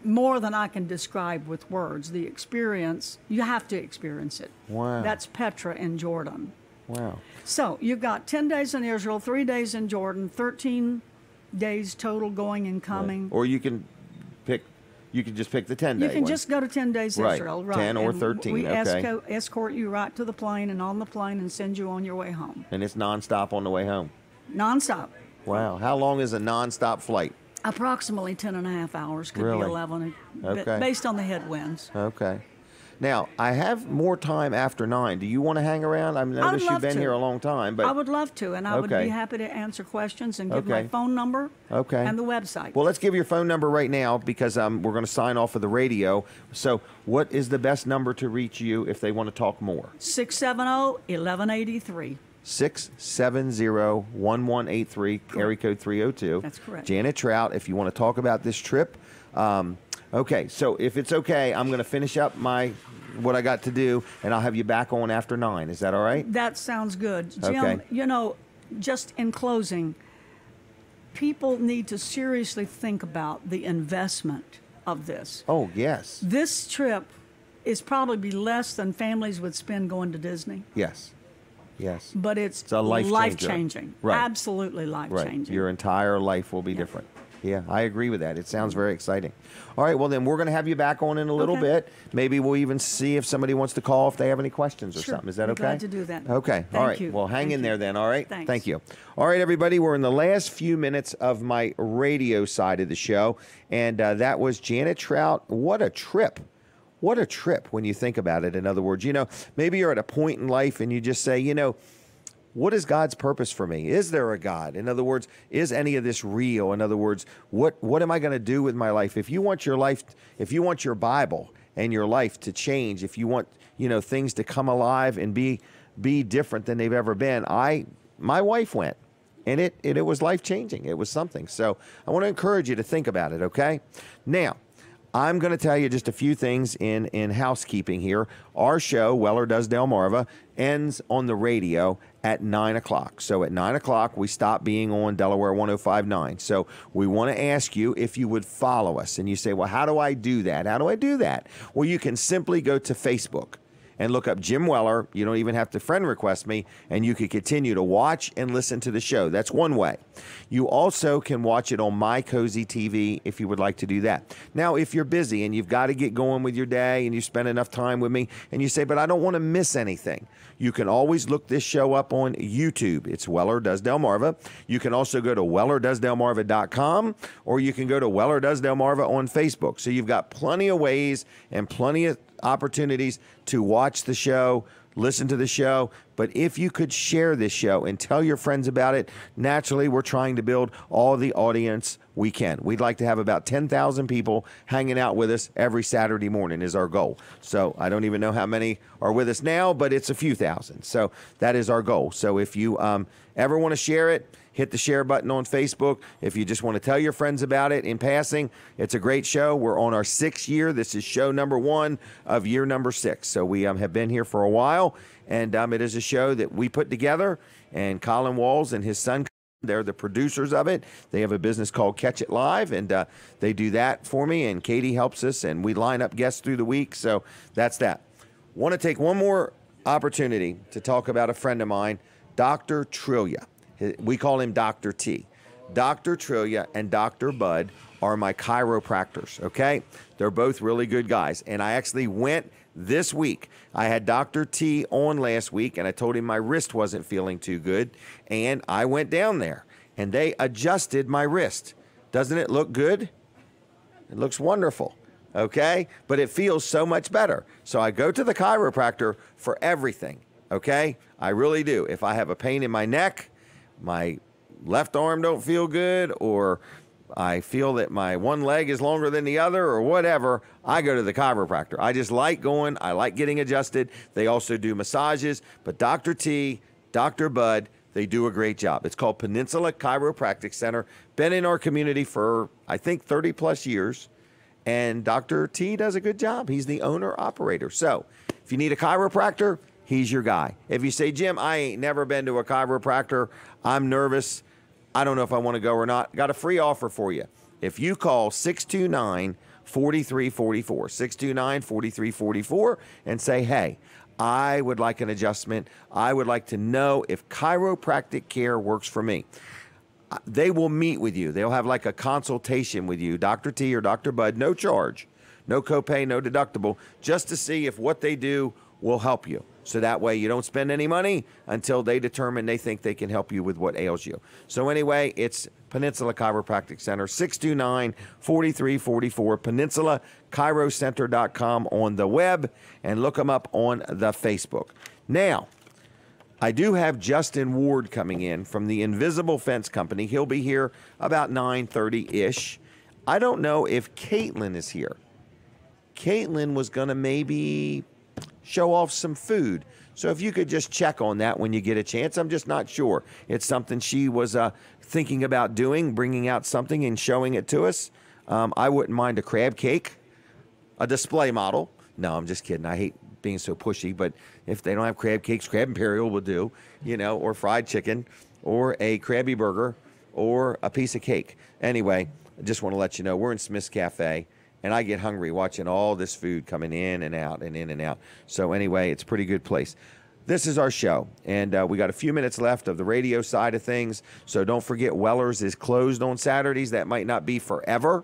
H: more than I can describe with words. The experience, you have to experience it.
A: Wow.
H: That's Petra in Jordan.
A: Wow.
H: So you've got 10 days in Israel, 3 days in Jordan, 13 days total going and coming.
A: Right. Or you can just pick the 10-day
H: You can
A: one.
H: just go to 10 days Israel. Right.
A: 10 or
H: and
A: 13,
H: we
A: okay.
H: escort you right to the plane and on the plane and send you on your way home.
A: And it's nonstop on the way home?
H: Nonstop.
A: Wow. How long is a nonstop flight?
H: Approximately 10.5 hours, could be 11, based on the headwinds.
A: Okay. Now, I have more time after 9. Do you want to hang around? I've noticed you've been here a long time. But
H: I would love to, and I would be happy to answer questions and give my phone number and the website.
A: Well, let's give your phone number right now because we're going to sign off of the radio. So what is the best number to reach you if they want to talk more?
H: 670-1183.
A: 670-1183, area code 302.
H: That's correct.
A: Janet Trout, if you want to talk about this trip. Okay, so if it's okay, I'm going to finish up what I got to do, and I'll have you back on after 9. Is that all right?
H: That sounds good. Jim, just in closing, people need to seriously think about the investment of this.
A: Oh, yes.
H: This trip is probably less than families would spend going to Disney.
A: Yes. Yes.
H: But it's
A: a life
H: changing.
A: Right.
H: Absolutely life changing.
A: Right. Your entire life will be different. Yeah, I agree with that. It sounds very exciting. All right, well, then we're going to have you back on in a little bit. Maybe we'll even see if somebody wants to call if they have any questions or something. Is that okay?
H: Glad to do that.
A: Okay.
H: Thank
A: all right.
H: You.
A: Well, hang in there then, all right?
H: Thanks.
A: Thank you. All right, everybody, we're in the last few minutes of my radio side of the show, and that was Janet Trout. What a trip. What a trip when you think about it. In other words, maybe you're at a point in life and you just say, what is God's purpose for me? Is there a God? In other words, is any of this real? In other words, what am I going to do with my life? If you want your life, if you want your Bible and your life to change, if you want, things to come alive and be different than they've ever been, my wife went, and it was life-changing. It was something. So I want to encourage you to think about it, okay? Now, I'm going to tell you just a few things in housekeeping here. Our show, Weller Does Delmarva, ends on the radio at 9 o'clock. So at 9 o'clock, we stop being on Delaware 105.9. So we want to ask you if you would follow us. And you say, well, how do I do that? How do I do that? Well, you can simply go to Facebook and look up Jim Weller. You don't even have to friend request me, and you can continue to watch and listen to the show. That's one way. You also can watch it on My Cozy TV if you would like to do that. Now, if you're busy and you've got to get going with your day and you spend enough time with me and you say, but I don't want to miss anything, you can always look this show up on YouTube. It's Weller Does Delmarva. You can also go to wellerdoesdelmarva.com, or you can go to Weller Does Delmarva on Facebook. So you've got plenty of ways and plenty of opportunities to watch the show, listen to the show. But if you could share this show and tell your friends about it, naturally, we're trying to build all the audience we can. We'd like to have about 10,000 people hanging out with us every Saturday morning is our goal. So I don't even know how many are with us now, but it's a few thousand. So that is our goal. So if you ever want to share it, hit the share button on Facebook. If you just want to tell your friends about it in passing, it's a great show. We're on our 6th year. This is show number 1 of year number 6. So we have been here for a while, and it is a show that we put together, and Colin Walls and his son, they're the producers of it. They have a business called Catch It Live, and they do that for me, and Katie helps us, and we line up guests through the week. So that's that. Want to take one more opportunity to talk about a friend of mine, Dr. Trillia. We call him Dr. T. Dr. Trillia and Dr. Bud are my chiropractors, okay? They're both really good guys. And I actually went this week. I had Dr. T on last week, and I told him my wrist wasn't feeling too good. And I went down there, and they adjusted my wrist. Doesn't it look good? It looks wonderful, okay? But it feels so much better. So I go to the chiropractor for everything, okay? I really do. If I have a pain in my neck, my left arm don't feel good, or I feel that my one leg is longer than the other, or whatever, I go to the chiropractor. I just like going. I like getting adjusted. They also do massages. But Dr. T, Dr. Bud, they do a great job. It's called Peninsula Chiropractic Center. Been in our community for, I think, 30 plus years. And Dr. T does a good job. He's the owner-operator. So if you need a chiropractor, he's your guy. If you say, Jim, I ain't never been to a chiropractor, I'm nervous, I don't know if I want to go or not, got a free offer for you. If you call 629-4344, 629-4344, and say, hey, I would like an adjustment. I would like to know if chiropractic care works for me. They will meet with you. They'll have like a consultation with you, Dr. T or Dr. Bud, no charge, no copay, no deductible, just to see if what they do will help you. So that way you don't spend any money until they determine they think they can help you with what ails you. So anyway, it's Peninsula Chiropractic Center, 629-4344, PeninsulaChiroCenter.com on the web, and look them up on the Facebook. Now, I do have Justin Ward coming in from the Invisible Fence Company. He'll be here about 9:30-ish. I don't know if Caitlin is here. Caitlin was going to maybe show off some food. So if you could just check on that when you get a chance. I'm just not sure. It's something she was thinking about doing, bringing out something and showing it to us. I wouldn't mind a crab cake, a display model. No, I'm just kidding. I hate being so pushy, but if they don't have crab cakes, Crab Imperial will do, or fried chicken, or a Krabby Burger, or a piece of cake. Anyway, I just want to let you know, we're in Smith's Cafe, and I get hungry watching all this food coming in and out and in and out. So anyway, it's a pretty good place. this is our show, and we got a few minutes left of the radio side of things. So don't forget, Weller's is closed on Saturdays. That might not be forever,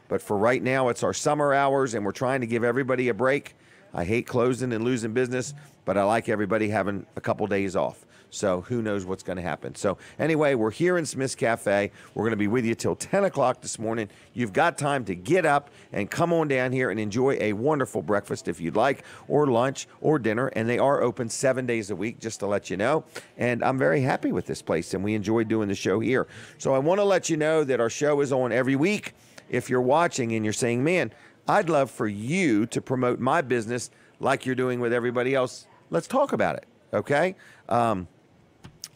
A: but for right now, it's our summer hours, and we're trying to give everybody a break. I hate closing and losing business, but I like everybody having a couple days off. So who knows what's going to happen. So anyway, we're here in Smith's Cafe. We're going to be with you till 10 o'clock this morning. You've got time to get up and come on down here and enjoy a wonderful breakfast if you'd like, or lunch or dinner. And they are open 7 days a week, just to let you know. And I'm very happy with this place, and we enjoy doing the show here. So I want to let you know that our show is on every week. If you're watching and you're saying, man, I'd love for you to promote my business like you're doing with everybody else, let's talk about it, okay?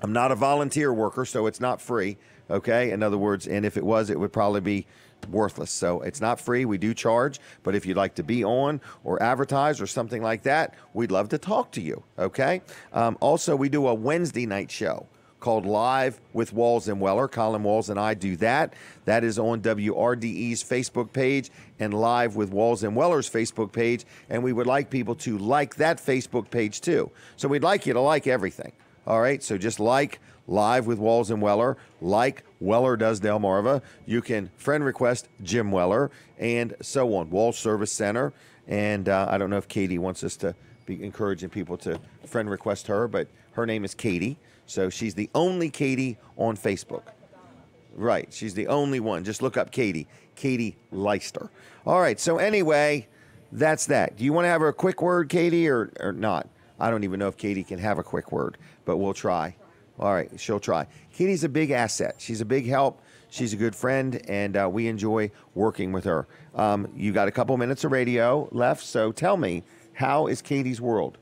A: I'm not a volunteer worker, so it's not free, okay? In other words, and if it was, it would probably be worthless. So it's not free. We do charge, but if you'd like to be on or advertise or something like that, we'd love to talk to you, okay? Also, we do a Wednesday night show called Live with Walls and Weller. Colin Walls and I do that. That is on WRDE's Facebook page and Live with Walls and Weller's Facebook page, and we would like people to like that Facebook page too. So we'd like you to like everything. All right, so just like Live with Walls and Weller, like Weller Does Delmarva. You can friend request Jim Weller and so on, Walls Service Center. And I don't know if Katie wants us to be encouraging people to friend request her, but her name is Katie. So she's the only Katie on Facebook. Right, she's the only one. Just look up Katie Leister. All right, so anyway, that's that. Do you want to have a quick word, Katie, or not? I don't even know if Katie can have a quick word, but we'll try. All right, she'll try. Katie's a big asset. She's a big help. She's a good friend, and we enjoy working with her. You got a couple minutes of radio left, so tell me, how is Katie's world?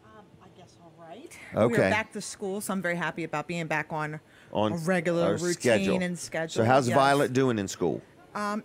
I: I guess all right.
A: Okay.
I: We're back to school, so I'm very happy about being back on a regular routine
A: schedule.
I: and schedule.
A: So how's
I: yes.
A: Violet doing in school?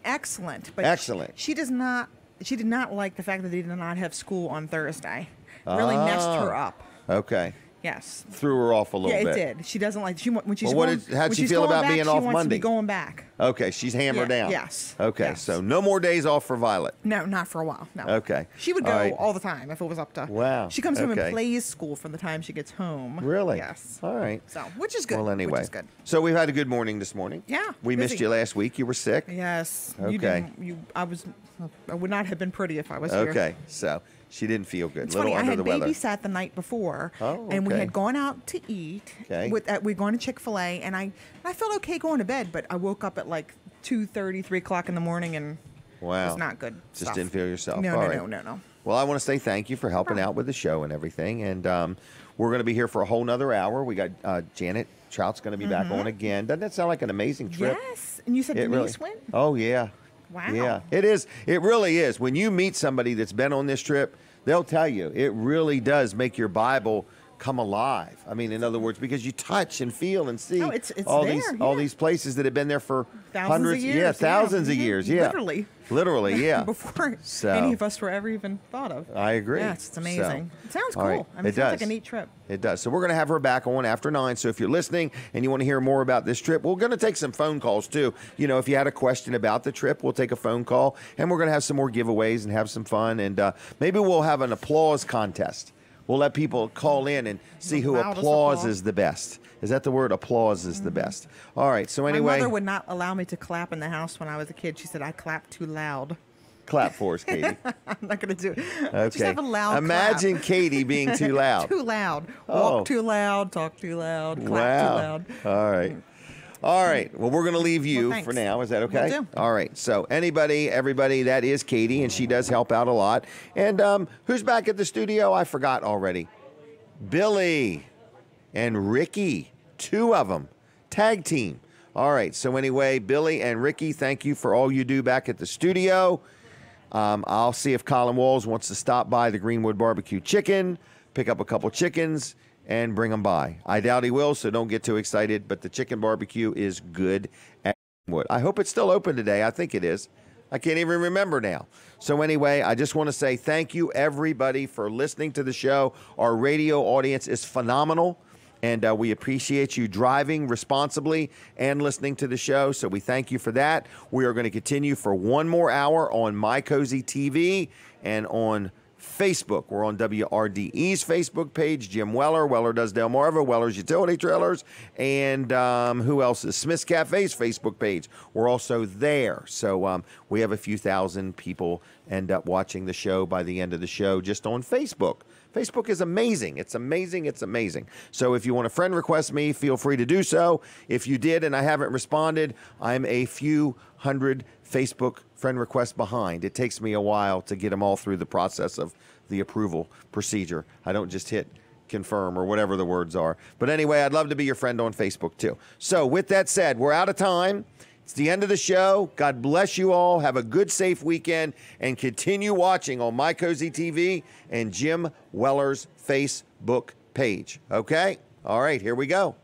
I: Excellent. But
A: Excellent.
I: She did not like the fact that they did not have school on Thursday. Really messed her up.
A: Okay.
I: Yes.
A: Threw her off a little bit.
I: Yeah, it did. She doesn't like when she's
A: Well,
I: going.
A: how'd she feel about being off
I: She wants
A: Monday?
I: to be going back.
A: Okay, she's hammered down.
I: Yes.
A: Okay,
I: yes.
A: so no more days off for Violet.
I: No, not for a while. No.
A: Okay.
I: She would go all the time if it was up to.
A: Wow.
I: She comes home
A: Okay.
I: and plays school from the time she gets home.
A: Really?
I: Yes.
A: All right.
I: So, which is good.
A: Well, anyway.
I: Which is good.
A: So we've had a good morning this morning.
I: Yeah.
A: We
I: busy.
A: missed you last week. You were sick.
I: Yes.
A: Okay.
I: I would not have been pretty if I was here.
A: Okay. So she didn't feel good.
I: It's
A: Little
I: funny. I
A: under
I: had
A: the weather.
I: babysat the night before,
A: Oh,
I: and we
A: okay.
I: had gone out to eat.
A: Okay.
I: We're going to Chick-fil-A, and I felt okay going to bed, but I woke up at like 2:30, 3 o'clock in the morning, and
A: Wow.
I: it was not good.
A: Just
I: stuff.
A: didn't feel yourself.
I: No,
A: All
I: no,
A: right.
I: no.
A: Well, I want to say thank you for helping out with the show and everything. And we're going to be here for a whole nother hour. We got Janet Trout's going to be back on again. Doesn't that sound like an amazing trip?
I: Yes. And you said
A: It
I: Denise
A: really,
I: went?
A: Oh, yeah.
I: Wow.
A: Yeah, it is. It really is. When you meet somebody that's been on this trip, they'll tell you it really does make your Bible come alive. I mean, in other words, because you touch and feel and see
I: it's
A: all
I: there,
A: all
I: yeah.
A: these places that have been there for
I: Thousands
A: hundreds,
I: of years.
A: thousands of years, yeah.
I: Literally,
A: yeah.
I: Before
A: So-
I: any of us were ever even thought of.
A: I agree.
I: Yes, it's amazing.
A: So,
I: It sounds
A: all
I: cool.
A: right.
I: I mean,
A: It
I: it sounds like
A: does.
I: a neat trip.
A: It does. So we're going to have her back on after 9. So if you're listening and you want to hear more about this trip, we're going to take some phone calls too. You know, if you had a question about the trip, we'll take a phone call, and we're going to have some more giveaways and have some fun. And maybe we'll have an applause contest. We'll let people call in and see who
I: loudest
A: applauses the best. Is that the word? Applause is the best. All right. So anyway,
I: My mother would not allow me to clap in the house when I was a kid. She said I clapped too loud.
A: clap for us, Katie.
I: I'm not going to do it.
A: Okay.
I: Just have a loud
A: Imagine
I: clap.
A: Katie being too loud.
I: Too loud.
A: Oh.
I: Walk too loud. Talk too loud. Clap
A: Wow.
I: too loud.
A: All right. All right. Well, we're going to leave you
I: Well, thanks.
A: for now. Is that okay?
I: Will do.
A: All right. So everybody, that is Katie, and she does help out a lot. And who's back at the studio? I forgot already. Billy and Ricky, 2 of them, tag team. All right. So anyway, Billy and Ricky, thank you for all you do back at the studio. I'll see if Colin Walls wants to stop by the Greenwood Barbecue Chicken, pick up a couple chickens, and bring them by. I doubt he will, so don't get too excited, but the chicken barbecue is good at Greenwood. I hope it's still open today. I think it is. I can't even remember now. So anyway, I just want to say thank you, everybody, for listening to the show. Our radio audience is phenomenal, and we appreciate you driving responsibly and listening to the show, so we thank you for that. We are going to continue for one more hour on My Cozy TV and on Facebook. We're on WRDE's Facebook page. Jim Weller, Weller Does Delmarva, Weller's Utility Trailers, and who else is Smith's Cafe's Facebook page. We're also there. So we have a few thousand people end up watching the show by the end of the show just on Facebook. Facebook is amazing. It's amazing. It's amazing. So if you want to friend request me, feel free to do so. If you did and I haven't responded, I'm a few hundred Facebook friend requests behind. It takes me a while to get them all through the process of the approval procedure. I don't just hit confirm or whatever the words are. But anyway, I'd love to be your friend on Facebook too. So with that said, we're out of time. It's the end of the show. God bless you all. Have a good, safe weekend, and continue watching on My Cozy TV and Jim Weller's Facebook page. Okay? All right, here we go.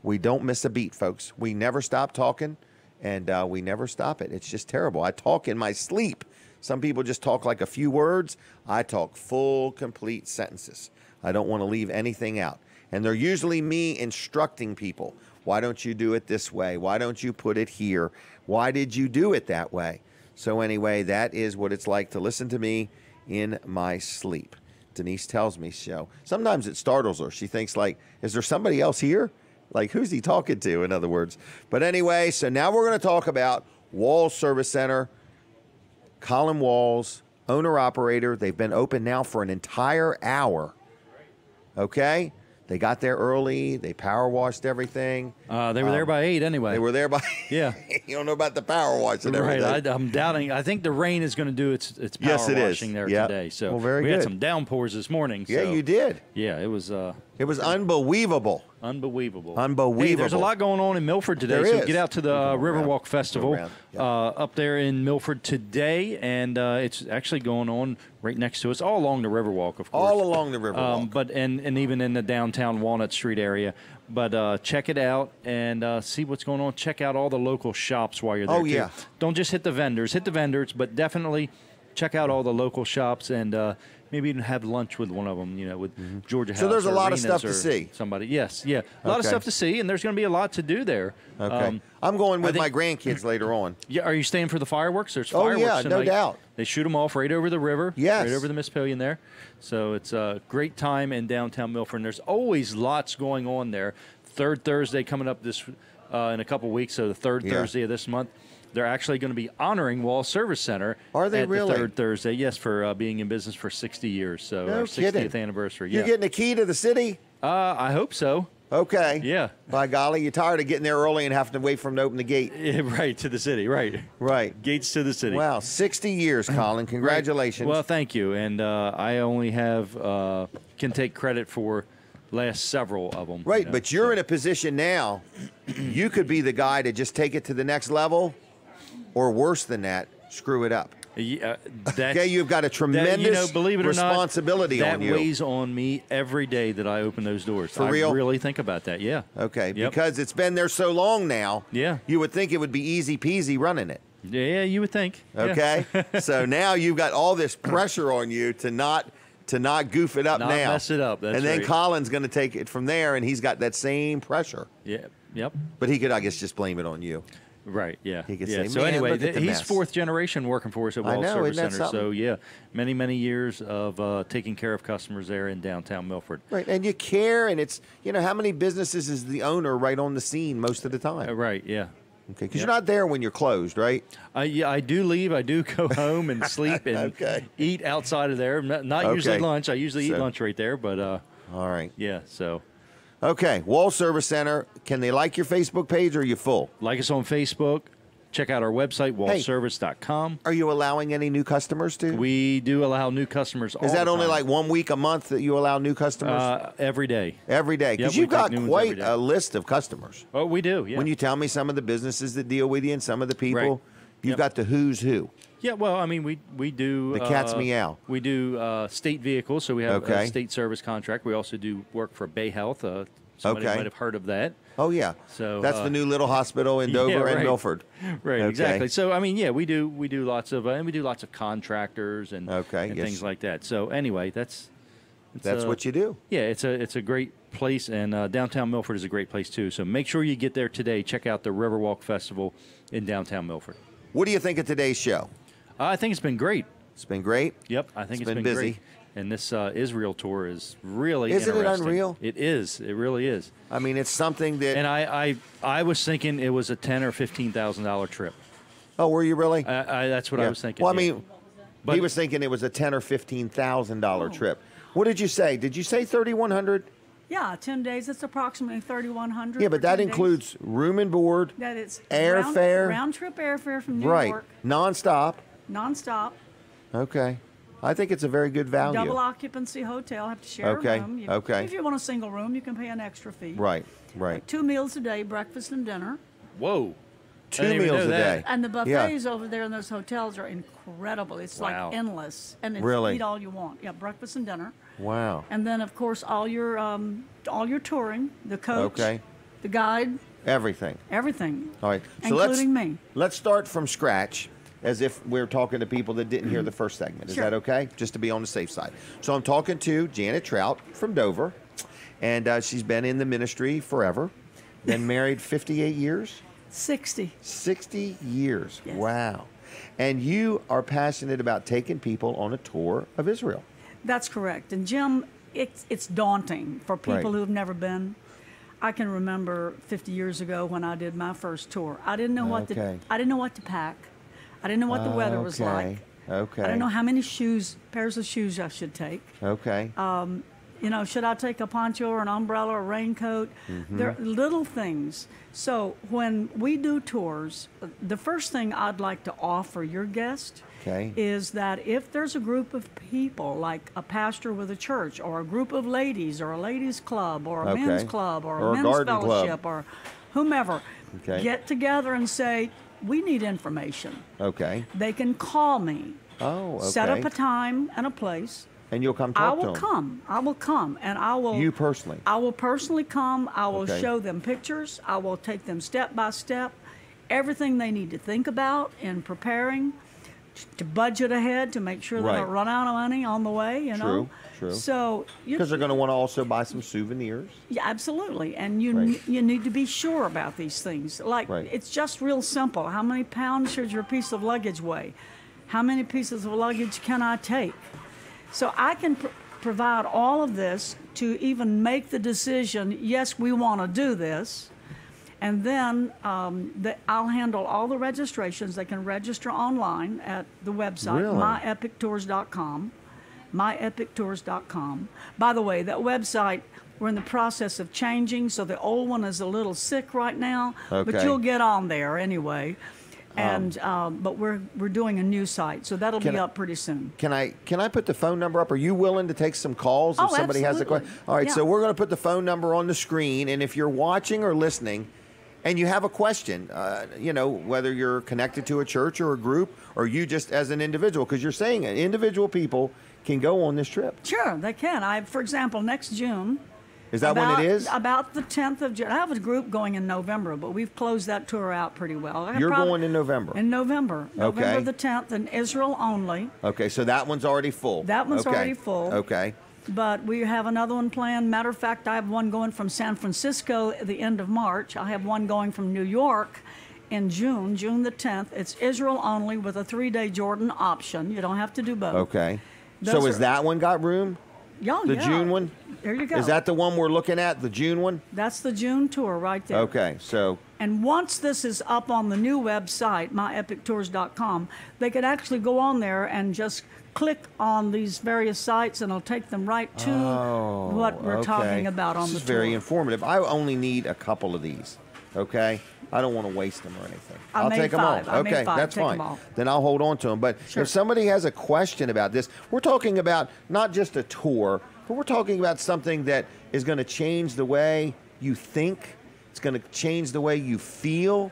A: We don't miss a beat, folks. We never stop talking, and we never stop it. It's just terrible. I talk in my sleep. Some people just talk like a few words. I talk full, complete sentences. I don't want to leave anything out. And they're usually me instructing people. Why don't you do it this way? Why don't you put it here? Why did you do it that way? So anyway, that is what it's like to listen to me in my sleep. Denise tells me so. Sometimes it startles her. She thinks like, is there somebody else here? Like, who's he talking to, in other words? But anyway, so now we're going to talk about Walls Service Center, Colin Walls, owner-operator. They've been open now for an entire hour. Okay? They got there early. They power washed everything.
D: They were there by 8 anyway.
A: They were there by...
D: Yeah.
A: You don't know about the power wash and everything.
D: Right. I'm doubting. I think the rain is going to do its power washing there today. So
A: well, very
D: we
A: good.
D: had some downpours this morning.
A: Yeah, you did.
D: Yeah, it was...
A: it was unbelievable.
D: Unbelievable.
A: Unbelievable.
D: Hey, there's a lot going on in Milford today.
A: There
D: so
A: is.
D: Get out to the Riverwalk Festival up there in Milford today. And it's actually going on right next to us, all along the Riverwalk, of course.
A: All along the Riverwalk.
D: But and even in the downtown Walnut Street area. But check it out and see what's going on. Check out all the local shops while you're there.
A: Oh, yeah.
D: Don't just hit the vendors. Hit the vendors, but definitely check out all the local shops and maybe even have lunch with one of them, with Georgia House.
A: So there's a lot of
D: Rena's
A: stuff to see.
D: Somebody, yes, yeah. A lot of stuff to see, and there's going to be a lot to do there.
A: Okay. I'm going with my grandkids later on.
D: Yeah, are you staying for the fireworks? There's fireworks
A: yeah,
D: tonight.
A: no doubt.
D: They shoot them off right over the river.
A: Yes.
D: Right over the Miss Pillion there. So it's a great time in downtown Milford. And there's always lots going on there. Third Thursday coming up this in a couple weeks, so the third Thursday of this month. They're actually going to be honoring Wall Service Center.
A: Are they
D: at
A: really?
D: The third Thursday, yes, for being in business for 60 years. So
A: no
D: our 60th
A: kidding.
D: anniversary.
A: You're getting a key to the city?
D: I hope so.
A: Okay.
D: Yeah.
A: By golly, you're tired of getting there early and having to wait for them to open the gate.
D: Yeah, right, to the city, right.
A: Right.
D: Gates to the city.
A: Wow, 60 years, Colin. Congratulations.
D: Right. Well, thank you. And I only have, can take credit for last several of them.
A: Right, but you're in a position now, you could be the guy to just take it to the next level, or worse than that, screw it up. Okay, you've got a tremendous
D: believe it or
A: responsibility
D: not,
A: on you.
D: That weighs on me every day that I open those doors.
A: For real?
D: I really think about that, yeah.
A: Okay, because it's been there so long now, you would think it would be easy peasy running it.
D: Yeah, you would think.
A: Okay, so now you've got all this pressure on you to not goof it up
D: Not
A: now.
D: mess it up, that's
A: and then
D: right.
A: Colin's going to take it from there, and he's got that same pressure.
D: Yeah, yep.
A: But he could, I guess, just blame it on you.
D: Right, yeah.
A: He could
D: yeah.
A: say,
D: so
A: "Man,
D: anyway,
A: look at the
D: he's
A: mess."
D: fourth generation working for us at Walls Service
A: isn't that
D: Center. So
A: something?
D: yeah, many, many years of taking care of customers there in downtown Milford.
A: Right, and you care, and it's, how many businesses is the owner right on the scene most of the time?
D: Right, yeah.
A: Okay, because you're not there when you're closed, right?
D: Yeah, I do leave. I do go home and sleep and eat outside of there. Not usually lunch. I usually eat lunch right there, but
A: all right.
D: Yeah, so.
A: Okay, Wall Service Center. Can they like your Facebook page, or are you full?
D: Like us on Facebook. Check out our website, wallservice.com.
A: Are you allowing any new customers to?
D: We do allow new customers all
A: Is that
D: the
A: only
D: time.
A: like 1 week a month that you allow new customers?
D: Every day.
A: Every day? Because
D: Yep,
A: you've
D: we take
A: got
D: new ones
A: quite
D: every day.
A: a list of customers.
D: Oh, we do, yeah.
A: When you tell me some of the businesses that deal with you and some of the people,
D: Right.
A: you've got the who's who.
D: Yeah, well, I mean, we do...
A: The cat's meow.
D: We do state vehicles, so we have
A: Okay.
D: a state service contract. We also do work for Bay Health. Somebody might have heard of that.
A: Oh, yeah.
D: So
A: that's the new little hospital in Dover and Milford.
D: Right,
A: Okay.
D: exactly. So I mean, yeah, we do lots of and we do lots of contractors and
A: yes.
D: things like that. So anyway, that's
A: what you do.
D: Yeah, it's a great place, and downtown Milford is a great place too. So make sure you get there today. Check out the Riverwalk Festival in downtown Milford.
A: What do you think of today's show?
D: I think it's been great.
A: It's been great.
D: Yep, I think
A: it's been
D: busy.
A: Great.
D: And this Israel tour is really
A: Isn't
D: interesting.
A: it unreal?
D: It is. It really is.
A: I mean, it's something that.
D: And I was thinking it was a $10,000 or $15,000 trip.
A: Oh, were you really?
D: That's what I was thinking.
A: Well, I mean, but he was thinking it was a $10,000 or $15,000 trip. What did you say? Did you say 3,100?
H: Yeah, 10 days. It's approximately 3,100.
A: Yeah, but that includes room and board,
H: that it's
A: airfare,
H: round trip airfare from New
A: right,
H: York,
A: nonstop.
H: Okay.
A: I think it's a very good value.
H: Double occupancy hotel. Have to share a room. If you want a single room, you can pay an extra fee.
A: Right.
H: 2 meals a day, breakfast and dinner.
D: Whoa.
A: 2 meals a day.
H: And the buffets over there in those hotels are incredible. It's like endless. And it's eat all you want. Yeah, breakfast and dinner.
A: Wow.
H: And then, of course, all your touring, the coach, the guide.
A: Everything. All right. So
H: including me.
A: Let's start from scratch as if we're talking to people that didn't hear the first segment. Is that okay? Just to be on the safe side. So I'm talking to Janet Trout from Dover, and she's been in the ministry forever. Been married 58 years?
H: 60.
A: 60 years.
H: Yes.
A: Wow. And you are passionate about taking people on a tour of Israel.
H: That's correct. And Jim, it's daunting for people who have never been. I can remember 50 years ago when I did my first tour. I didn't know what to pack. I didn't know what the weather was like.
A: Okay.
H: I didn't know how many pairs of shoes I should take.
A: Okay.
H: Should I take a poncho or an umbrella or a raincoat?
A: Mm-hmm.
H: They're little things. So when we do tours, the first thing I'd like to offer your guest is that if there's a group of people, like a pastor with a church, or a group of ladies, or a ladies' club, or a men's club, or a men's fellowship, or whomever, get together and say, we need information.
A: Okay.
H: They can call me.
A: Oh, okay.
H: Set up a time and a place.
A: And you'll come talk to them?
H: I will come, and I will...
A: You personally?
H: I will personally come. I will show them pictures. I will take them step by step. Everything they need to think about in preparing, to budget ahead, to make sure they don't run out of money on the way, you know?
A: True.
H: So...
A: Because they're going to want to also buy some souvenirs.
H: Yeah, absolutely. And you need to be sure about these things. Like, it's just real simple. How many pounds should your piece of luggage weigh? How many pieces of luggage can I take? So I can provide all of this to even make the decision, yes, we want to do this. And then I'll handle all the registrations. They can register online at the website, myepictours.com. myepictours.com. By the way, that website, we're in the process of changing, so the old one is a little sick right now, but you'll get on there anyway. And but we're doing a new site, so that'll be up pretty soon.
A: Can I put the phone number up? Are you willing to take some calls if somebody has a question? All right, so we're going to put the phone number on the screen, and if you're watching or listening, and you have a question, whether you're connected to a church or a group, or you just as an individual, because you're saying individual people can go on this trip.
H: Sure, they can. For example, next June.
A: Is that when it is?
H: About the 10th of June. I have a group going in November, but we've closed that tour out pretty well.
A: You're going in November?
H: In November. November the 10th, in Israel only.
A: Okay, so that one's already full.
H: That one's already full.
A: Okay.
H: But we have another one planned. Matter of fact, I have one going from San Francisco at the end of March. I have one going from New York in June the 10th. It's Israel only with a 3-day Jordan option. You don't have to do both.
A: Okay. So is that one got room?
H: The
A: June one?
H: There you go.
A: Is that the one we're looking at, the June one?
H: That's the June tour right there.
A: Okay, so...
H: And once this is up on the new website, myepictours.com, they could actually go on there and just click on these various sites, and it'll take them right to what we're talking about on the tour.
A: This is very informative. I only need a couple of these, okay? I don't want to waste them or anything. I'll take them all. Okay, that's fine. Then I'll hold on to them. But if somebody has a question about this, we're talking about not just a tour, but we're talking about something that is going to change the way you think. It's going to change the way you feel.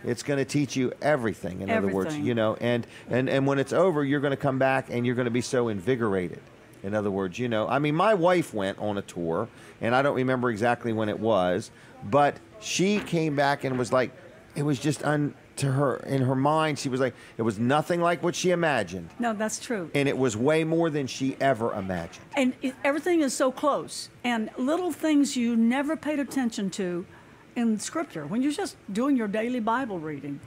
A: It's going to teach you everything, in other words, and when it's over, you're going to come back and you're going to be so invigorated. In other words, I mean, my wife went on a tour, and I don't remember exactly when it was, but she came back and was like, it was just to her, in her mind, she was like, it was nothing like what she imagined.
H: No, that's true.
A: And it was way more than she ever imagined.
H: And everything is so close. And little things you never paid attention to in Scripture, when you're just doing your daily Bible reading.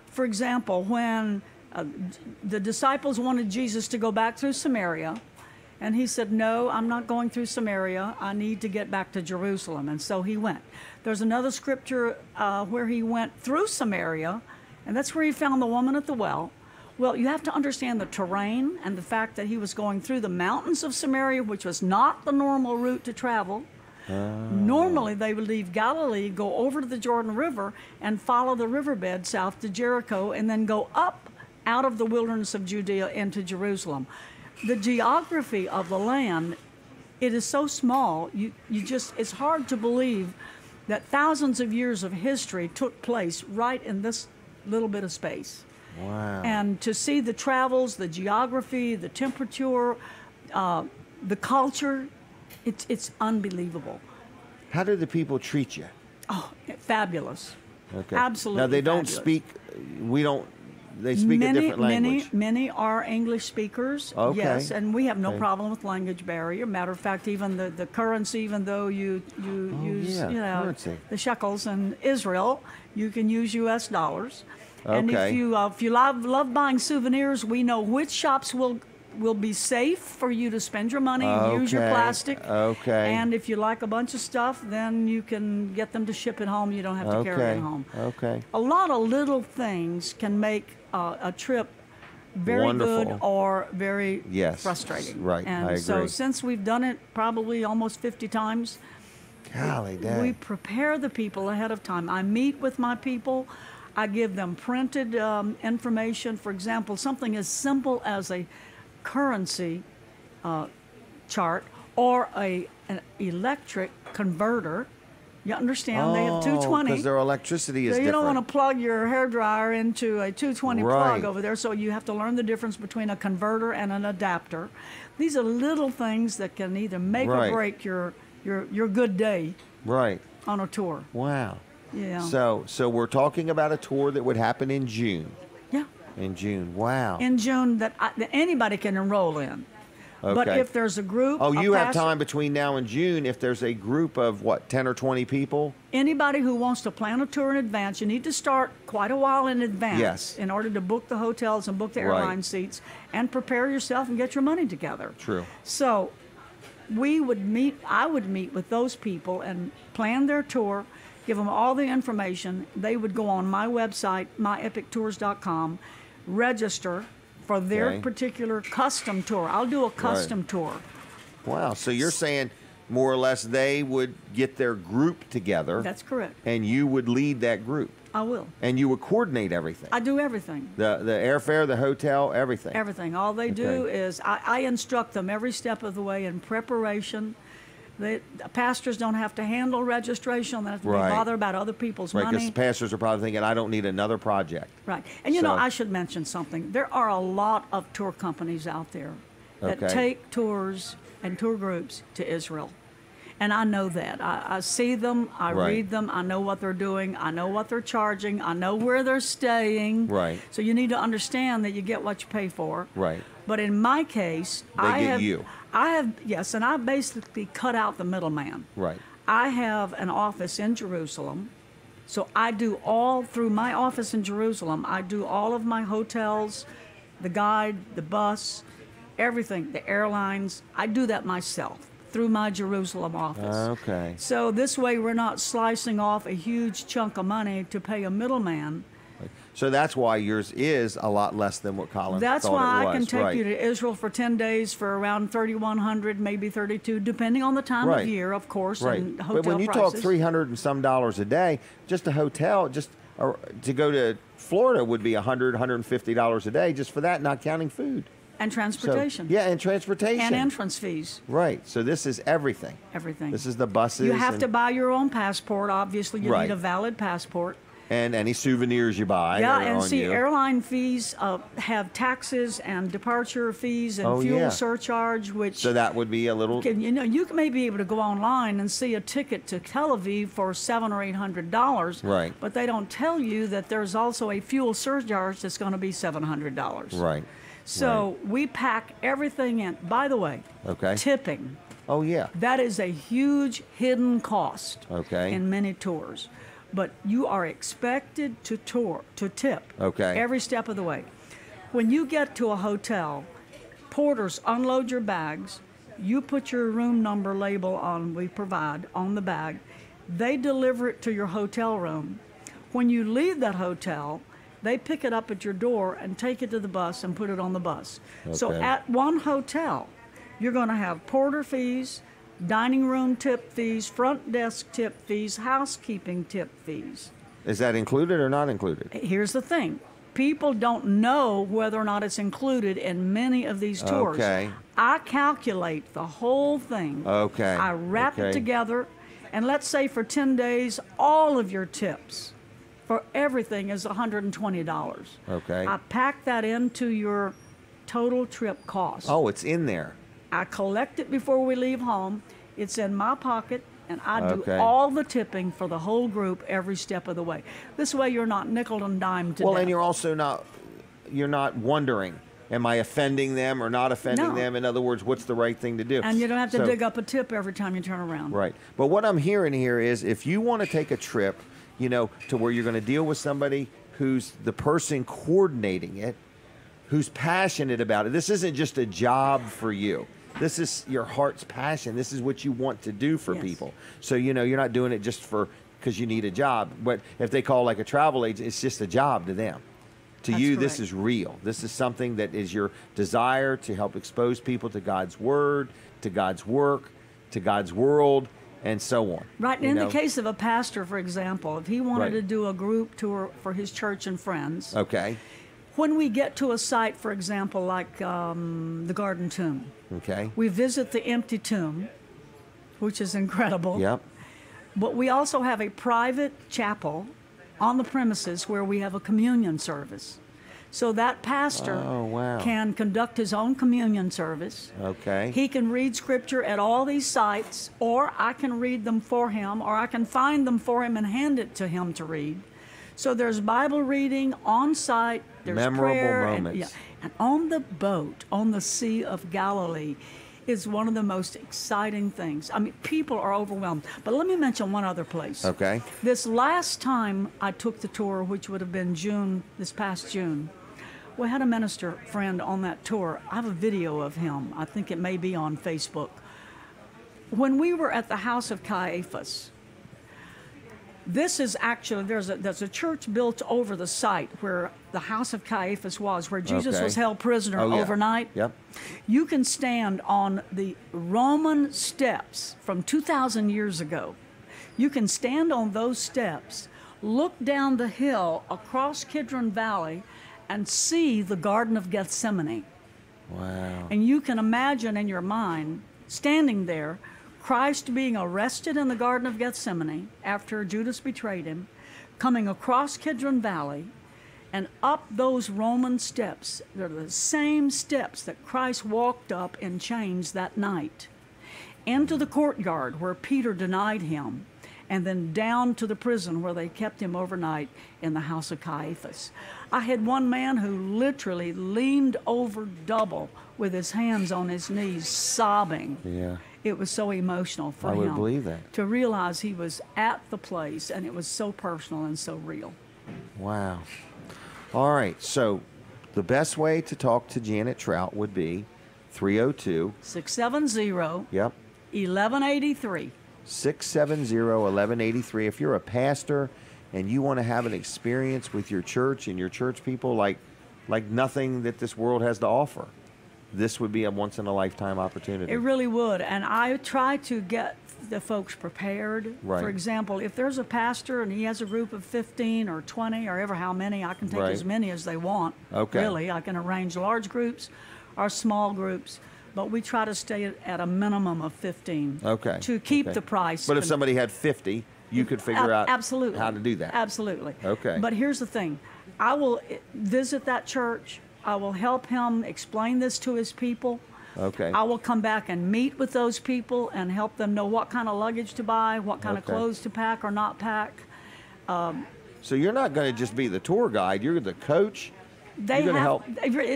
H: For example, when The disciples wanted Jesus to go back through Samaria, and he said, no, I'm not going through Samaria. I need to get back to Jerusalem. And so he went. There's another scripture where he went through Samaria, and that's where he found the woman at the well. Well, you have to understand the terrain and the fact that he was going through the mountains of Samaria, which was not the normal route to travel. Normally, they would leave Galilee, go over to the Jordan River, and follow the riverbed south to Jericho, and then go up out of the wilderness of Judea into Jerusalem. The geography of the land, it is so small, it's hard to believe that thousands of years of history took place right in this little bit of space.
A: Wow.
H: And to see the travels, the geography, the temperature, the culture, it's unbelievable.
A: How do the people treat you?
H: Oh, fabulous.
A: Okay.
H: Absolutely.
A: Now, they don't
H: fabulous.
A: speak, they speak a different language.
H: Many are English speakers,
A: okay.
H: Yes, and we have no problem with language barrier. Matter of fact, even the currency, even though you use
A: currency.
H: The shekels in Israel, you can use U.S. dollars. And
A: Okay.
H: if you love buying souvenirs, we know which shops will be safe for you to spend your money, use your plastic.
A: Okay.
H: And if you like a bunch of stuff, then you can get them to ship it home. You don't have to carry it home.
A: Okay.
H: A lot of little things can make a trip very
A: Wonderful.
H: good or very
A: Yes.
H: frustrating.
A: Right.
H: And
A: I
H: so
A: agree.
H: since we've done it probably almost 50 times,
A: Golly, dang.
H: we prepare the people ahead of time. I meet with my people. I give them printed information. For example, something as simple as a currency chart or an electric converter. You understand? They have 220.
A: Because their electricity is
H: So you
A: different.
H: don't want to plug your hairdryer into a 220
A: Right.
H: plug over there, so you have to learn the difference between a converter and an adapter. These are little things that can either make
A: Right.
H: or break your good day
A: Right.
H: on a tour.
A: Wow.
H: Yeah.
A: So we're talking about a tour that would happen in June.
H: Yeah.
A: In June. Wow.
H: In June that anybody can enroll in.
A: Okay.
H: But if there's a group,
A: Oh,
H: a
A: you have
H: pastor-
A: time between now and June if there's a group of, 10 or 20 people?
H: Anybody who wants to plan a tour in advance, you need to start quite a while in advance
A: Yes.
H: in order to book the hotels and book the
A: Right.
H: airline seats and prepare yourself and get your money together.
A: True.
H: So I would meet with those people and plan their tour, give them all the information. They would go on my website, myepictours.com, register for their
A: Okay.
H: particular custom tour. I'll do a custom tour.
A: Wow. So you're saying more or less they would get their group together.
H: That's correct.
A: And you would lead that group.
H: I will.
A: And you would coordinate everything.
H: I do everything.
A: The airfare, the hotel, everything.
H: Everything. All they do
A: Okay.
H: is I instruct them every step of the way in preparation. Pastors don't have to handle registration. They don't have to
A: Right.
H: be bothered about other people's
A: Right, because
H: money.
A: pastors are probably thinking, I don't need another project.
H: Right. And you know,
A: So-
H: I should mention something. There are a lot of tour companies out there that
A: Okay.
H: take tours and tour groups to Israel. And I know that. I see them, I
A: Right.
H: read them, I know what they're doing, I know what they're charging, I know where they're staying.
A: Right.
H: So you need to understand that you get what you pay for.
A: Right.
H: But in my case,
A: They get you.
H: Yes, and I basically cut out the middleman.
A: Right.
H: I have an office in Jerusalem, so I do all through my office in Jerusalem. I do all of my hotels, the guide, the bus, everything, the airlines. I do that myself through my Jerusalem office.
A: Okay.
H: So this way, we're not slicing off a huge chunk of money to pay a middleman.
A: So that's why yours is a lot less than what Colin
H: That's
A: thought
H: why
A: it was.
H: I can take
A: right.
H: you to Israel for 10 days for around 3,100, maybe 32, depending on the time
A: Right.
H: of year, of course,
A: Right.
H: and hotel
A: But when you
H: prices.
A: talk $300 and some dollars a day, just a hotel, to go to Florida would be $150 a day just for that, not counting food.
H: And transportation.
A: So, yeah, and transportation.
H: And entrance fees.
A: Right. So this is everything.
H: Everything.
A: This is the buses.
H: You have
A: and,
H: to buy your own passport. Obviously, you
A: Right.
H: need a valid passport.
A: and any souvenirs you buy.
H: Yeah,
A: are
H: and
A: on
H: see,
A: you.
H: airline fees have taxes and departure fees and
A: Oh,
H: fuel
A: yeah.
H: surcharge, which
A: So that would be a little.
H: you may be able to go online and see a ticket to Tel Aviv for $700 or $800.
A: Right.
H: But they don't tell you that there's also a fuel surcharge that's going to be $700.
A: Right.
H: So we pack everything in. By the way,
A: Okay.
H: tipping.
A: Oh yeah.
H: That is a huge hidden cost
A: Okay.
H: in many tours. But you are expected to tip
A: Okay.
H: every step of the way. When you get to a hotel, porters unload your bags. You put your room number label on, we provide, on the bag. They deliver it to your hotel room. When you leave that hotel, they pick it up at your door and take it to the bus and put it on the bus. Okay. So at one hotel, you're going to have porter fees, dining room tip fees, front desk tip fees, housekeeping tip fees.
A: Is that included or not included?
H: Here's the thing. People don't know whether or not it's included in many of these tours.
A: Okay.
H: I calculate the whole thing.
A: Okay.
H: I wrap it together, and let's say for 10 days, all of your tips for everything is $120.
A: Okay.
H: I pack that into your total trip cost.
A: Oh, it's in there.
H: I collect it before we leave home. It's in my pocket, and I do all the tipping for the whole group every step of the way. This way you're not nickel and dime to death.
A: And you're also not wondering, am I offending them or not offending them? In other words, what's the right thing to do?
H: And you don't have to dig up a tip every time you turn around.
A: Right. But what I'm hearing here is if you want to take a trip, to where you're going to deal with somebody who's the person coordinating it, who's passionate about it. This isn't just a job for you. This is your heart's passion. This is what you want to do for people. So, you're not doing it just because you need a job. But if they call like a travel agent, it's just a job to them. To you, this is real. This is something that is your desire to help expose people to God's word, to God's work, to God's world, and so on.
H: Right. In the case of a pastor, for example, if he wanted to do a group tour for his church and friends.
A: Okay.
H: When we get to a site, for example, like the Garden Tomb.
A: Okay.
H: We visit the empty tomb, which is incredible.
A: Yep.
H: But we also have a private chapel on the premises where we have a communion service. So that pastor can conduct his own communion service.
A: Okay.
H: He can read scripture at all these sites, or I can read them for him, or I can find them for him and hand it to him to read. So there's Bible reading on site, there's prayer.
A: Moments.
H: And on the boat, on the Sea of Galilee, is one of the most exciting things. I mean, people are overwhelmed. But let me mention one other place.
A: Okay.
H: This last time I took the tour, which would have been this past June, we had a minister friend on that tour. I have a video of him. I think it may be on Facebook. When we were at the house of Caiaphas, this is actually, there's a church built over the site where the house of Caiaphas was, where Jesus was held prisoner overnight.
A: Yep.
H: You can stand on the Roman steps from 2,000 years ago. You can stand on those steps, look down the hill across Kidron Valley, and see the Garden of Gethsemane.
A: Wow.
H: And you can imagine in your mind, standing there, Christ being arrested in the Garden of Gethsemane after Judas betrayed him, coming across Kidron Valley and up those Roman steps. They're the same steps that Christ walked up in chains that night, into the courtyard where Peter denied him, and then down to the prison where they kept him overnight in the house of Caiaphas. I had one man who literally leaned over double with his hands on his knees, sobbing.
A: Yeah.
H: It was so emotional for him.
A: I would believe that.
H: To realize he was at the place, and it was so personal and so real.
A: Wow. All right, so the best way to talk to Janet Trout would be 302
H: 670
A: Yep.
H: 1183.
A: 670-1183. If you're a pastor and you want to have an experience with your church and your church people like nothing that this world has to offer, this would be a once-in-a-lifetime opportunity.
H: It really would. And I try to get the folks prepared.
A: Right.
H: For example, if there's a pastor and he has a group of 15 or 20 or ever how many, I can take as many as they want.
A: Okay.
H: Really, I can arrange large groups or small groups. But we try to stay at a minimum of 15 to keep the price.
A: But if somebody had 50, you could figure out how to do that.
H: Absolutely.
A: Okay.
H: But here's the thing. I will visit that church. I will help him explain this to his people.
A: Okay.
H: I will come back and meet with those people and help them know what kind of luggage to buy, what kind of clothes to pack or not pack.
A: So you're not going to just be the tour guide. You're the coach.
H: They have,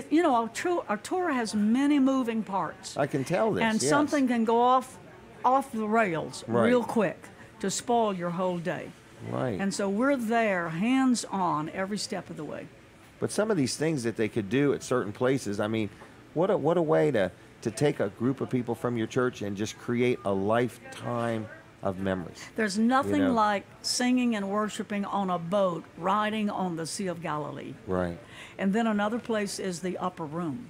H: you know, our tour has many moving parts.
A: I can tell this.
H: And something can go off the rails real quick to spoil your whole day.
A: Right.
H: And so we're there, hands-on, every step of the way.
A: But some of these things that they could do at certain places, I mean, what a way to take a group of people from your church and just create a lifetime of memories.
H: There's nothing like singing and worshiping on a boat riding on the Sea of Galilee.
A: Right.
H: And then another place is the upper room.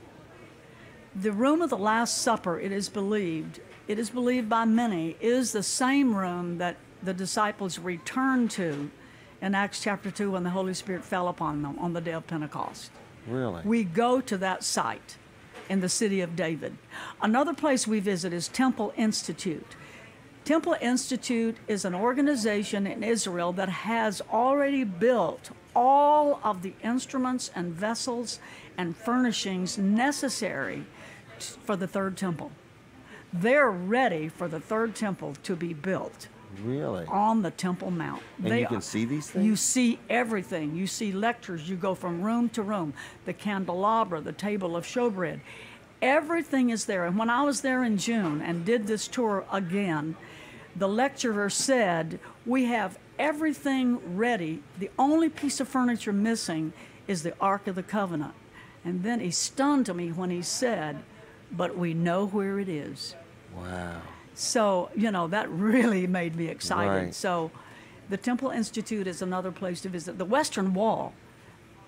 H: The room of the Last Supper, it is believed by many, is the same room that the disciples returned to in Acts chapter 2 when the Holy Spirit fell upon them on the day of Pentecost.
A: Really?
H: We go to that site in the city of David. Another place we visit is Temple Institute. Temple Institute is an organization in Israel that has already built all of the instruments and vessels and furnishings necessary for the third temple. They're ready for the third temple to be built.
A: Really?
H: On the Temple Mount.
A: And you can see these things?
H: You see everything. You see lectures. You go from room to room. The candelabra, the table of showbread. Everything is there. And when I was there in June and did this tour again, the lecturer said, we have everything ready. The only piece of furniture missing is the Ark of the Covenant. And then he stunned me when he said, but we know where it is.
A: Wow.
H: So, that really made me excited.
A: Right.
H: So the Temple Institute is another place to visit. The Western Wall.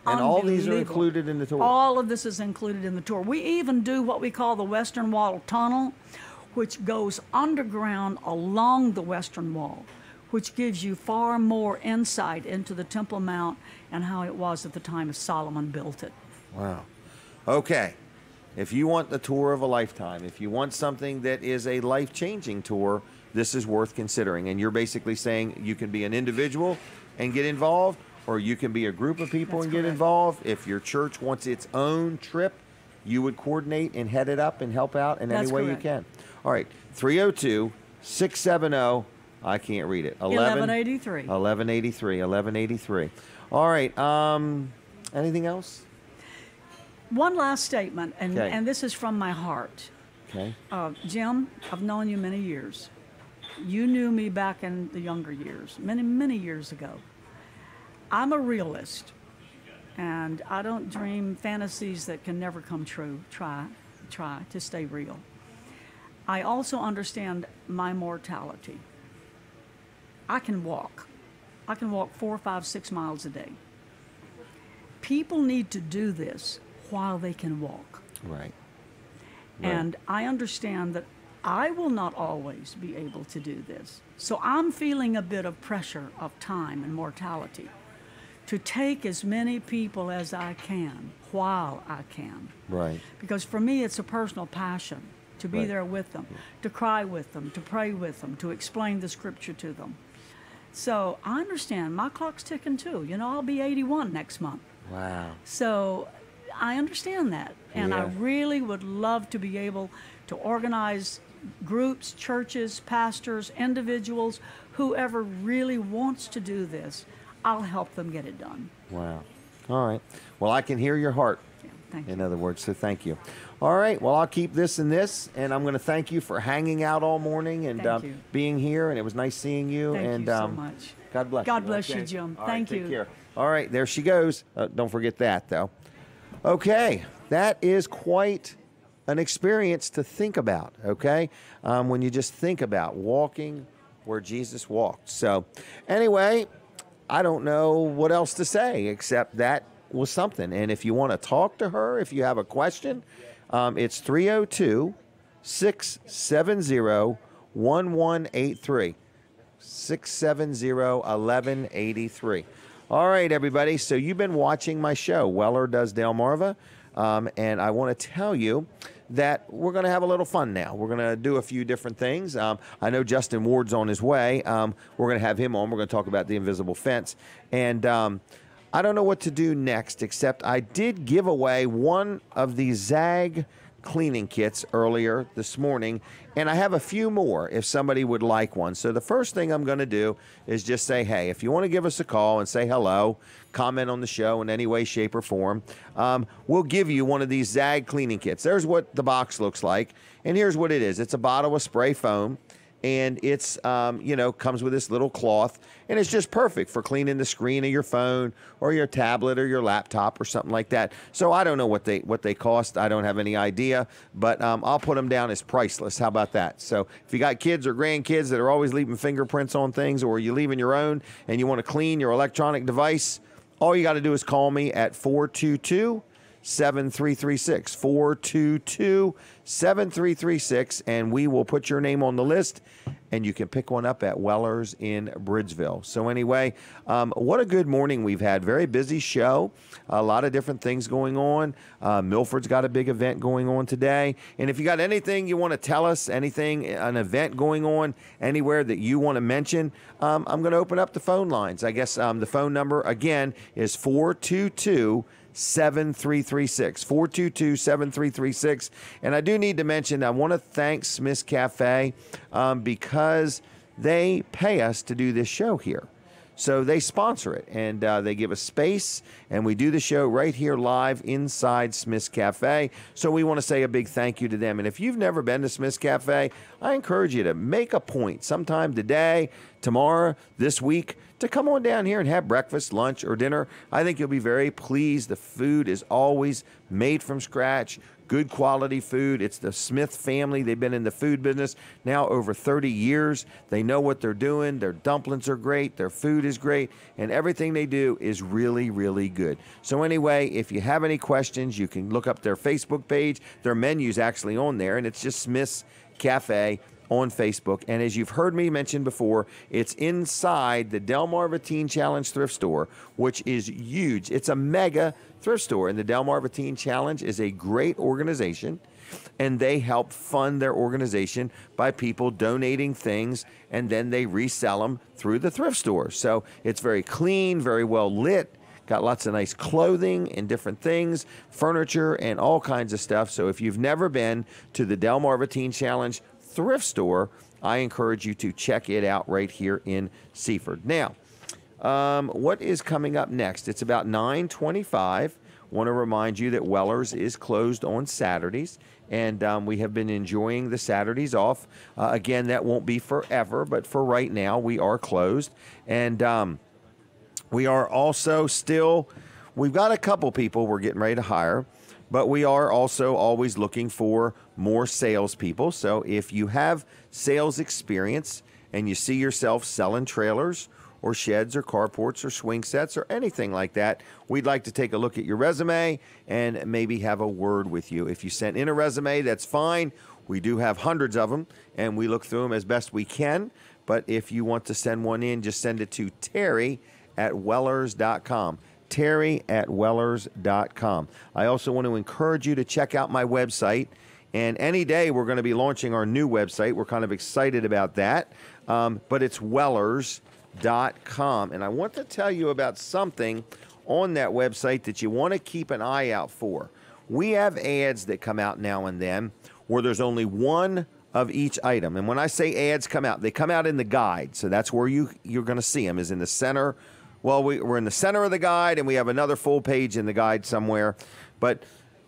A: And all these are included in the tour?
H: All of this is included in the tour. We even do what we call the Western Wall Tunnel, which goes underground along the Western Wall, which gives you far more insight into the Temple Mount and how it was at the time of Solomon built it.
A: Wow. Okay. If you want the tour of a lifetime, if you want something that is a life-changing tour, this is worth considering. And you're basically saying you can be an individual and get involved, or you can be a group of people and get involved. If your church wants its own trip, you would coordinate and head it up and help out in any way you can. All right, 302-670, I can't read it.
H: 1183.
A: 1183. All right, anything else?
H: One last statement, and,
A: Okay.
H: and this is from my heart.
A: Okay.
H: Jim, I've known you many years. You knew me back in the younger years, many, many years ago. I'm a realist, and I don't dream fantasies that can never come true. Try to stay real. I also understand my mortality. I can walk. I can walk 4, 5, 6 miles a day. People need to do this while they can walk.
A: Right.
H: And I understand that I will not always be able to do this. So I'm feeling a bit of pressure of time and mortality to take as many people as I can while I can.
A: Right.
H: Because for me, it's a personal passion to be there with them, to cry with them, to pray with them, to explain the scripture to them. So I understand my clock's ticking too. I'll be 81 next month.
A: Wow.
H: So I understand that. And I really would love to be able to organize groups, churches, pastors, individuals, whoever really wants to do this. I'll help them get it done.
A: Wow. All right. Well, I can hear your heart.
H: Yeah, thank you.
A: In other words, so thank you. All right. Well, I'll keep this and this, and I'm going to thank you for hanging out all morning and being here, and it was nice seeing you.
H: Thank you so much.
A: God bless you.
H: God bless you, Jim. Thank you.
A: Take care. All right. There she goes. Don't forget that, though. Okay. That is quite an experience to think about, okay? When you just think about walking where Jesus walked. So, anyway, I don't know what else to say except that was something. And if you want to talk to her, if you have a question, it's 302-670-1183. 670-1183. All right, everybody. So you've been watching my show, Weller Does Delmarva. And I want to tell you that we're going to have a little fun now. We're going to do a few different things. I know Justin Ward's on his way. We're going to have him on. We're going to talk about the invisible fence. And I don't know what to do next, except I did give away one of these Zag cleaning kits earlier this morning, and I have a few more if somebody would like one. So the first thing I'm going to do is just say, hey, if you want to give us a call and say hello, comment on the show in any way, shape, or form, we'll give you one of these Zag cleaning kits. There's what the box looks like, and here's what it is. It's a bottle of spray foam, and it's, comes with this little cloth, and it's just perfect for cleaning the screen of your phone or your tablet or your laptop or something like that. So I don't know what they cost. I don't have any idea, but I'll put them down as priceless. How about that? So if you got kids or grandkids that are always leaving fingerprints on things, or you're leaving your own and you want to clean your electronic device, all you got to do is call me at 422-7336, 422-7336, and we will put your name on the list, and you can pick one up at Weller's in Bridgeville. So anyway, what a good morning we've had. Very busy show, a lot of different things going on. Milford's got a big event going on today, and if you got anything you want to tell us, anything, an event going on anywhere that you want to mention, I'm going to open up the phone lines. I guess the phone number, again, is 422-7336, 422-7336. And I do need to mention, I want to thank Smith's Cafe because they pay us to do this show here. So they sponsor it, and they give us space, and we do the show right here live inside Smith's Cafe. So we want to say a big thank you to them. And if you've never been to Smith's Cafe, I encourage you to make a point sometime today, tomorrow, this week, to come on down here and have breakfast, lunch, or dinner. I think you'll be very pleased. The food is always made from scratch. Good quality food. It's the Smith family. They've been in the food business now over 30 years. They know what they're doing. Their dumplings are great. Their food is great. And everything they do is really, really good. So anyway, if you have any questions, you can look up their Facebook page. Their menu's actually on there, and it's just Smith's Cafe on Facebook. And as you've heard me mention before, it's inside the Delmarva Teen Challenge thrift store, which is huge. It's a mega thrift store, and the Delmarva Teen Challenge is a great organization, and they help fund their organization by people donating things, and then they resell them through the thrift store. So it's very clean, very well lit, got lots of nice clothing and different things, furniture, and all kinds of stuff. So if you've never been to the Delmarva Teen Challenge thrift store, I encourage you to check it out right here in Seaford. Now, what is coming up next? It's about 9:25. Want to remind you that Weller's is closed on Saturdays, and we have been enjoying the Saturdays off. Again, that won't be forever, but for right now, we are closed. And we are also still, we've got a couple people we're getting ready to hire, but we are also always looking for more salespeople. So if you have sales experience and you see yourself selling trailers or sheds or carports or swing sets or anything like that, we'd like to take a look at your resume and maybe have a word with you. If you sent in a resume, that's fine. We do have hundreds of them, and we look through them as best we can. But if you want to send one in, just send it to Terry@Wellers.com. Terry@Wellers.com. I also want to encourage you to check out my website. And any day we're going to be launching our new website. We're kind of excited about that. But it's Wellers.com. And I want to tell you about something on that website that you want to keep an eye out for. We have ads that come out now and then where there's only one of each item. And when I say ads come out, they come out in the guide. So that's where you're going to see them, is in the center. Well, we're in the center of the guide, and we have another full page in the guide somewhere. But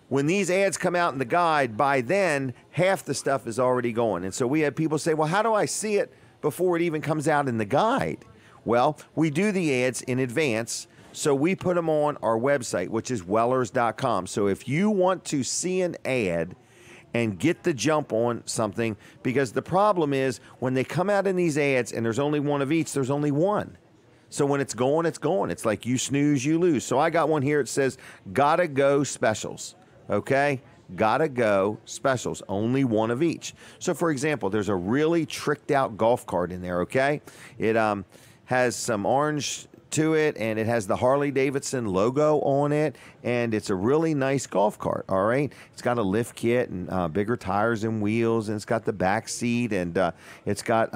A: when these ads come out in the guide, by then, half the stuff is already going. And so we have people say, well, how do I see it before it even comes out in the guide? Well, we do the ads in advance, so we put them on our website, which is Wellers.com. So if you want to see an ad and get the jump on something, because the problem is when they come out in these ads and there's only one of each, there's only one. So when it's going, it's going. It's like you snooze, you lose. So I got one here. It says, gotta go specials. Okay? Gotta go specials. Only one of each. So for example, there's a really tricked out golf cart in there. Okay? It has some orange to it, and it has the Harley Davidson logo on it, and it's a really nice golf cart. All right? It's got a lift kit and bigger tires and wheels, and it's got the back seat, and it's got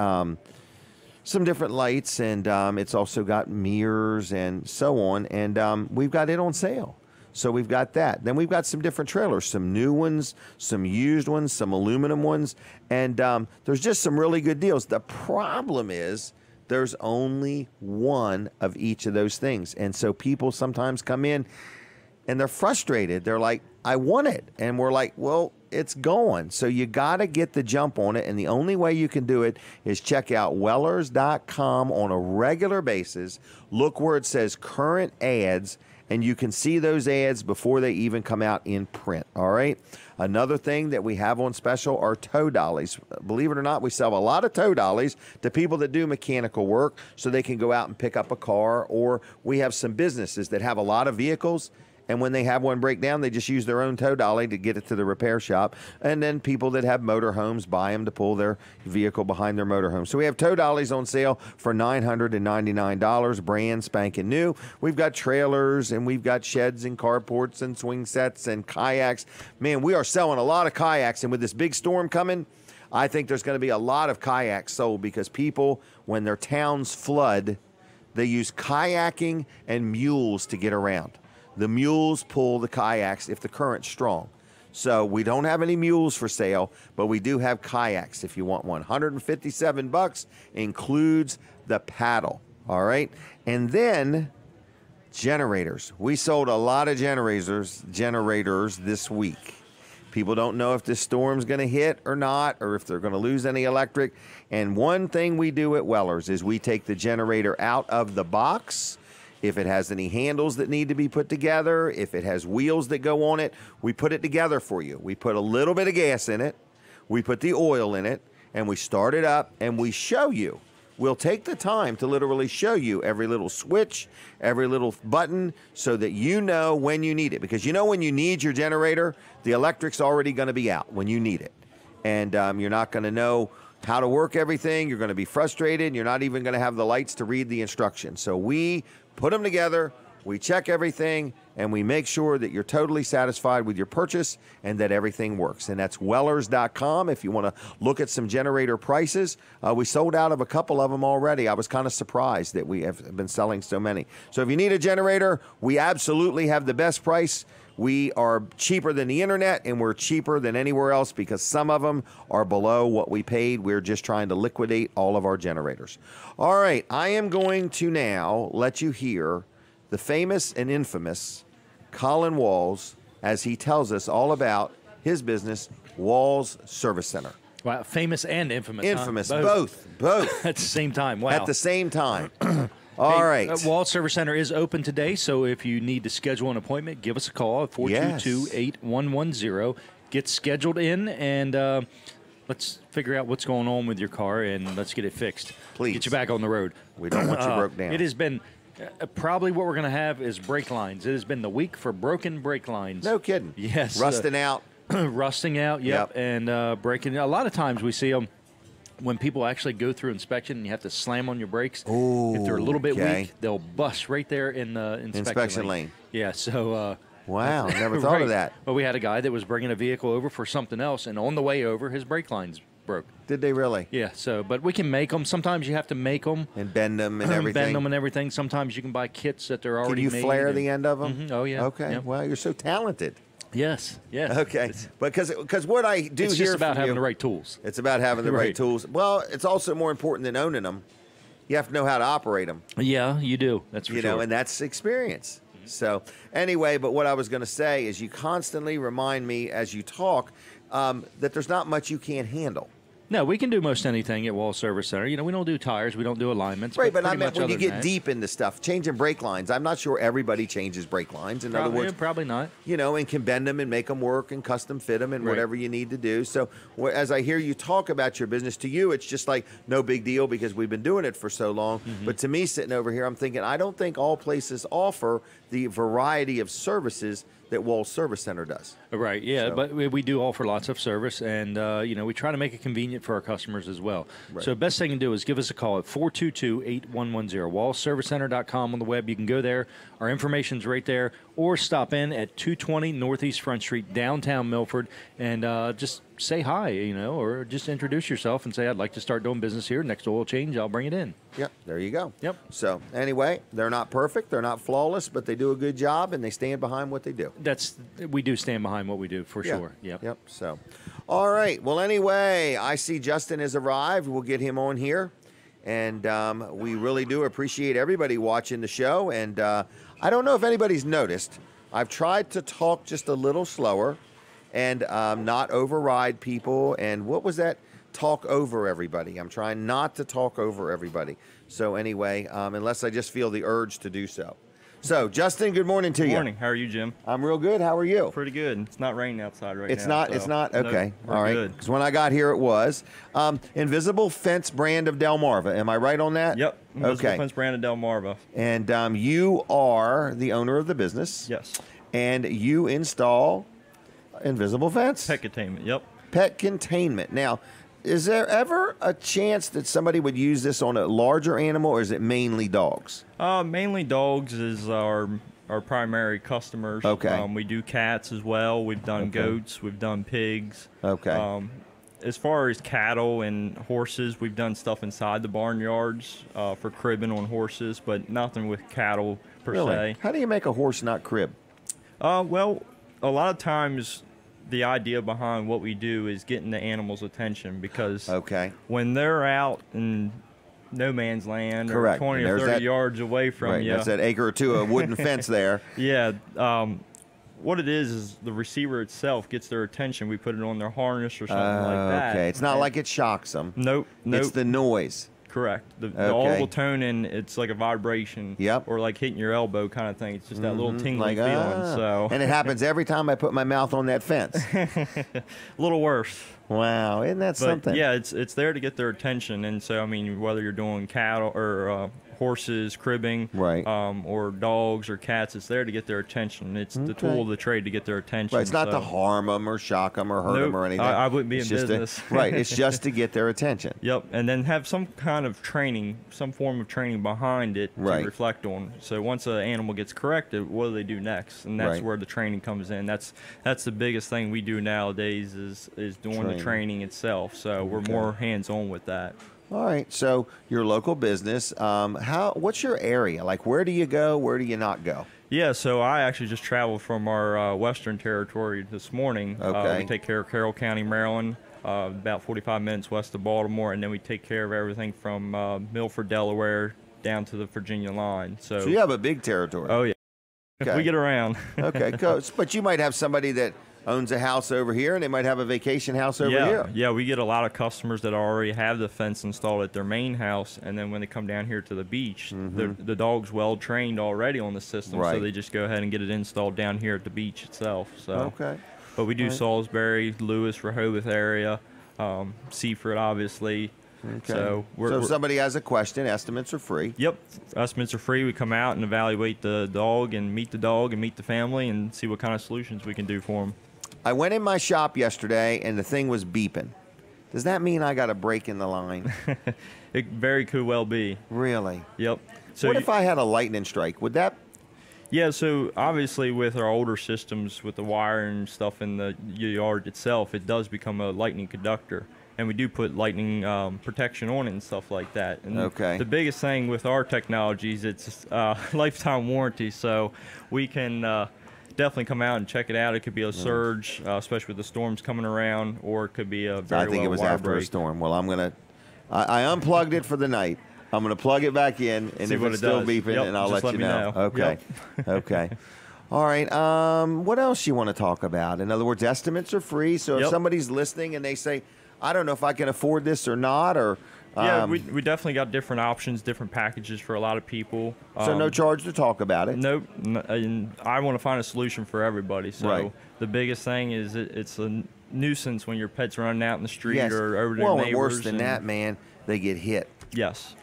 A: some different lights, and it's also got mirrors and so on, and we've got it on sale. So we've got that. Then we've got some different trailers, some new ones, some used ones, some aluminum ones, and there's just some really good deals. The problem is there's only one of each of those things, and so people sometimes come in and they're frustrated. They're like, I want it. And we're like, well, it's going. So you got to get the jump on it. And the only way you can do it is check out Wellers.com on a regular basis. Look where it says current ads, and you can see those ads before they even come out in print. All right. Another thing that we have on special are tow dollies. Believe it or not, we sell a lot of tow dollies to people that do mechanical work so they can go out and pick up a car, or we have some businesses that have a lot of vehicles, and when they have one break down, they just use their own tow dolly to get it to the repair shop. And then people that have motorhomes buy them to pull their vehicle behind their motorhome. So we have tow dollies on sale for $999, brand spanking new. We've got trailers, and we've got sheds and carports and swing sets and kayaks. Man, we are selling a lot of kayaks, and with this big storm coming, I think there's going to be a lot of kayaks sold, because people, when their towns flood, they use kayaking and mules to get around. The mules pull the kayaks if the current's strong. So we don't have any mules for sale, but we do have kayaks if you want one. $157 includes the paddle. All right. And then generators. We sold a lot of generators this week. People don't know if this storm's going to hit or not, or if they're going to lose any electric. And one thing we do at Wellers is we take the generator out of the box. If it has any handles that need to be put together, if it has wheels that go on it, we put it together for you. We put a little bit of gas in it, we put the oil in it, and we start it up, and we show you. We'll take the time to literally show you every little switch, every little button, so that you know when you need it. Because you know when you need your generator, the electric's already going to be out when you need it. And you're not going to know how to work everything. You're going to be frustrated, and you're not even going to have the lights to read the instructions. So we put them together, we check everything, and we make sure that you're totally satisfied with your purchase and that everything works. And that's Wellers.com if you want to look at some generator prices. We sold out of a couple of them already. I was kind of surprised that we have been selling so many. So if you need a generator, we absolutely have the best price. We are cheaper than the internet, and we're cheaper than anywhere else because some of them are below what we paid. We're just trying to liquidate all of our generators. All right, I am going to now let you hear the famous and infamous Colin Walls as he tells us all about his business, Walls Service Center.
D: Wow, famous and infamous.
A: Infamous,
D: huh?
A: both.
D: At the same time. Wow.
A: At the same time. All right.
D: Walls Service Center is open today, so if you need to schedule an appointment, give us a call at 422-8110. Get scheduled in, and let's figure out what's going on with your car, and let's get it fixed.
A: Please.
D: Get you back on the road.
A: We don't want you broke down.
D: It has been probably what we're going to have is brake lines. It has been the week for broken brake lines.
A: No kidding.
D: Yes.
A: Rusting out.
D: Rusting out, yep. And breaking. A lot of times we see them when people actually go through inspection and you have to slam on your brakes.
A: Ooh,
D: if they're a little bit weak, they'll bust right there in the inspection lane. Yeah, so...
A: wow, never thought of that.
D: Well, we had a guy that was bringing a vehicle over for something else, and on the way over, his brake lines broke.
A: Did they really?
D: Yeah, so, but we can make them. Sometimes you have to make them.
A: And bend them and everything.
D: Bend them and everything. Sometimes you can buy kits that they're already made.
A: Can you flare the end of them?
D: Mm-hmm. Oh, yeah.
A: Okay, well, you're so talented.
D: Yes.
A: Okay, because what I do
D: it's
A: here
D: just about having the right tools.
A: It's about having the right tools. Well, it's also more important than owning them. You have to know how to operate them.
D: Yeah, you do. That's for sure.
A: And that's experience. So anyway, but what I was going to say is you constantly remind me as you talk that there's not much you can't handle.
D: No, we can do most anything at Wall Service Center. You know, we don't do tires, we don't do alignments.
A: Right, but I meant when you get deep into stuff, changing brake lines. I'm not sure everybody changes brake lines. In other words,
D: probably not.
A: You know, and can bend them and make them work and custom fit them and whatever you need to do. So as I hear you talk about your business, to you, it's just like no big deal because we've been doing it for so long. Mm-hmm. But to me, sitting over here, I'm thinking, I don't think all places offer the variety of services that Walls Service Center does.
D: Right, yeah, so. But we do offer lots of service, and, we try to make it convenient for our customers as well. Right. So the best thing to do is give us a call at 422-8110, wallservicecenter.com on the web. You can go there. Our information's right there, or stop in at 220 Northeast Front Street, downtown Milford, and just say hi, or just introduce yourself and say, I'd like to start doing business here. Next oil change, I'll bring it in.
A: Yep, there you go.
D: Yep.
A: So anyway, they're not perfect, they're not flawless, but they do a good job, and they stand behind what they do.
D: We do stand behind what we do, for sure.
A: Yep. So, all right. Well, anyway, I see Justin has arrived. We'll get him on here. And we really do appreciate everybody watching the show. And I don't know if anybody's noticed, I've tried to talk just a little slower. and not override people. And what was that? Talk over everybody. I'm trying not to talk over everybody. So anyway, unless I just feel the urge to do so. So, Justin, good morning to you.
J: Good morning. How are you, Jim?
A: I'm real good. How are you?
J: Pretty good. It's not raining outside right now.
A: It's not? Okay.
J: No,
A: all right. Because when I got here, it was. Invisible Fence brand of Delmarva. Am I right on that?
J: Yep. Invisible Fence brand of Delmarva.
A: And you are the owner of the business.
J: Yes.
A: And you install Invisible Fence?
J: Pet containment, yep.
A: Pet containment. Now, is there ever a chance that somebody would use this on a larger animal, or is it mainly dogs?
J: Mainly dogs is our primary customers.
A: Okay.
J: We do cats as well. We've done goats. We've done pigs.
A: Okay.
J: As far as cattle and horses, we've done stuff inside the barnyards for cribbing on horses, but nothing with cattle per se.
A: How do you make a horse not crib?
J: Well, a lot of times the idea behind what we do is getting the animals' attention, because when they're out in no man's land or 20 or 30 yards away from you.
A: That's that acre or two of wooden fence there.
J: Yeah. What it is the receiver itself gets their attention. We put it on their harness or something like that.
A: Okay. It's not like it shocks them.
J: Nope.
A: It's the noise.
J: Correct. The audible tone, and it's like a vibration.
A: Yep.
J: Or like hitting your elbow kind of thing. It's just that little tingling feeling. So.
A: And it happens every time I put my mouth on that fence.
J: A little worse.
A: Wow, isn't that something?
J: Yeah, it's there to get their attention, and so I mean, whether you're doing cattle or horses, cribbing, or dogs or cats, it's there to get their attention. It's the tool of the trade to get their attention.
A: Right, it's not to harm them or shock them or hurt them or anything.
J: I wouldn't be in business.
A: Right, it's just to get their attention.
J: Yep, and then have some kind of training, some form of training behind it to reflect on. So once an animal gets corrected, what do they do next? And that's where the training comes in. That's the biggest thing we do nowadays is doing the training itself. So we're more hands-on with that.
A: All right. So your local business, what's your area? Like, where do you go? Where do you not go?
J: Yeah, so I actually just traveled from our western territory this morning. We take care of Carroll County, Maryland, about 45 minutes west of Baltimore, and then we take care of everything from Milford, Delaware, down to the Virginia line. So
A: you have a big territory.
J: Oh, yeah. Okay. We get around.
A: Okay, but you might have somebody that owns a house over here, and they might have a vacation house over here.
J: Yeah, we get a lot of customers that already have the fence installed at their main house, and then when they come down here to the beach, the dog's well trained already on the system, so they just go ahead and get it installed down here at the beach itself. So, but we do Salisbury, Lewis, Rehoboth area, Seaford, obviously.
A: Okay. So if somebody has a question, estimates are free.
J: Yep, estimates are free. We come out and evaluate the dog and meet the family and see what kind of solutions we can do for them.
A: I went in my shop yesterday and the thing was beeping. Does that mean I got a break in the line?
J: It very could well be.
A: Really?
J: Yep. So
A: what if I had a lightning strike? Would that?
J: Yeah, so obviously with our older systems, with the wire and stuff in the yard itself, it does become a lightning conductor. And we do put lightning protection on it and stuff like that. And the biggest thing with our technologies, it's lifetime warranty, so we can definitely come out and check it out. It could be a surge, especially with the storms coming around, or it could be a very
A: I think it was after a storm. Well, I unplugged it for the night. I'm going to plug it back in, and if it's still beeping, and I'll let you know. Okay. Okay. All right. What else you want to talk about? In other words, estimates are free, so if somebody's listening and they say, I don't know if I can afford this or not, or
J: yeah, we definitely got different options, different packages for a lot of people.
A: So no charge to talk about it.
J: Nope. And I want to find a solution for everybody. So the biggest thing is it's a nuisance when your pet's running out in the street or over to neighbors.
A: Well, worse than that, man, they get hit.
J: Yes.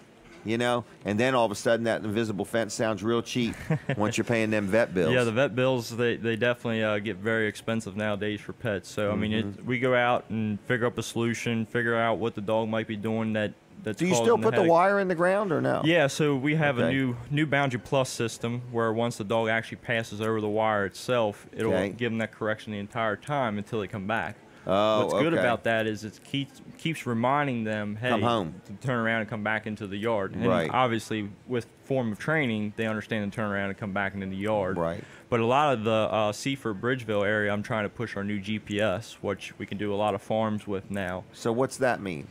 A: You know, and then all of a sudden that invisible fence sounds real cheap once you're paying them vet bills.
J: Yeah, the vet bills, they definitely get very expensive nowadays for pets. So, I mean, we go out and figure up a solution, figure out what the dog might be doing that's
A: Do you still put the wire in the ground or no?
J: Yeah, so we have a new Boundary Plus system where once the dog actually passes over the wire itself, it'll give them that correction the entire time until they come back.
A: Oh,
J: what's good about that is it keeps reminding them, hey,
A: come home,
J: to turn around and come back into the yard. And obviously, with form of training, they understand to turn around and come back into the yard.
A: Right.
J: But a lot of the Seaford, Bridgeville area, I'm trying to push our new GPS, which we can do a lot of farms with now.
A: So what's that mean?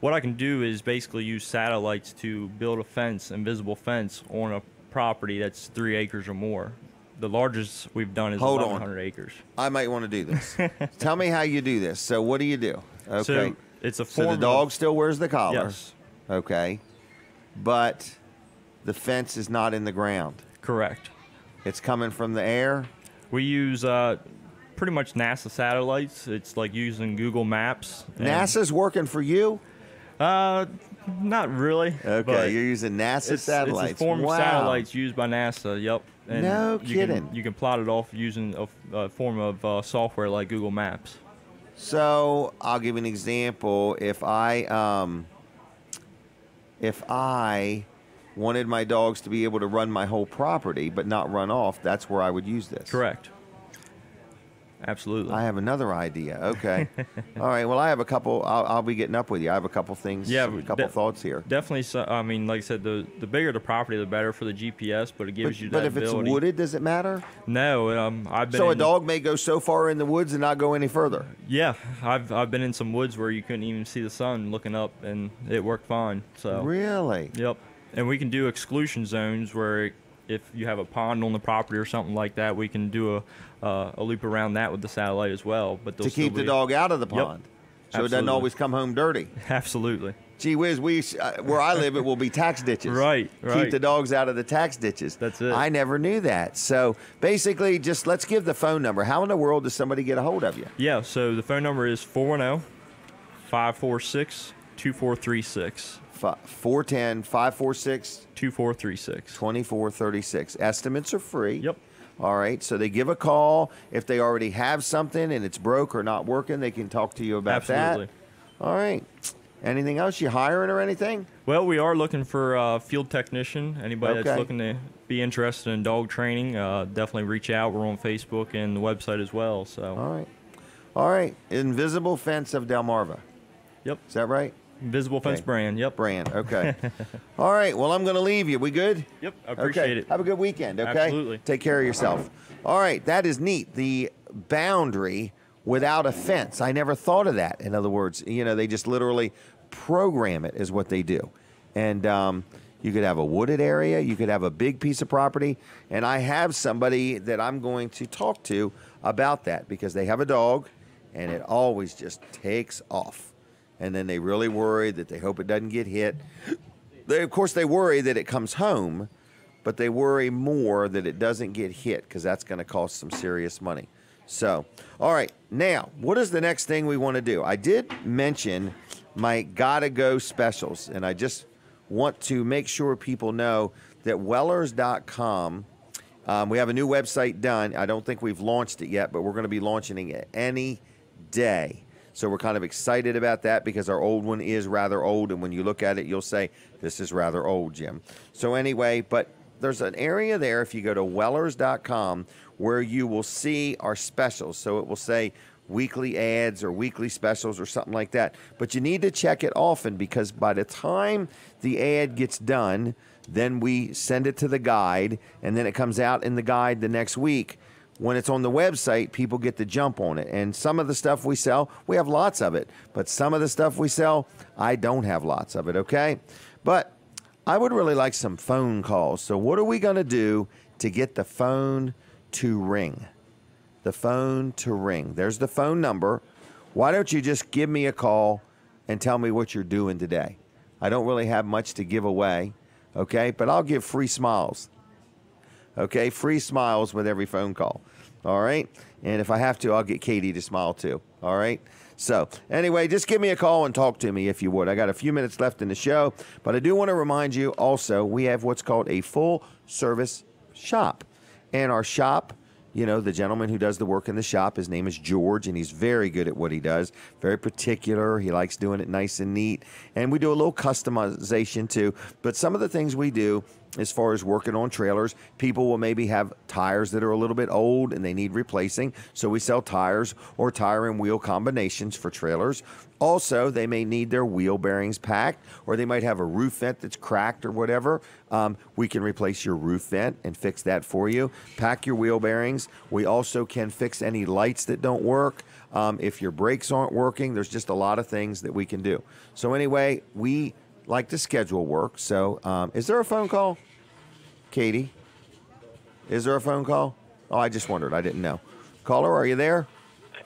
J: What I can do is basically use satellites to build a fence, invisible fence, on a property that's 3 acres or more. the largest we've done is
A: Hold
J: 1,100 acres.
A: I might want to do this. Tell me how you do this. So what do you do? Okay.
J: So it's a form
A: So the dog still wears the collar.
J: Yes.
A: Okay. But the fence is not in the ground.
J: Correct.
A: It's coming from the air.
J: We use pretty much NASA satellites. It's like using Google Maps.
A: NASA's working for you?
J: Not really.
A: Okay, you're using NASA satellites.
J: It's a form of satellites used by NASA. Yep. And
A: no kidding.
J: You can plot it off using a form of software like Google Maps.
A: So I'll give you an example. If I wanted my dogs to be able to run my whole property but not run off, that's where I would use this.
J: Correct. Absolutely.
A: I have another idea. Okay. All right. Well, I have a couple. I'll be getting up with you. I have a couple things.
J: Yeah,
A: a couple thoughts here.
J: Definitely. I mean, like I said, the bigger the property, the better for the GPS. But it gives you that ability.
A: But if it's wooded, does it matter?
J: No. I've been.
A: So a dog may go so far in the woods and not go any further.
J: Yeah, I've been in some woods where you couldn't even see the sun looking up, and it worked fine. So.
A: Really?
J: Yep. And we can do exclusion zones where if you have a pond on the property or something like that, we can do a loop around that with the satellite as well. But
A: to keep the dog out of the pond, so it doesn't always come home dirty.
J: Absolutely.
A: Gee whiz, where I live, it will be tax ditches.
J: Right.
A: Keep the dogs out of the tax ditches.
J: That's it.
A: I never knew that. So basically, just let's give the phone number. How in the world does somebody get a hold of you?
J: Yeah. So the phone number is 410-546-2436.
A: 410-546-2436. Estimates are free.
J: Yep.
A: All right. So they give a call. If they already have something and it's broke or not working, they can talk to you about
J: Absolutely.
A: that. All right. Anything else? You hiring or anything?
J: Well, we are looking for a field technician. Anybody that's looking to be interested in dog training, definitely reach out. We're on Facebook and the website as well. So.
A: All right. All right. Invisible Fence of Delmarva.
J: Yep.
A: Is that right?
J: Invisible Fence brand, yep.
A: Brand, okay. All right, well, I'm going to leave you. We good?
J: Yep, I appreciate it.
A: Have a good weekend, okay?
J: Absolutely.
A: Take care of yourself. All right, that is neat. The boundary without a fence. I never thought of that. In other words, they just literally program it is what they do. And you could have a wooded area. You could have a big piece of property. And I have somebody that I'm going to talk to about that because they have a dog, and it always just takes off. And then they really worry that they hope it doesn't get hit. Of course, they worry that it comes home, but they worry more that it doesn't get hit because that's going to cost some serious money. So, all right, now, what is the next thing we want to do? I did mention my Gotta Go specials, and I just want to make sure people know that Wellers.com, we have a new website done. I don't think we've launched it yet, but we're going to be launching it any day. So we're kind of excited about that because our old one is rather old, and when you look at it, you'll say, this is rather old, Jim. So anyway, but there's an area there, if you go to Wellers.com, where you will see our specials. So it will say weekly ads or weekly specials or something like that. But you need to check it often because by the time the ad gets done, then we send it to the guide, and then it comes out in the guide the next week. When it's on the website, people get the jump on it. And some of the stuff we sell, we have lots of it. But some of the stuff we sell, I don't have lots of it, okay? But I would really like some phone calls. So what are we going to do to get the phone to ring? The phone to ring. There's the phone number. Why don't you just give me a call and tell me what you're doing today? I don't really have much to give away, okay? But I'll give free smiles. Okay, free smiles with every phone call. All right? And if I have to, I'll get Katie to smile too. All right? So, anyway, just give me a call and talk to me if you would. I got a few minutes left in the show, but I do want to remind you also we have what's called a full-service shop. And our shop, the gentleman who does the work in the shop, his name is George, and he's very good at what he does, very particular. He likes doing it nice and neat. And we do a little customization too. But some of the things we do as far as working on trailers, people will maybe have tires that are a little bit old and they need replacing. So we sell tires or tire and wheel combinations for trailers. Also, they may need their wheel bearings packed, or they might have a roof vent that's cracked or whatever. We can replace your roof vent and fix that for you. Pack your wheel bearings. We also can fix any lights that don't work. If your brakes aren't working, there's just a lot of things that we can do. So anyway, we like to schedule work. So is there a phone call? Katie, is there a phone call? Oh, I just wondered. I didn't know. Caller, are you there?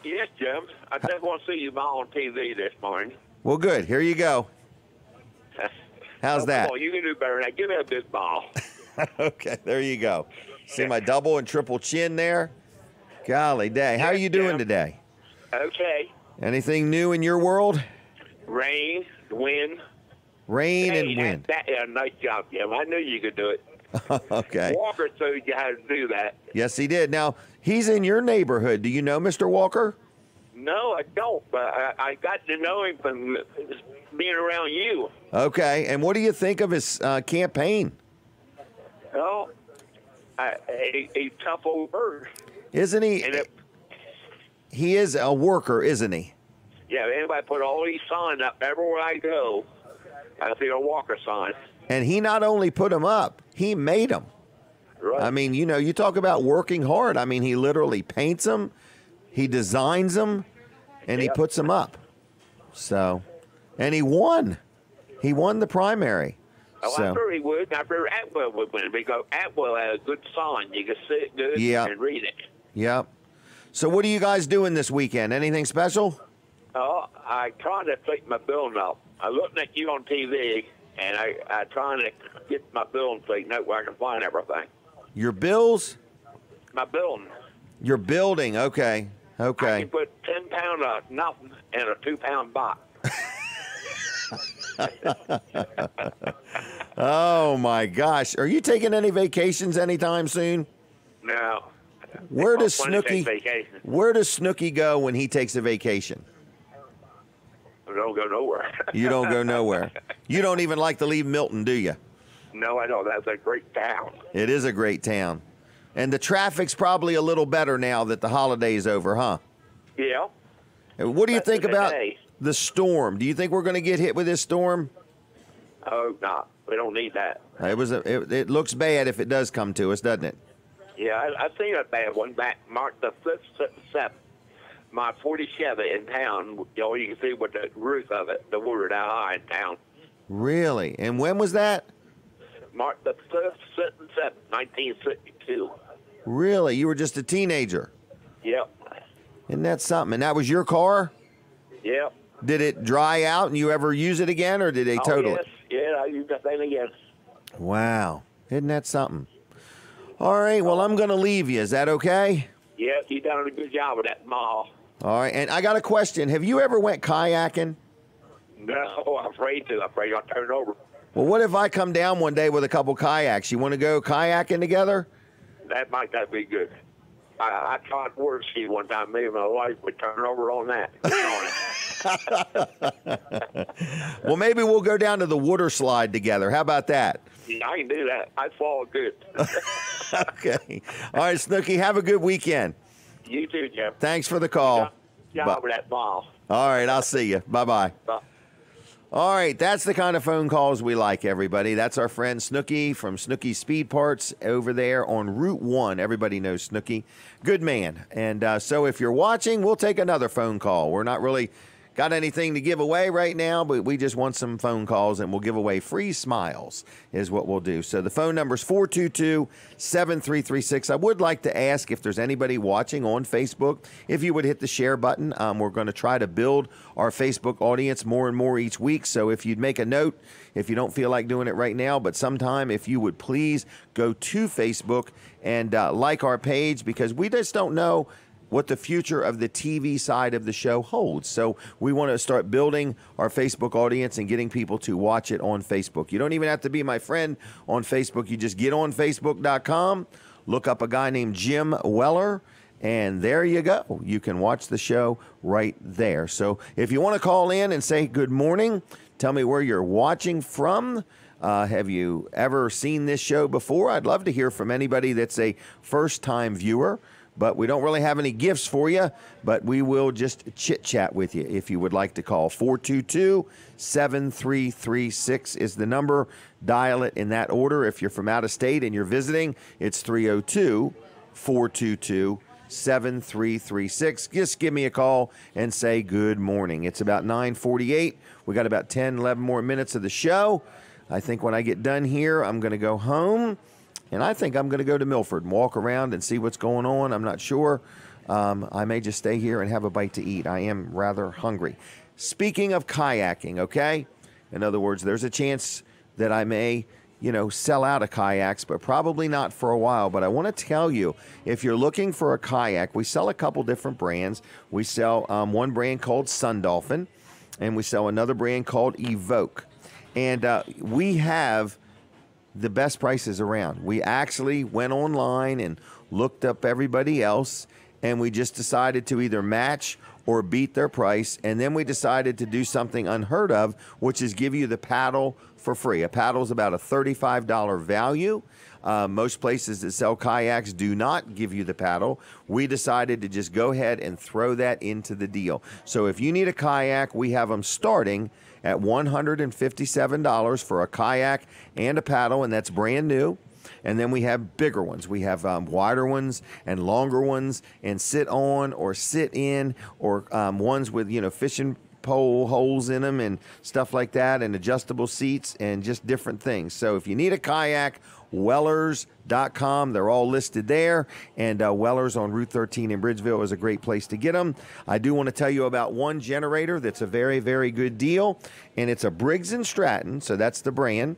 K: Yes, Jim. I just want to see you on TV this morning.
A: Well, good. Here you go. How's that?
K: Come on, you can do better than that. Give me a big ball.
A: Okay, there you go. See my double and triple chin there? Golly day. How are you doing today?
K: Okay.
A: Anything new in your world?
K: Rain, wind.
A: Rain and wind.
K: Nice job, Jim. I knew you could do it.
A: Okay.
K: Walker showed you how to do that.
A: Yes, he did. Now, he's in your neighborhood. Do you know Mr. Walker?
K: No, I don't, but I got to know him from being around you.
A: Okay, and what do you think of his campaign?
K: Well, a tough old bird.
A: Isn't he? He is a worker, isn't he?
K: Yeah, anybody put all these signs up everywhere I go, I see a Walker sign.
A: And he not only put them up, he made them.
K: Right.
A: I mean, you know, you talk about working hard. I mean, he literally paints them, he designs them, and he puts them up. So, and he won. He won the primary.
K: Oh,
A: so.
K: I figured he would. I figured Atwell would win because Atwell had a good sign. You could see it good and read it.
A: Yep. So what are you guys doing this weekend? Anything special?
K: Oh, I tried to take my building up. I looked at you on TV, and I trying to get my building straightened out where I can find everything.
A: Your bills?
K: My building.
A: Your building, okay. Okay.
K: I can put 10 pound of nothing in a 2 pound box.
A: Oh my gosh. Are you taking any vacations anytime soon?
K: No.
A: Where does Snooky go when he takes a vacation?
K: I don't go nowhere.
A: You don't go nowhere. You don't even like to leave Milton, do you?
K: No, I don't. That's a great town.
A: It is a great town. And the traffic's probably a little better now that the holiday's over, huh?
K: Yeah.
A: And what do you think about the storm? Do you think we're going to get hit with this storm?
K: Oh, no. We don't need that.
A: It looks bad if it does come to us, doesn't it?
K: Yeah, I seen a bad one back March the 5th, 7th. My 47 in town, you know, you can see what the roof of it, the water down high in town.
A: Really? And when was that?
K: March the 5th, 7th, 1962.
A: Really? You were just a teenager?
K: Yep.
A: Isn't that something? And that was your car?
K: Yep.
A: Did it dry out and you ever use it again, or did they total it?
K: Yeah, I used that thing again.
A: Wow. Isn't that something? All right, well, I'm going to leave you. Is that okay?
K: Yeah, you done a good job with that mall.
A: All right, and I got a question. Have you ever went kayaking?
K: No, I'm afraid to. I'm afraid I'll turn it over.
A: Well, what if I come down one day with a couple kayaks? You want to go kayaking together?
K: That might not be good. I tried water ski one time. Me and my wife would turn over on that.
A: Well, maybe we'll go down to the water slide together. How about that?
K: Yeah, I can do that. I fall good.
A: Okay. All right, Snooky, have a good weekend.
K: You too, Jeff.
A: Thanks for the call.
K: Job with that ball.
A: All right, I'll see you. Bye-bye.
K: Bye.
A: All right, that's the kind of phone calls we like, everybody. That's our friend Snooky from Snooky Speed Parts over there on Route 1. Everybody knows Snooky. Good man. And so if you're watching, we'll take another phone call. We're not really got anything to give away right now, but we just want some phone calls, and we'll give away free smiles is what we'll do. So the phone number is 422-7336. I would like to ask if there's anybody watching on Facebook, if you would hit the share button. We're going to try to build our Facebook audience more and more each week. So if you'd make a note, if you don't feel like doing it right now, but sometime, if you would please go to Facebook and like our page, because we just don't know what the future of the TV side of the show holds. So we want to start building our Facebook audience and getting people to watch it on Facebook. You don't even have to be my friend on Facebook. You just get on Facebook.com, look up a guy named Jim Weller, and there you go. You can watch the show right there. So if you want to call in and say good morning, tell me where you're watching from. Have you ever seen this show before? I'd love to hear from anybody that's a first-time viewer. But we don't really have any gifts for you, but we will just chit-chat with you if you would like to call. 422-7336 is the number. Dial it in that order. If you're from out of state and you're visiting, it's 302-422-7336. Just give me a call and say good morning. It's about 9:48. We got about 10, 11 more minutes of the show. I think when I get done here, I'm going to go home. And I think I'm going to go to Milford and walk around and see what's going on. I'm not sure. I may just stay here and have a bite to eat. I am rather hungry. Speaking of kayaking, okay? In other words, there's a chance that I may, sell out of kayaks, but probably not for a while. But I want to tell you, if you're looking for a kayak, we sell a couple different brands. We sell one brand called Sun Dolphin, and we sell another brand called Evoke. And we have the best prices around. We actually went online and looked up everybody else, and we just decided to either match or beat their price. And then we decided to do something unheard of, which is give you the paddle for free. A paddle is about a $35 value. Most places that sell kayaks do not give you the paddle. We decided to just go ahead and throw that into the deal. So if you need a kayak, we have them starting at $157 for a kayak and a paddle, and that's brand new. And then we have bigger ones. We have wider ones and longer ones, and sit on or sit in, or ones with, fishing pole holes in them and stuff like that, and adjustable seats and just different things. So if you need a kayak, Wellers.com. They're all listed there. And Wellers on Route 13 in Bridgeville is a great place to get them. I do want to tell you about one generator that's a very, very good deal. And it's a Briggs & Stratton. So that's the brand.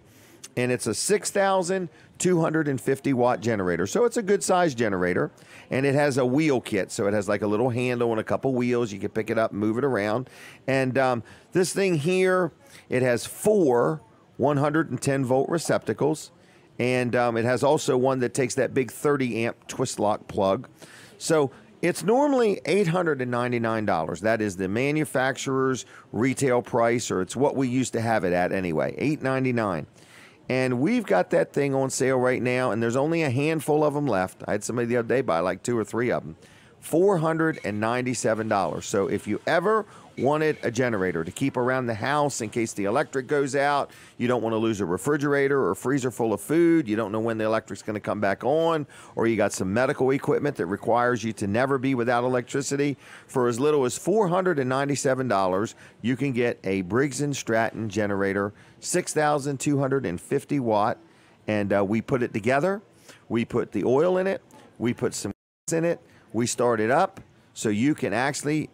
A: And it's a 6,250 watt generator. So it's a good size generator. And it has a wheel kit. So it has like a little handle and a couple wheels. You can pick it up and move it around. And this thing here, it has 4 110 volt receptacles. And it has also one that takes that big 30 amp twist lock plug. So it's normally $899. That is the manufacturer's retail price, or it's what we used to have it at anyway, $899. And we've got that thing on sale right now, and there's only a handful of them left. I had somebody the other day buy like 2 or 3 of them. $497. So if you ever wanted a generator to keep around the house in case the electric goes out, you don't want to lose a refrigerator or freezer full of food, you don't know when the electric's going to come back on, or you got some medical equipment that requires you to never be without electricity, for as little as $497, you can get a Briggs & Stratton generator, 6,250 watt, and we put it together. We put the oil in it. We put some in it. We start it up so you can actually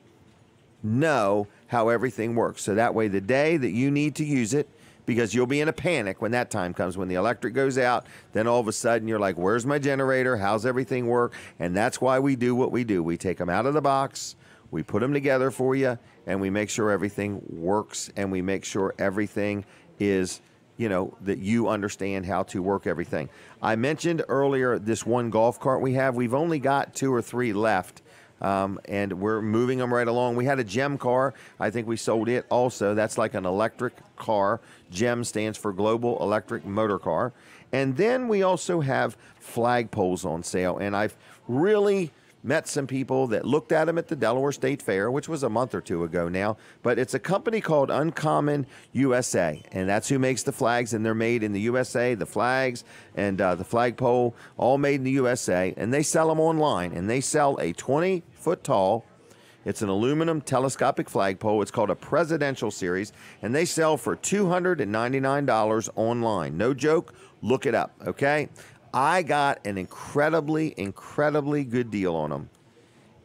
A: know how everything works. So that way, the day that you need to use it, because you'll be in a panic when that time comes, when the electric goes out, then all of a sudden you're like, where's my generator? How's everything work? And that's why we do what we do. We take them out of the box, we put them together for you, and we make sure everything works, and we make sure everything is, that you understand how to work everything. I mentioned earlier this one golf cart we have. We've only got 2 or 3 left. And we're moving them right along. We had a GEM car. I think we sold it also. That's like an electric car. GEM stands for Global Electric Motor Car. And then we also have flagpoles on sale. And I've really met some people that looked at them at the Delaware State Fair, which was a month or 2 ago now. But it's a company called Uncommon USA, and that's who makes the flags, and they're made in the USA, the flags and the flagpole, all made in the USA. And they sell them online, and they sell a 20-foot tall, it's an aluminum telescopic flagpole. It's called a Presidential Series, and they sell for $299 online. No joke, look it up, okay? I got an incredibly, incredibly good deal on them,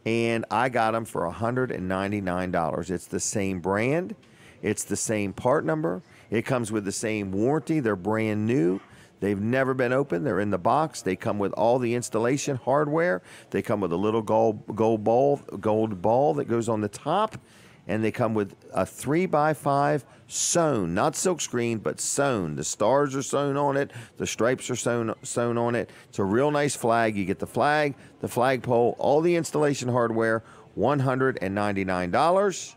A: and I got them for $199. It's the same brand. It's the same part number. It comes with the same warranty. They're brand new. They've never been opened. They're in the box. They come with all the installation hardware. They come with a little gold ball that goes on the top, and they come with a 3x5 sewn, not silk screen, but sewn. The stars are sewn on it. The stripes are sewn on it. It's a real nice flag. You get the flag, the flagpole, all the installation hardware, $199.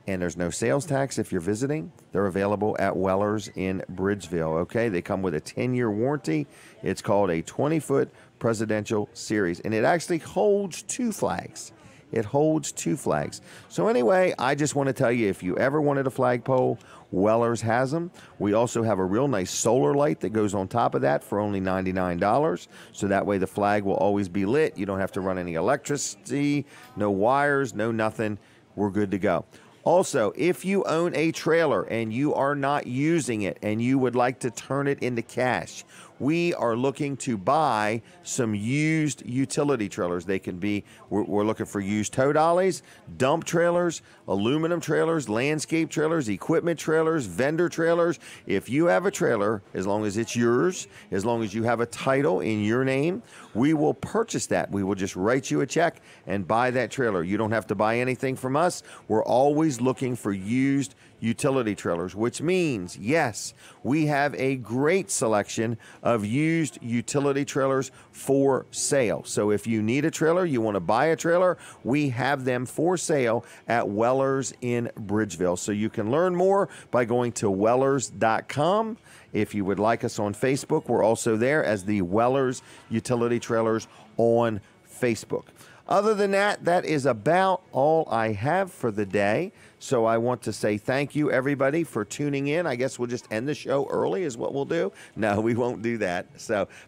A: And there's no sales tax if you're visiting. They're available at Wellers in Bridgeville, okay? They come with a 10-year warranty. It's called a 20-foot Presidential Series, and it actually holds 2 flags. It holds 2 flags. So anyway, I just want to tell you, if you ever wanted a flagpole, Wellers has them. We also have a real nice solar light that goes on top of that for only $99. So that way the flag will always be lit. You don't have to run any electricity, no wires, no nothing. We're good to go. Also, if you own a trailer and you are not using it and you would like to turn it into cash, we are looking to buy some used utility trailers. They can be, we're looking for used tow dollies, dump trailers, aluminum trailers, landscape trailers, equipment trailers, vendor trailers. If you have a trailer, as long as it's yours, as long as you have a title in your name, we will purchase that. We will just write you a check and buy that trailer. You don't have to buy anything from us. We're always looking for used utility trailers, which means, yes, we have a great selection of used utility trailers for sale. So if you need a trailer, you want to buy a trailer, we have them for sale at Weller's in Bridgeville. So you can learn more by going to wellers.com. If you would like us on Facebook, we're also there as the Weller's Utility Trailers on Facebook. Other than that, that is about all I have for the day. So I want to say thank you, everybody, for tuning in. I guess we'll just end the show early is what we'll do. No, we won't do that.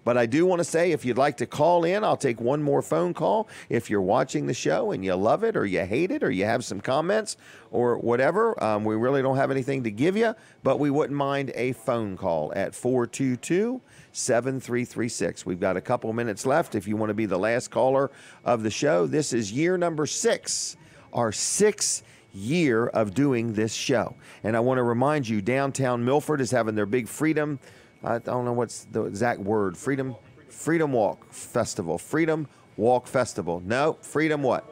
A: But I do want to say, if you'd like to call in, I'll take one more phone call. If you're watching the show and you love it or you hate it or you have some comments or whatever, we really don't have anything to give you, but we wouldn't mind a phone call at 422-7336. We've got a couple minutes left if you want to be the last caller of the show. This is year number 6, our 6th year of doing this show. And I want to remind you, downtown Milford is having their big Freedom, I don't know what's the exact word, Freedom Walk Festival. Freedom Walk Festival. No, Freedom what?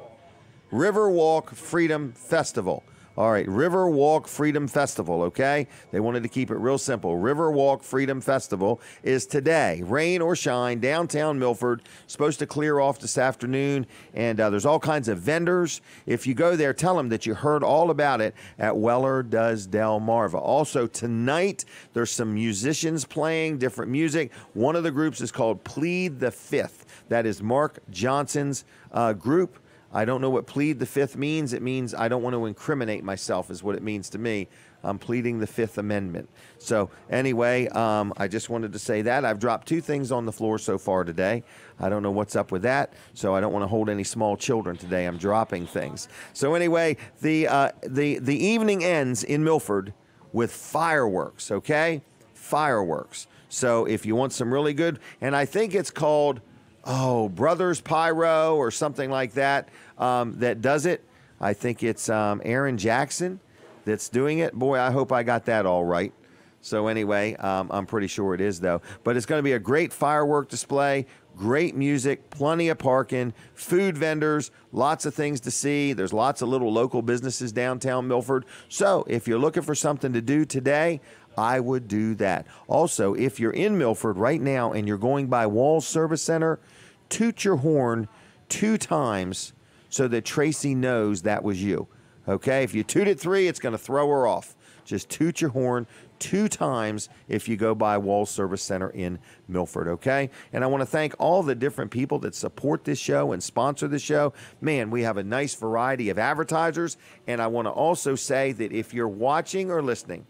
A: River Walk Freedom Festival. All right, River Walk Freedom Festival, okay? They wanted to keep it real simple. River Walk Freedom Festival is today, rain or shine, downtown Milford. Supposed to clear off this afternoon, and there's all kinds of vendors. If you go there, tell them that you heard all about it at Weller Does Delmarva. Also, tonight, there's some musicians playing different music. One of the groups is called Plead the Fifth. That is Mark Johnson's group. I don't know what plead the fifth means. It means I don't want to incriminate myself is what it means to me. I'm pleading the Fifth Amendment. So anyway, I just wanted to say that. I've dropped 2 things on the floor so far today. I don't know what's up with that, so I don't want to hold any small children today. I'm dropping things. So anyway, the evening ends in Milford with fireworks, okay? Fireworks. So if you want some really good, and I think it's called Brothers Pyro or something like that, that does it. I think it's Aaron Jackson that's doing it. Boy, I hope I got that all right. So anyway, I'm pretty sure it is, though. But it's going to be a great firework display, great music, plenty of parking, food vendors, lots of things to see. There's lots of little local businesses downtown Milford. So if you're looking for something to do today, I would do that. Also, if you're in Milford right now and you're going by Walls Service Center, toot your horn 2 times so that Tracy knows that was you. Okay? If you toot it 3, it's going to throw her off. Just toot your horn 2 times if you go by Walls Service Center in Milford, okay? And I want to thank all the different people that support this show and sponsor the show. Man, we have a nice variety of advertisers. And I want to also say that if you're watching or listening,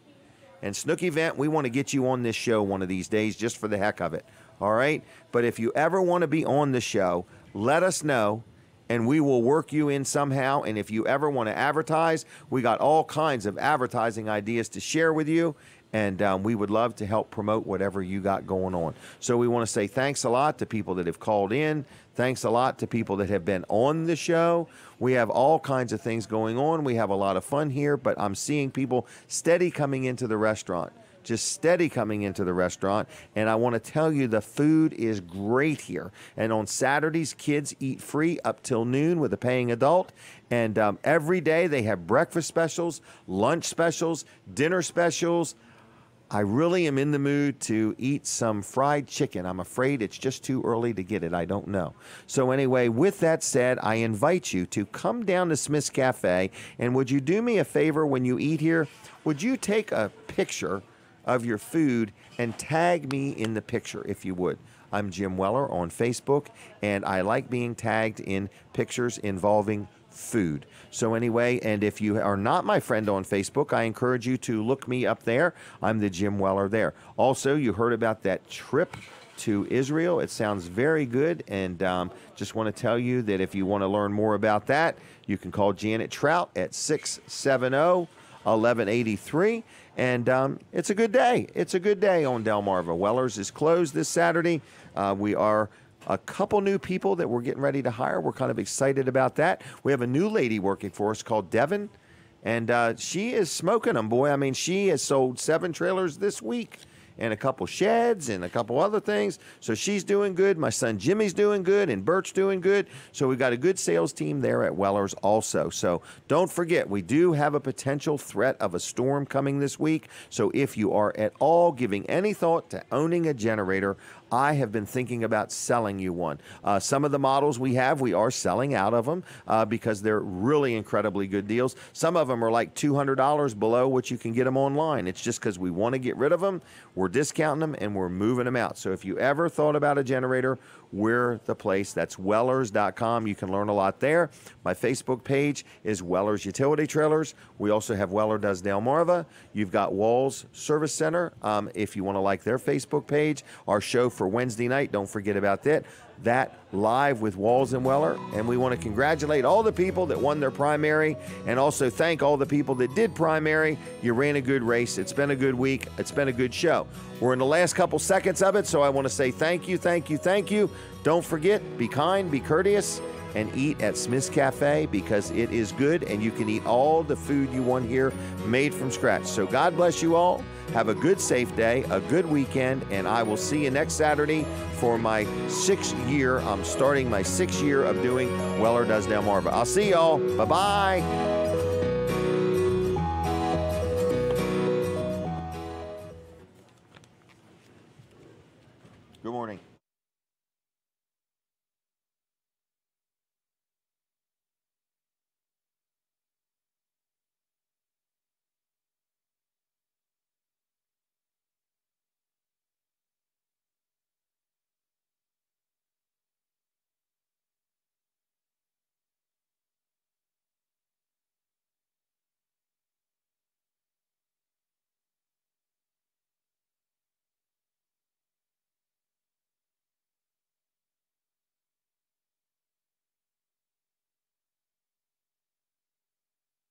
A: and Snooky Vent, we want to get you on this show one of these days just for the heck of it, all right? But if you ever want to be on the show, let us know, and we will work you in somehow. And if you ever want to advertise, we got all kinds of advertising ideas to share with you, and we would love to help promote whatever you got going on. So we want to say thanks a lot to people that have called in. Thanks a lot to people that have been on the show. We have all kinds of things going on. We have a lot of fun here, but I'm seeing people steady coming into the restaurant. Just steady coming into the restaurant. And I want to tell you, the food is great here. And on Saturdays, kids eat free up till noon with a paying adult. And every day they have breakfast specials, lunch specials, dinner specials. I really am in the mood to eat some fried chicken. I'm afraid it's just too early to get it. I don't know. So anyway, with that said, I invite you to come down to Smith's Cafe. And would you do me a favor when you eat here? Would you take a picture of your food and tag me in the picture if you would? I'm Jim Weller on Facebook, and I like being tagged in pictures involving food. So anyway, and if you are not my friend on Facebook, I encourage you to look me up there. I'm the Jim Weller there. Also, you heard about that trip to Israel. It sounds very good, and just want to tell you that if you want to learn more about that, you can call Janet Trout at 670 1183. And it's a good day. It's a good day on Delmarva. Weller's is closed this Saturday. We are a couple new people that we're getting ready to hire. We're kind of excited about that. We have a new lady working for us called Devin, and she is smoking them, boy. I mean, she has sold 7 trailers this week and a couple sheds and a couple other things. So she's doing good. My son Jimmy's doing good, and Bert's doing good. So we've got a good sales team there at Weller's also. So don't forget, we do have a potential threat of a storm coming this week. So if you are at all giving any thought to owning a generator, I have been thinking about selling you one. Some of the models we have, we are selling out of them because they're really incredibly good deals. Some of them are like $200 below what you can get them online. It's just because we want to get rid of them. We're discounting them and we're moving them out. So if you ever thought about a generator, we're the place. That's Wellers.com. You can learn a lot there. My Facebook page is Wellers Utility Trailers. We also have Weller Does Delmarva. You've got Walls Service Center. If you want to like their Facebook page, our show for Wednesday night, don't forget about that. That live with Walls and Weller. And we want to congratulate all the people that won their primary and also thank all the people that did primary. You ran a good race. It's been a good week. It's been a good show. We're in the last couple seconds of it, so I want to say thank you, thank you, thank you. Don't forget, be kind, be courteous, and eat at Smith's Cafe because it is good and you can eat all the food you want here made from scratch. So God bless you all. Have a good, safe day, a good weekend, and I will see you next Saturday for my 6th year. I'm starting my 6th year of doing Weller Does Delmarva. I'll see y'all. Bye-bye. Good morning.